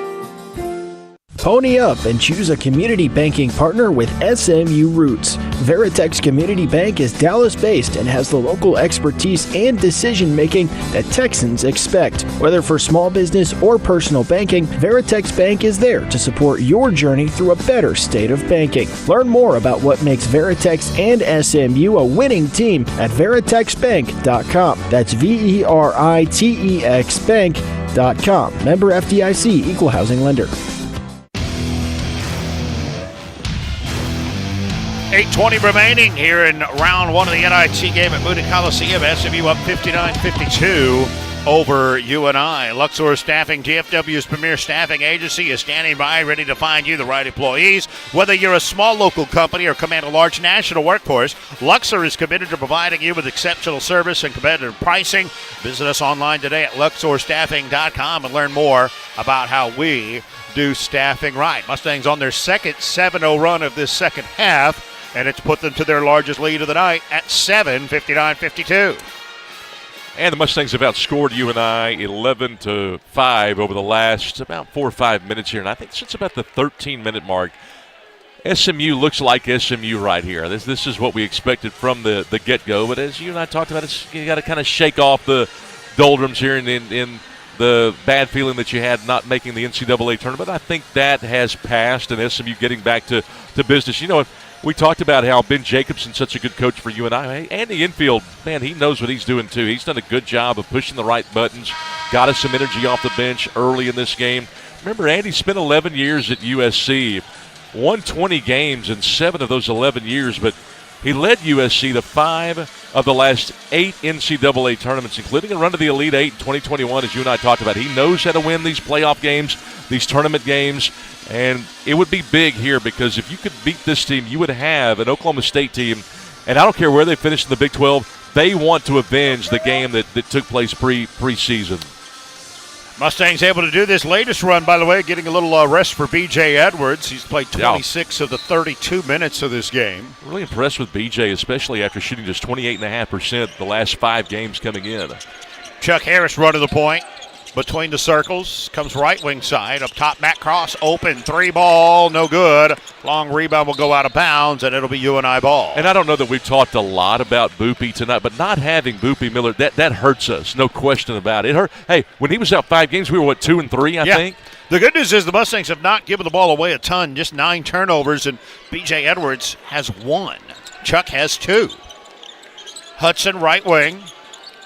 Pony up and choose a community banking partner with SMU Roots. Veritex Community Bank is Dallas-based and has the local expertise and decision-making that Texans expect. Whether for small business or personal banking, Veritex Bank is there to support your journey through a better state of banking. Learn more about what makes Veritex and SMU a winning team at veritexbank.com. That's VERITEX Bank.com. Member FDIC, Equal Housing Lender. 8:20 remaining here in round 1 of the NIT game at Moody Coliseum. SMU up 59-52 over UNI. Luxor Staffing, GFW's premier staffing agency, is standing by ready to find you the right employees. Whether you're a small local company or command a large national workforce, Luxor is committed to providing you with exceptional service and competitive pricing. Visit us online today at luxorstaffing.com and learn more about how we do staffing right. Mustangs on their second 7-0 run of this second half, and it's put them to their largest lead of the night at 7, 59-52. And the Mustangs have outscored UNI 11-5 over the last about 4 or 5 minutes here. And I think since about the 13-minute mark, SMU looks like SMU right here. This is what we expected from the get-go. But as you and I talked about, you got to kind of shake off the doldrums here in the bad feeling that you had not making the NCAA tournament. I think that has passed, and SMU getting back to business. You know, we talked about how Ben Jacobson's such a good coach for UNI. Andy Enfield, man, he knows what he's doing too. He's done a good job of pushing the right buttons, got us some energy off the bench early in this game. Remember, Andy spent 11 years at USC, won 20 games in 7 of those 11 years, but he led USC to 5 of the last 8 NCAA tournaments, including a run to the Elite 8 in 2021, as you and I talked about. He knows how to win these playoff games, these tournament games, and it would be big here because if you could beat this team, you would have an Oklahoma State team, and I don't care where they finish in the Big 12, they want to avenge the game that took place preseason. Mustangs able to do this latest run, by the way, getting a little rest for B.J. Edwards. He's played 26 of the 32 minutes of this game. Really impressed with B.J., especially after shooting just 28.5% the last 5 games coming in. Chuck Harris running the point between the circles. Comes right wing side. Up top, Matt Cross, open 3 ball, no good. Long rebound will go out of bounds, and it'll be UNI ball. And I don't know that we've talked a lot about Boopy tonight, but not having Boopy Miller, that hurts us, no question about it. It hurt. Hey, when he was out 5 games, we were, 2-3, I think? The good news is the Mustangs have not given the ball away a ton, just 9 turnovers, and B.J. Edwards has 1. Chuck has 2. Hudson, right wing.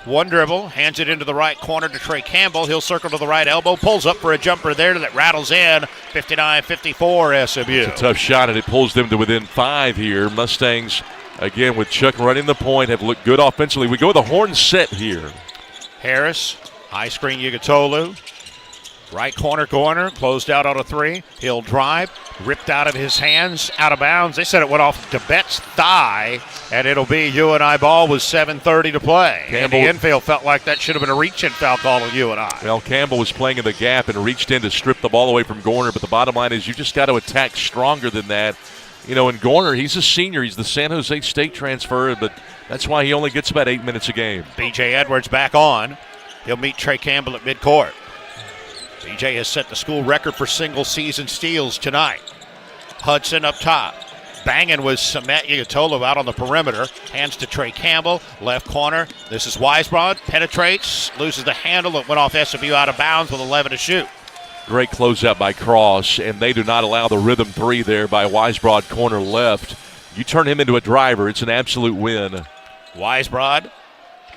1 dribble, hands it into the right corner to Trey Campbell. He'll circle to the right elbow, pulls up for a jumper there that rattles in. 59-54 SMU. It's a tough shot, and it pulls them to within 5 here. Mustangs, again, with Chuck running the point, have looked good offensively. We go with a horn set here. Harris, high screen Yugitolu. Right corner, closed out on a 3. He'll drive, ripped out of his hands, out of bounds. They said it went off DeBett's thigh, and it'll be UNI ball with 7:30 to play. Campbell, and the infield felt like that should have been a reach-in foul call on UNI. Well, Campbell was playing in the gap and reached in to strip the ball away from Gorner, but the bottom line is you just got to attack stronger than that. You know, and Gorner, he's a senior. He's the San Jose State transfer, but that's why he only gets about 8 minutes a game. B.J. Edwards back on. He'll meet Trey Campbell at midcourt. BJ has set the school record for single-season steals tonight. Hudson up top. banging with Samet Yugitolu out on the perimeter. Hands to Trey Campbell, left corner. This is Weisbrod, penetrates, loses the handle. It went off SMU out of bounds with 11 to shoot. Great closeout by Cross, and they do not allow the rhythm three there by Weisbrod, corner left. You turn him into a driver, it's an absolute win. Weisbrod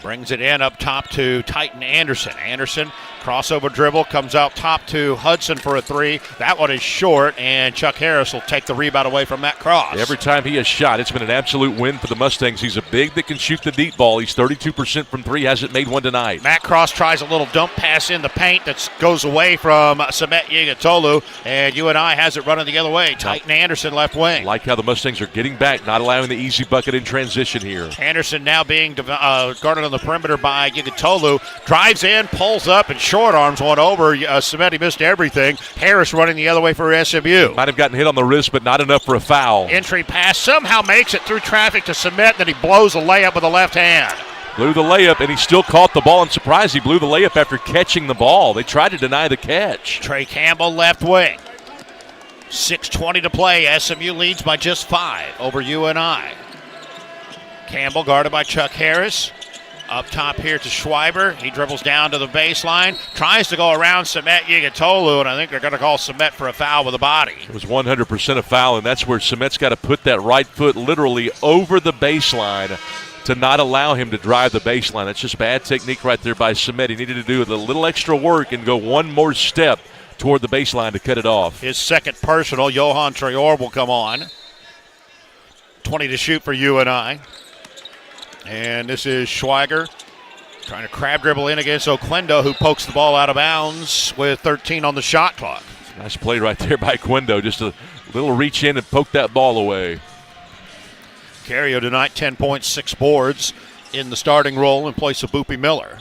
brings it in up top to Titan Anderson. Anderson, crossover dribble, comes out top to Hudson for a three. That one is short, and Chuck Harris will take the rebound away from Matt Cross. Every time he has shot, it's been an absolute win for the Mustangs. He's a big that can shoot the deep ball. He's 32% from three, hasn't made one tonight. Matt Cross tries a little dump pass in the paint that goes away from Samet Yugitolu, and UNI has it running the other way. Titan Anderson left wing. Like how the Mustangs are getting back, not allowing the easy bucket in transition here. Anderson now being guarded on the perimeter by Yugitolu. Drives in, pulls up, and short arms one over. Samet, he missed everything. Harris running the other way for SMU. Might have gotten hit on the wrist, but not enough for a foul. Entry pass, somehow makes it through traffic to Samet, then he blows a layup with the left hand. Blew the layup, and he still caught the ball. And surprised he blew the layup after catching the ball. They tried to deny the catch. Trey Campbell, left wing. 6:20 to play. SMU leads by just 5 over UNI. Campbell guarded by Chuck Harris. Up top here to Schreiber. He dribbles down to the baseline. Tries to go around Samet Yugitolu, and I think they're going to call Samet for a foul with the body. It was 100% a foul, and that's where Samet's got to put that right foot literally over the baseline to not allow him to drive the baseline. That's just bad technique right there by Samet. He needed to do a little extra work and go one more step toward the baseline to cut it off. His second personal, Johan Traore will come on. 20 to shoot for UNI. And this is Schweiger trying to crab dribble in against Oquendo, who pokes the ball out of bounds with 13 on the shot clock. Nice play right there by Quendo. Just a little reach in and poke that ball away. Cario tonight, 10 points, 6 boards in the starting role in place of Boopy Miller.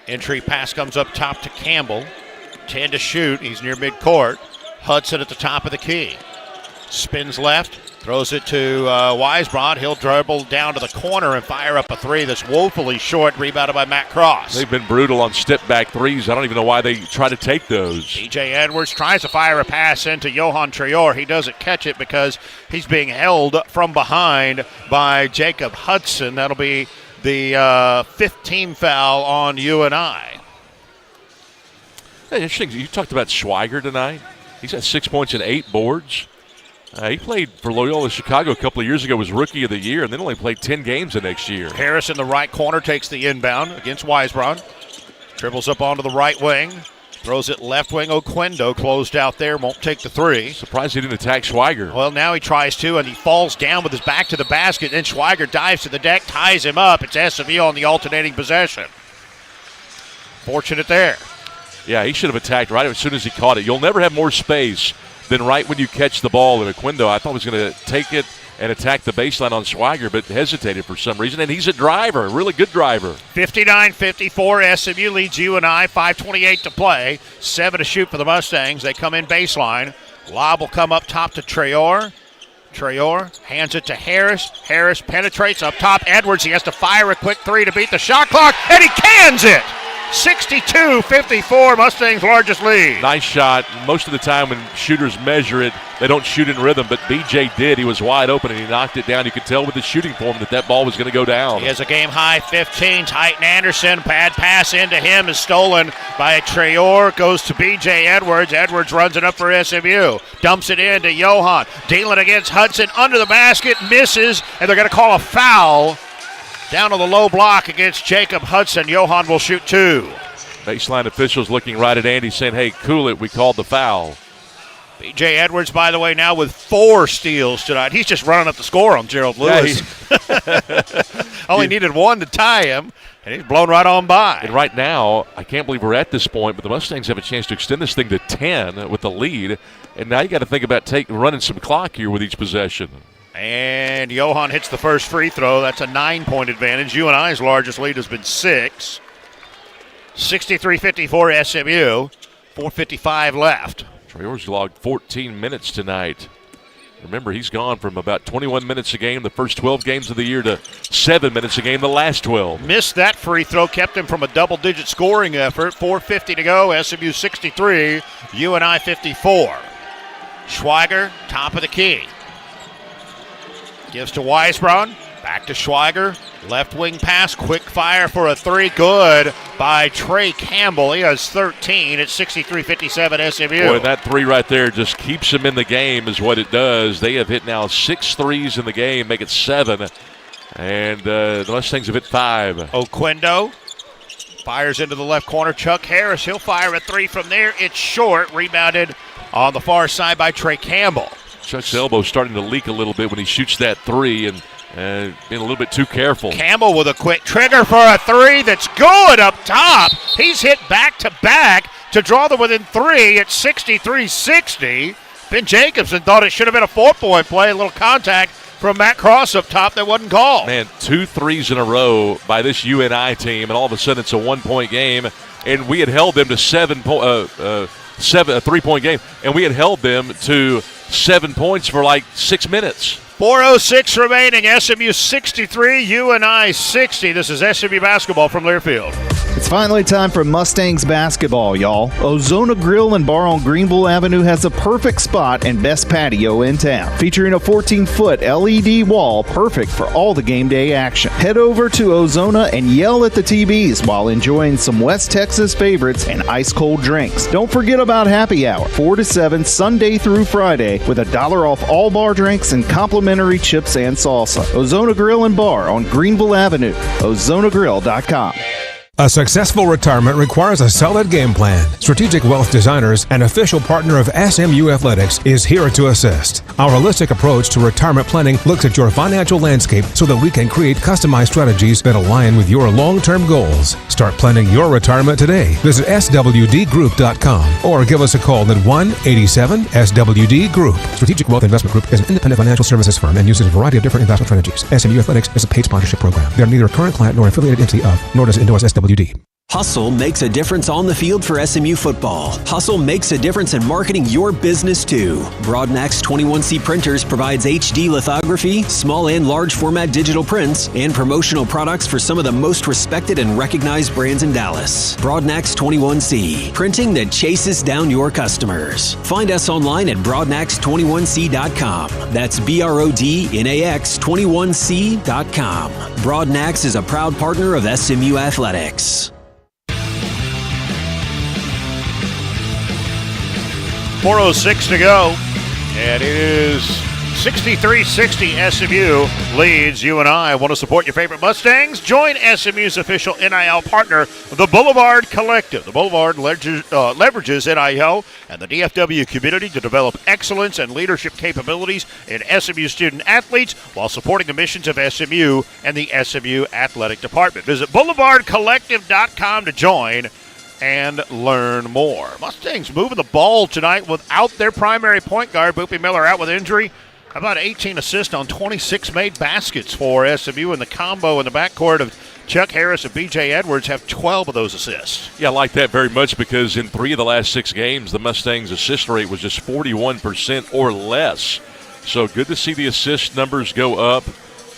Entry pass comes up top to Campbell. 10 to shoot. He's near midcourt. Hudson at the top of the key. Spins left. Throws it to Weisbrod. He'll dribble down to the corner and fire up a three that's woefully short, rebounded by Matt Cross. They've been brutal on step-back threes. I don't even know why they try to take those. DJ Edwards tries to fire a pass into Johan Traore. He doesn't catch it because he's being held from behind by Jacob Hudson. That'll be the 15th foul on UNI. Hey, interesting. You talked about Schweiger tonight. He's got 6 points and 8 boards. He played for Loyola Chicago a couple of years ago, was Rookie of the Year, and then only played 10 games the next year. Harris in the right corner takes the inbound against Weisbrod. Dribbles up onto the right wing. Throws it left wing. Oquendo closed out there, won't take the three. Surprised he didn't attack Schweiger. Well, now he tries to, and he falls down with his back to the basket. Then Schweiger dives to the deck, ties him up. It's SMU on the alternating possession. Fortunate there. Yeah, he should have attacked right as soon as he caught it. You'll never have more space than right when you catch the ball. And Oquendo, I thought, was going to take it and attack the baseline on Schweiger, but hesitated for some reason. And he's a driver, a really good driver. 59-54, SMU leads UNI, 5:28 to play. 7 to shoot for the Mustangs. They come in baseline. Lob will come up top to Traore. Traore hands it to Harris. Harris penetrates up top. Edwards, he has to fire a quick three to beat the shot clock, and he cans it! 62-54, Mustangs' largest lead. Nice shot. Most of the time when shooters measure it, they don't shoot in rhythm, but BJ did. He was wide open, and he knocked it down. You could tell with the shooting form that ball was going to go down. He has a game-high 15. Titan Anderson, bad pass into him is stolen by Traore. Goes to BJ Edwards. Edwards runs it up for SMU. Dumps it in to Johan. Dealing against Hudson under the basket. Misses, and they're going to call a foul. Down to the low block against Jacob Hudson. Johan will shoot 2. Baseline officials looking right at Andy saying, hey, cool it, we called the foul. B.J. Edwards, by the way, now with 4 steals tonight. He's just running up the score on Gerald Lewis. Only needed 1 to tie him, and he's blown right on by. And right now, I can't believe we're at this point, but the Mustangs have a chance to extend this thing to 10 with the lead. And now you got to think about running some clock here with each possession. And Johan hits the first free throw. That's a 9-point advantage. UNI's largest lead has been 6. 63-54 SMU. 4:55 left. Traore's logged 14 minutes tonight. Remember, he's gone from about 21 minutes a game the first 12 games of the year to 7 minutes a game the last 12. Missed that free throw, kept him from a double-digit scoring effort. 4:50 to go. SMU 63, UNI 54. Schweiger, top of the key. Gives to Weisbrunn. Back to Schweiger. Left wing pass. Quick fire for a three. Good by Trey Campbell. He has 13 at 63-57 SMU. Boy, that three right there just keeps him in the game is what it does. They have hit now 6 threes in the game, make it 7. And the Mustangs have hit 5. Oquendo fires into the left corner. Chuck Harris, he'll fire a three from there. It's short. Rebounded on the far side by Trey Campbell. Chuck's elbow starting to leak a little bit when he shoots that three and being a little bit too careful. Campbell with a quick trigger for a three that's good up top. He's hit back-to-back to draw them within 3 at 63-60. Ben Jacobson thought it should have been a 4-point play. A little contact from Matt Cross up top that wasn't called. Man, 2 threes in a row by this UNI team, and all of a sudden it's a 1-point game. And we had held them to 3-point game, and we had held them to 7 points for like 6 minutes. 4:06 remaining. SMU 63, UNI 60. This is SMU basketball from Learfield. It's finally time for Mustangs basketball, y'all. Ozona Grill and Bar on Greenville Avenue has the perfect spot and best patio in town, featuring a 14-foot LED wall perfect for all the game day action. Head over to Ozona and yell at the TVs while enjoying some West Texas favorites and ice-cold drinks. Don't forget about happy hour, 4 to 7, Sunday through Friday, with $1 off all bar drinks and complimentary chips and salsa. Ozona Grill and Bar on Greenville Avenue, ozonagrill.com. A successful retirement requires a solid game plan. Strategic Wealth Designers, an official partner of SMU Athletics, is here to assist. Our holistic approach to retirement planning looks at your financial landscape so that we can create customized strategies that align with your long-term goals. Start planning your retirement today. Visit swdgroup.com or give us a call at 1-87-SWD-GROUP. Strategic Wealth Investment Group is an independent financial services firm and uses a variety of different investment strategies. SMU Athletics is a paid sponsorship program. They are neither a current client nor affiliated entity of, nor does it endorse SWD. Hustle makes a difference on the field for SMU football. Hustle makes a difference in marketing your business too. Broadnax 21C Printers provides HD lithography, small and large format digital prints, and promotional products for some of the most respected and recognized brands in Dallas. Broadnax 21C, printing that chases down your customers. Find us online at broadnax21c.com. That's BRODNAX 21c.com. Broadnax is a proud partner of SMU Athletics. 4:06 to go, and it is 63-60. SMU leads UNI. Want to support your favorite Mustangs? Join SMU's official NIL partner, the Boulevard Collective. The Boulevard leverages NIL and the DFW community to develop excellence and leadership capabilities in SMU student athletes while supporting the missions of SMU and the SMU Athletic Department. Visit boulevardcollective.com to join and learn more. Mustangs moving the ball tonight without their primary point guard. Boopie Miller out with injury. How about 18 assists on 26 made baskets for SMU, and the combo in the backcourt of Chuck Harris and B.J. Edwards have 12 of those assists. Yeah, I like that very much because in 3 of the last 6 games, the Mustangs' assist rate was just 41% or less. So good to see the assist numbers go up.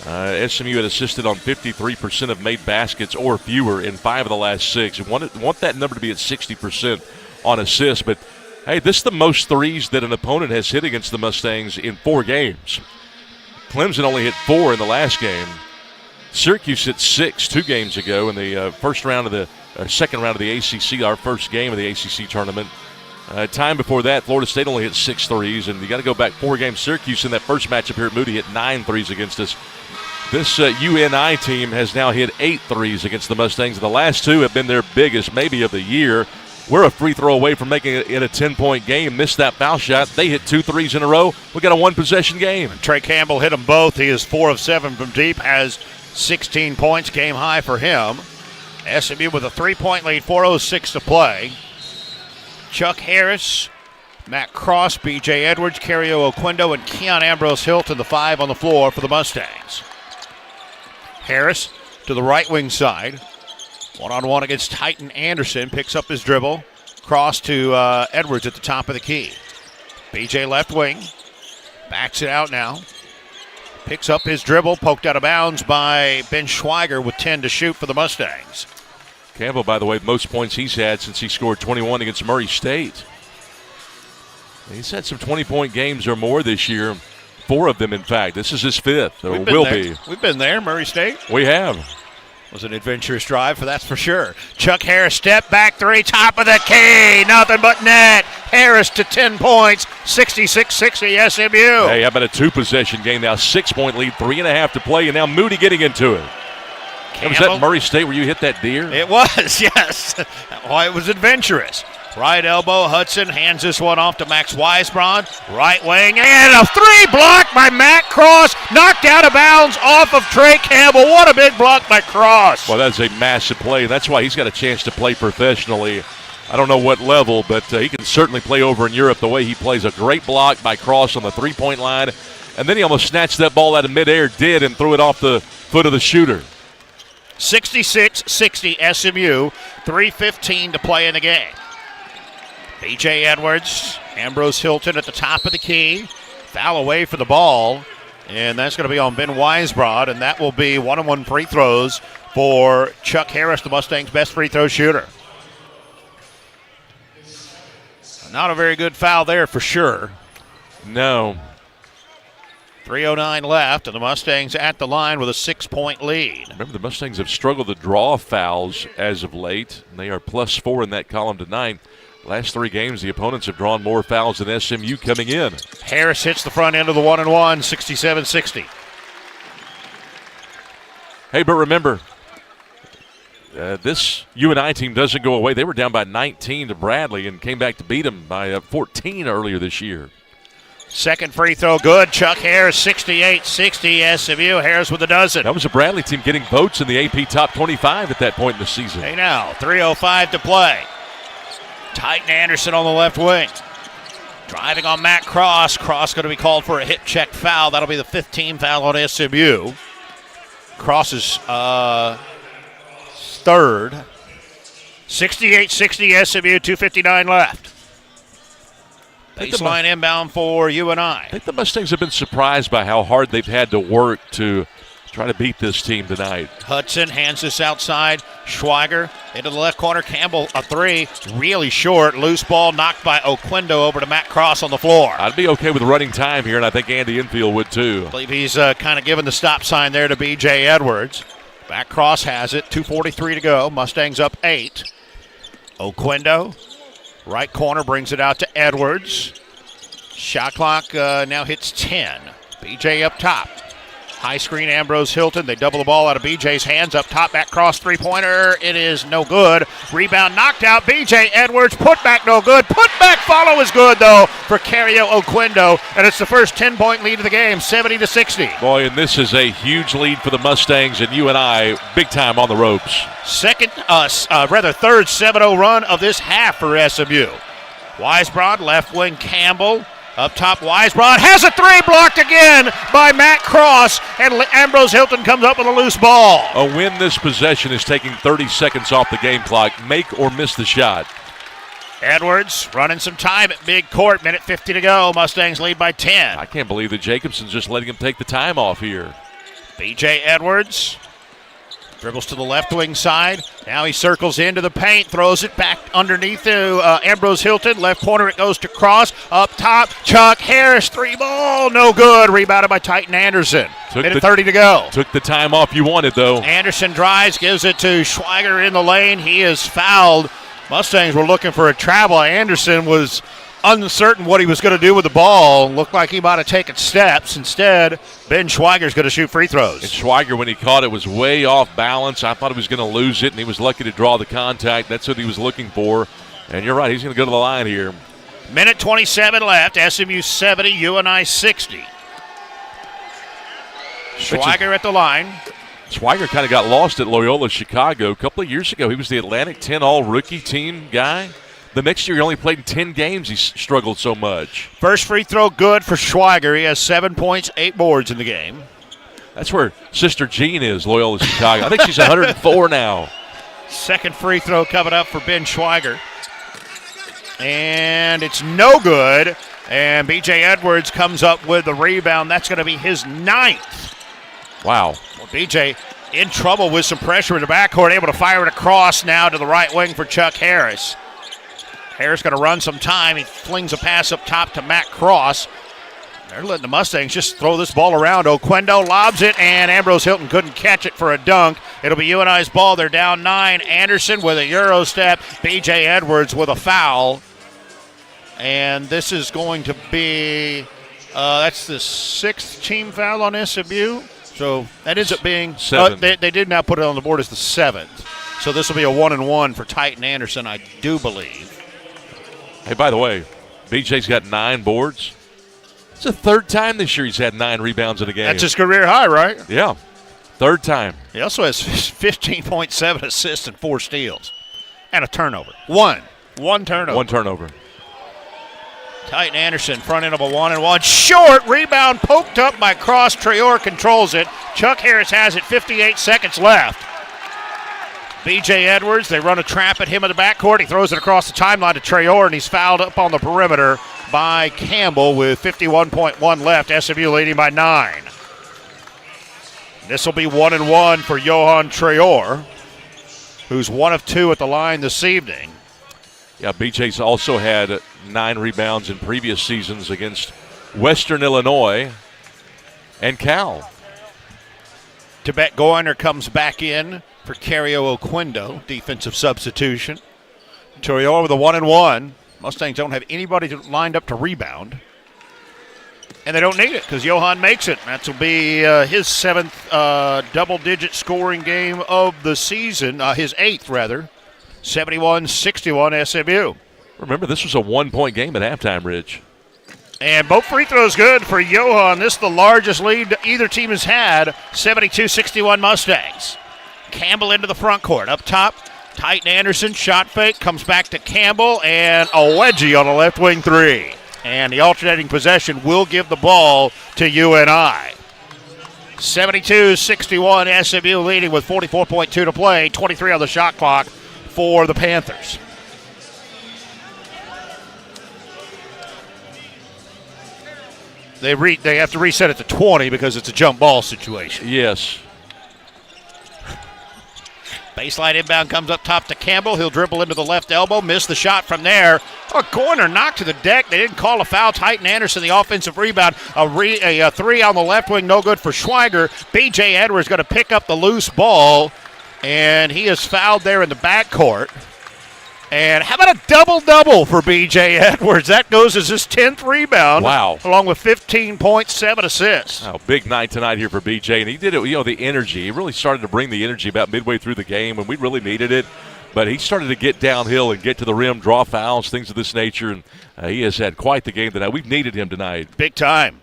SMU had assisted on 53% of made baskets or fewer in 5 of the last 6. You want that number to be at 60% on assists. But, hey, this is the most threes that an opponent has hit against the Mustangs in 4 games. Clemson only hit 4 in the last game. Syracuse hit 6 2 games ago in the second round of the ACC, our first game of the ACC tournament. Time before that, Florida State only hit 6 threes, and you got to go back 4 games. Syracuse in that first matchup here at Moody hit 9 threes against us. This UNI team has now hit 8 threes against the Mustangs. The last 2 have been their biggest, maybe of the year. We're a free throw away from making it in a 10-point game. Missed that foul shot. They hit 2 threes in a row. We got a 1-possession game. Trey Campbell hit them both. He is 4 of 7 from deep, has 16 points, game high for him. SMU with a 3-point lead, 4:06 to play. Chuck Harris, Matt Cross, B.J. Edwards, Cario Oquendo, and Keon Ambrose Hilton, the 5 on the floor for the Mustangs. Harris to the right wing side. One-on-one against Titan Anderson. Picks up his dribble. Cross to Edwards at the top of the key. B.J. left wing. Backs it out now. Picks up his dribble. Poked out of bounds by Ben Schweiger with 10 to shoot for the Mustangs. Campbell, by the way, most points he's had since he scored 21 against Murray State. He's had some 20-point games or more this year. 4 of them, in fact. This is his 5th, or will be. We've been there, Murray State. We have. Was an adventurous drive, that's for sure. Chuck Harris, step back 3, top of the key, nothing but net. Harris to 10 points, 66-60 SMU. Hey, how about a 2-possession game now? 6-point lead, 3.5 to play, and now Moody getting into it. Was that Murray State where you hit that deer? It was, yes. Well, it was adventurous. Right elbow, Hudson hands this one off to Max Weisbrand. Right wing, and a 3 block by Matt Cross. Knocked out of bounds off of Trey Campbell. What a big block by Cross. Well, that's a massive play. That's why he's got a chance to play professionally. I don't know what level, but he can certainly play over in Europe the way he plays. A great block by Cross on the 3-point line. And then he almost snatched that ball out of midair, and threw it off the foot of the shooter. 66-60 SMU, 3:15 to play in the game. B.J. Edwards, Ambrose Hilton at the top of the key. Foul away for the ball, and that's going to be on Ben Weisbrod, and that will be 1-on-1 free throws for Chuck Harris, the Mustangs' best free throw shooter. Not a very good foul there for sure. No. 3:09 left, and the Mustangs at the line with a 6-point lead. Remember, the Mustangs have struggled to draw fouls as of late, and they are +4 in that column tonight. Last 3 games, the opponents have drawn more fouls than SMU coming in. Harris hits the front end of the 1-and-1, 67-60. Hey, but remember, this UNI team doesn't go away. They were down by 19 to Bradley and came back to beat them by 14 earlier this year. Second free throw good. Chuck Harris, 68-60 SMU. Harris with a dozen. That was a Bradley team getting votes in the AP Top 25 at that point in the season. Hey now, 3:05 to play. Titan Anderson on the left wing. Driving on Matt Cross. Cross going to be called for a hit check foul. That'll be the 5th team foul on SMU. Cross is third. 68-60 SMU, 2:59 left. Baseline inbound for UNI. I think the Mustangs have been surprised by how hard they've had to work to try to beat this team tonight. Hudson hands this outside. Schweiger into the left corner. Campbell, a 3. Really short. Loose ball knocked by Oquendo over to Matt Cross on the floor. I'd be okay with running time here, and I think Andy Enfield would too. I believe he's kind of giving the stop sign there to B.J. Edwards. Matt Cross has it. 2:43 to go. Mustangs up 8. Oquendo. Right corner brings it out to Edwards. Shot clock now hits 10. B.J. up top. High screen, Ambrose Hilton. They double the ball out of B.J.'s hands. Up top, back cross, 3-pointer. It is no good. Rebound knocked out. B.J. Edwards. Put back no good. Put back follow is good, though, for Cario Oquendo. And it's the first 10-point lead of the game, 70-60. Boy, and this is a huge lead for the Mustangs, and UNI big time on the ropes. Third 7-0 run of this half for SMU. Weisbrod, left wing Campbell. Up top, Weisbrod has a 3 blocked again by Matt Cross, and Ambrose Hilton comes up with a loose ball. A win this possession is taking 30 seconds off the game clock. Make or miss the shot. Edwards running some time at mid court. Minute 50 to go. Mustangs lead by 10. I can't believe that Jacobson's just letting him take the time off here. B.J. Edwards dribbles to the left wing side. Now he circles into the paint, throws it back underneath to Ambrose Hilton. Left corner, it goes to Cross. Up top, Chuck Harris, 3 ball, no good. Rebounded by Titan Anderson. Minute 30 to go. Took the time off you wanted, though. Anderson drives, gives it to Schweiger in the lane. He is fouled. Mustangs were looking for a travel. Anderson was uncertain what he was going to do with the ball. Looked like he might have taken steps. Instead, Ben Schweiger's going to shoot free throws. And Schweiger, when he caught it, was way off balance. I thought he was going to lose it, and he was lucky to draw the contact. That's what he was looking for. And you're right, he's going to go to the line here. Minute 27 left. SMU 70, UNI 60. Schweiger at the line. Schweiger kind of got lost at Loyola Chicago. A couple of years ago, he was the Atlantic 10 All-Rookie Team guy. The next year, he only played in 10 games. He struggled so much. First free throw good for Schweiger. He has 7 points, 8 boards in the game. That's where Sister Jean is, Loyola Chicago. I think she's 104 now. Second free throw coming up for Ben Schweiger. And it's no good. And B.J. Edwards comes up with the rebound. That's going to be his 9th. Wow. Well, B.J. in trouble with some pressure in the backcourt, able to fire it across now to the right wing for Chuck Harris. Harris going to run some time. He flings a pass up top to Matt Cross. They're letting the Mustangs just throw this ball around. Oquendo lobs it, and Ambrose Hilton couldn't catch it for a dunk. It'll be UNI's ball. They're down 9. Anderson with a Euro step. B.J. Edwards with a foul. And this is going to be, that's the 6th team foul on SMU. So that ends up being, 7. They did now put it on the board as the 7th. So this will be a 1-and-1 for Titan Anderson, I do believe. Hey, by the way, BJ's got 9 boards. It's the 3rd time this year he's had 9 rebounds in a game. That's his career high, right? Yeah, 3rd time. He also has 15.7 assists and 4 steals. And a turnover. One turnover. 1 turnover. Titan Anderson, front end of a 1-and-1. Short rebound poked up by Cross. Traore controls it. Chuck Harris has it. 58 seconds left. B.J. Edwards, they run a trap at him in the backcourt. He throws it across the timeline to Traore, and he's fouled up on the perimeter by Campbell with 51.1 left. SMU leading by 9. This will be 1-and-1 for Johan Traore, who's 1 of 2 at the line this evening. Yeah, BJ's also had 9 rebounds in previous seasons against Western Illinois and Cal. Tibet Goiner comes back in for Cario Oquendo, defensive substitution. Traore with a 1-and-1. Mustangs don't have anybody lined up to rebound. And they don't need it because Johan makes it. That will be his 7th double-digit scoring game of the season, his 8th, rather. 71-61 SMU. Remember, this was a 1-point game at halftime, Rich. And both free throws good for Johan. This is the largest lead either team has had, 72-61 Mustangs. Campbell into the front court. Up top, Titan Anderson, shot fake, comes back to Campbell, and a wedgie on a left wing 3. And the alternating possession will give the ball to UNI. 72-61, SMU leading with 44.2 to play, 23 on the shot clock for the Panthers. They have to reset it to 20 because it's a jump ball situation. Yes. Baseline inbound comes up top to Campbell. He'll dribble into the left elbow, miss the shot from there. A corner knocked to the deck. They didn't call a foul. Titan Anderson, the offensive rebound. A 3 on the left wing, no good for Schweiger. B.J. Edwards going to pick up the loose ball, and he is fouled there in the backcourt. And how about a double-double for B.J. Edwards? That goes as his 10th rebound. Wow. Along with 15.7 assists. Oh, big night tonight here for B.J. And he did it, the energy. He really started to bring the energy about midway through the game, and we really needed it. But he started to get downhill and get to the rim, draw fouls, things of this nature, and he has had quite the game tonight. We've needed him tonight. Big time.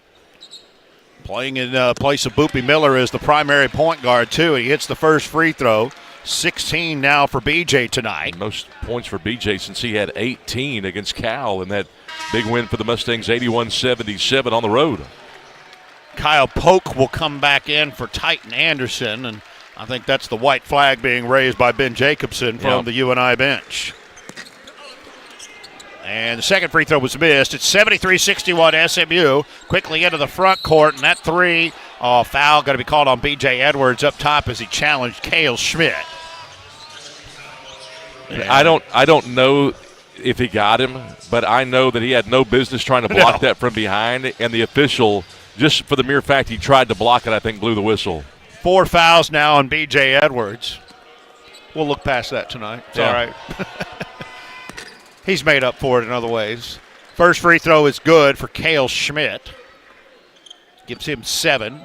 Playing in place of Boopy Miller as the primary point guard, too. He hits the first free throw. 16 now for BJ tonight. Most points for BJ since he had 18 against Cal in that big win for the Mustangs, 81-77 on the road. Kyle Polk will come back in for Titan Anderson, and I think that's the white flag being raised by Ben Jacobson from the UNI bench. And the second free throw was missed. It's 73-61 SMU. Quickly into the front court, and that 3, foul going to be called on B.J. Edwards up top as he challenged Cale Schmidt. I don't know if he got him, but I know that he had no business trying to block that from behind, and the official, just for the mere fact he tried to block it, I think blew the whistle. 4 fouls now on B.J. Edwards. We'll look past that tonight. It's all right. He's made up for it in other ways. First free throw is good for Cale Schmidt. Gives him 7.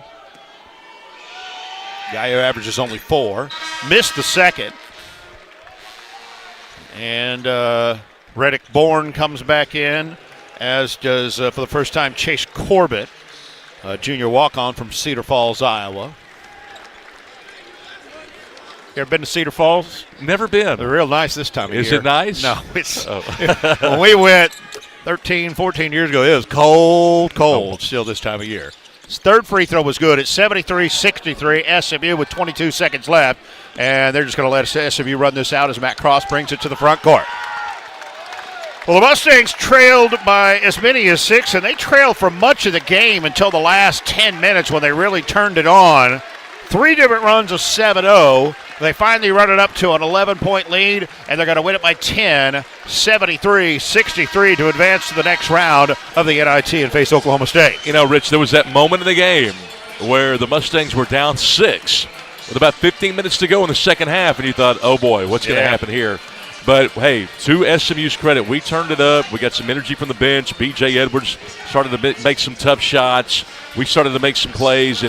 Guy who averages only 4. Missed the second. And Reddick Bourne comes back in, as does, for the first time, Chase Corbett, a junior walk-on from Cedar Falls, Iowa. You ever been to Cedar Falls? Never been. They're real nice this time of year. Is it nice? No. It's when we went 13, 14 years ago, it was cold still this time of year. His third free throw was good. It's 73-63, SMU with 22 seconds left. And they're just going to let SMU run this out as Matt Cross brings it to the front court. Well, the Mustangs trailed by as many as 6, and they trailed for much of the game until the last 10 minutes when they really turned it on. 3 different runs of 7-0, They finally run it up to an 11-point lead, and they're going to win it by 10, 73-63 to advance to the next round of the NIT and face Oklahoma State. You know, Rich, there was that moment in the game where the Mustangs were down 6 with about 15 minutes to go in the second half, and you thought, oh, boy, what's going to happen here? But, hey, to SMU's credit, we turned it up. We got some energy from the bench. B.J. Edwards started to make some tough shots. We started to make some plays,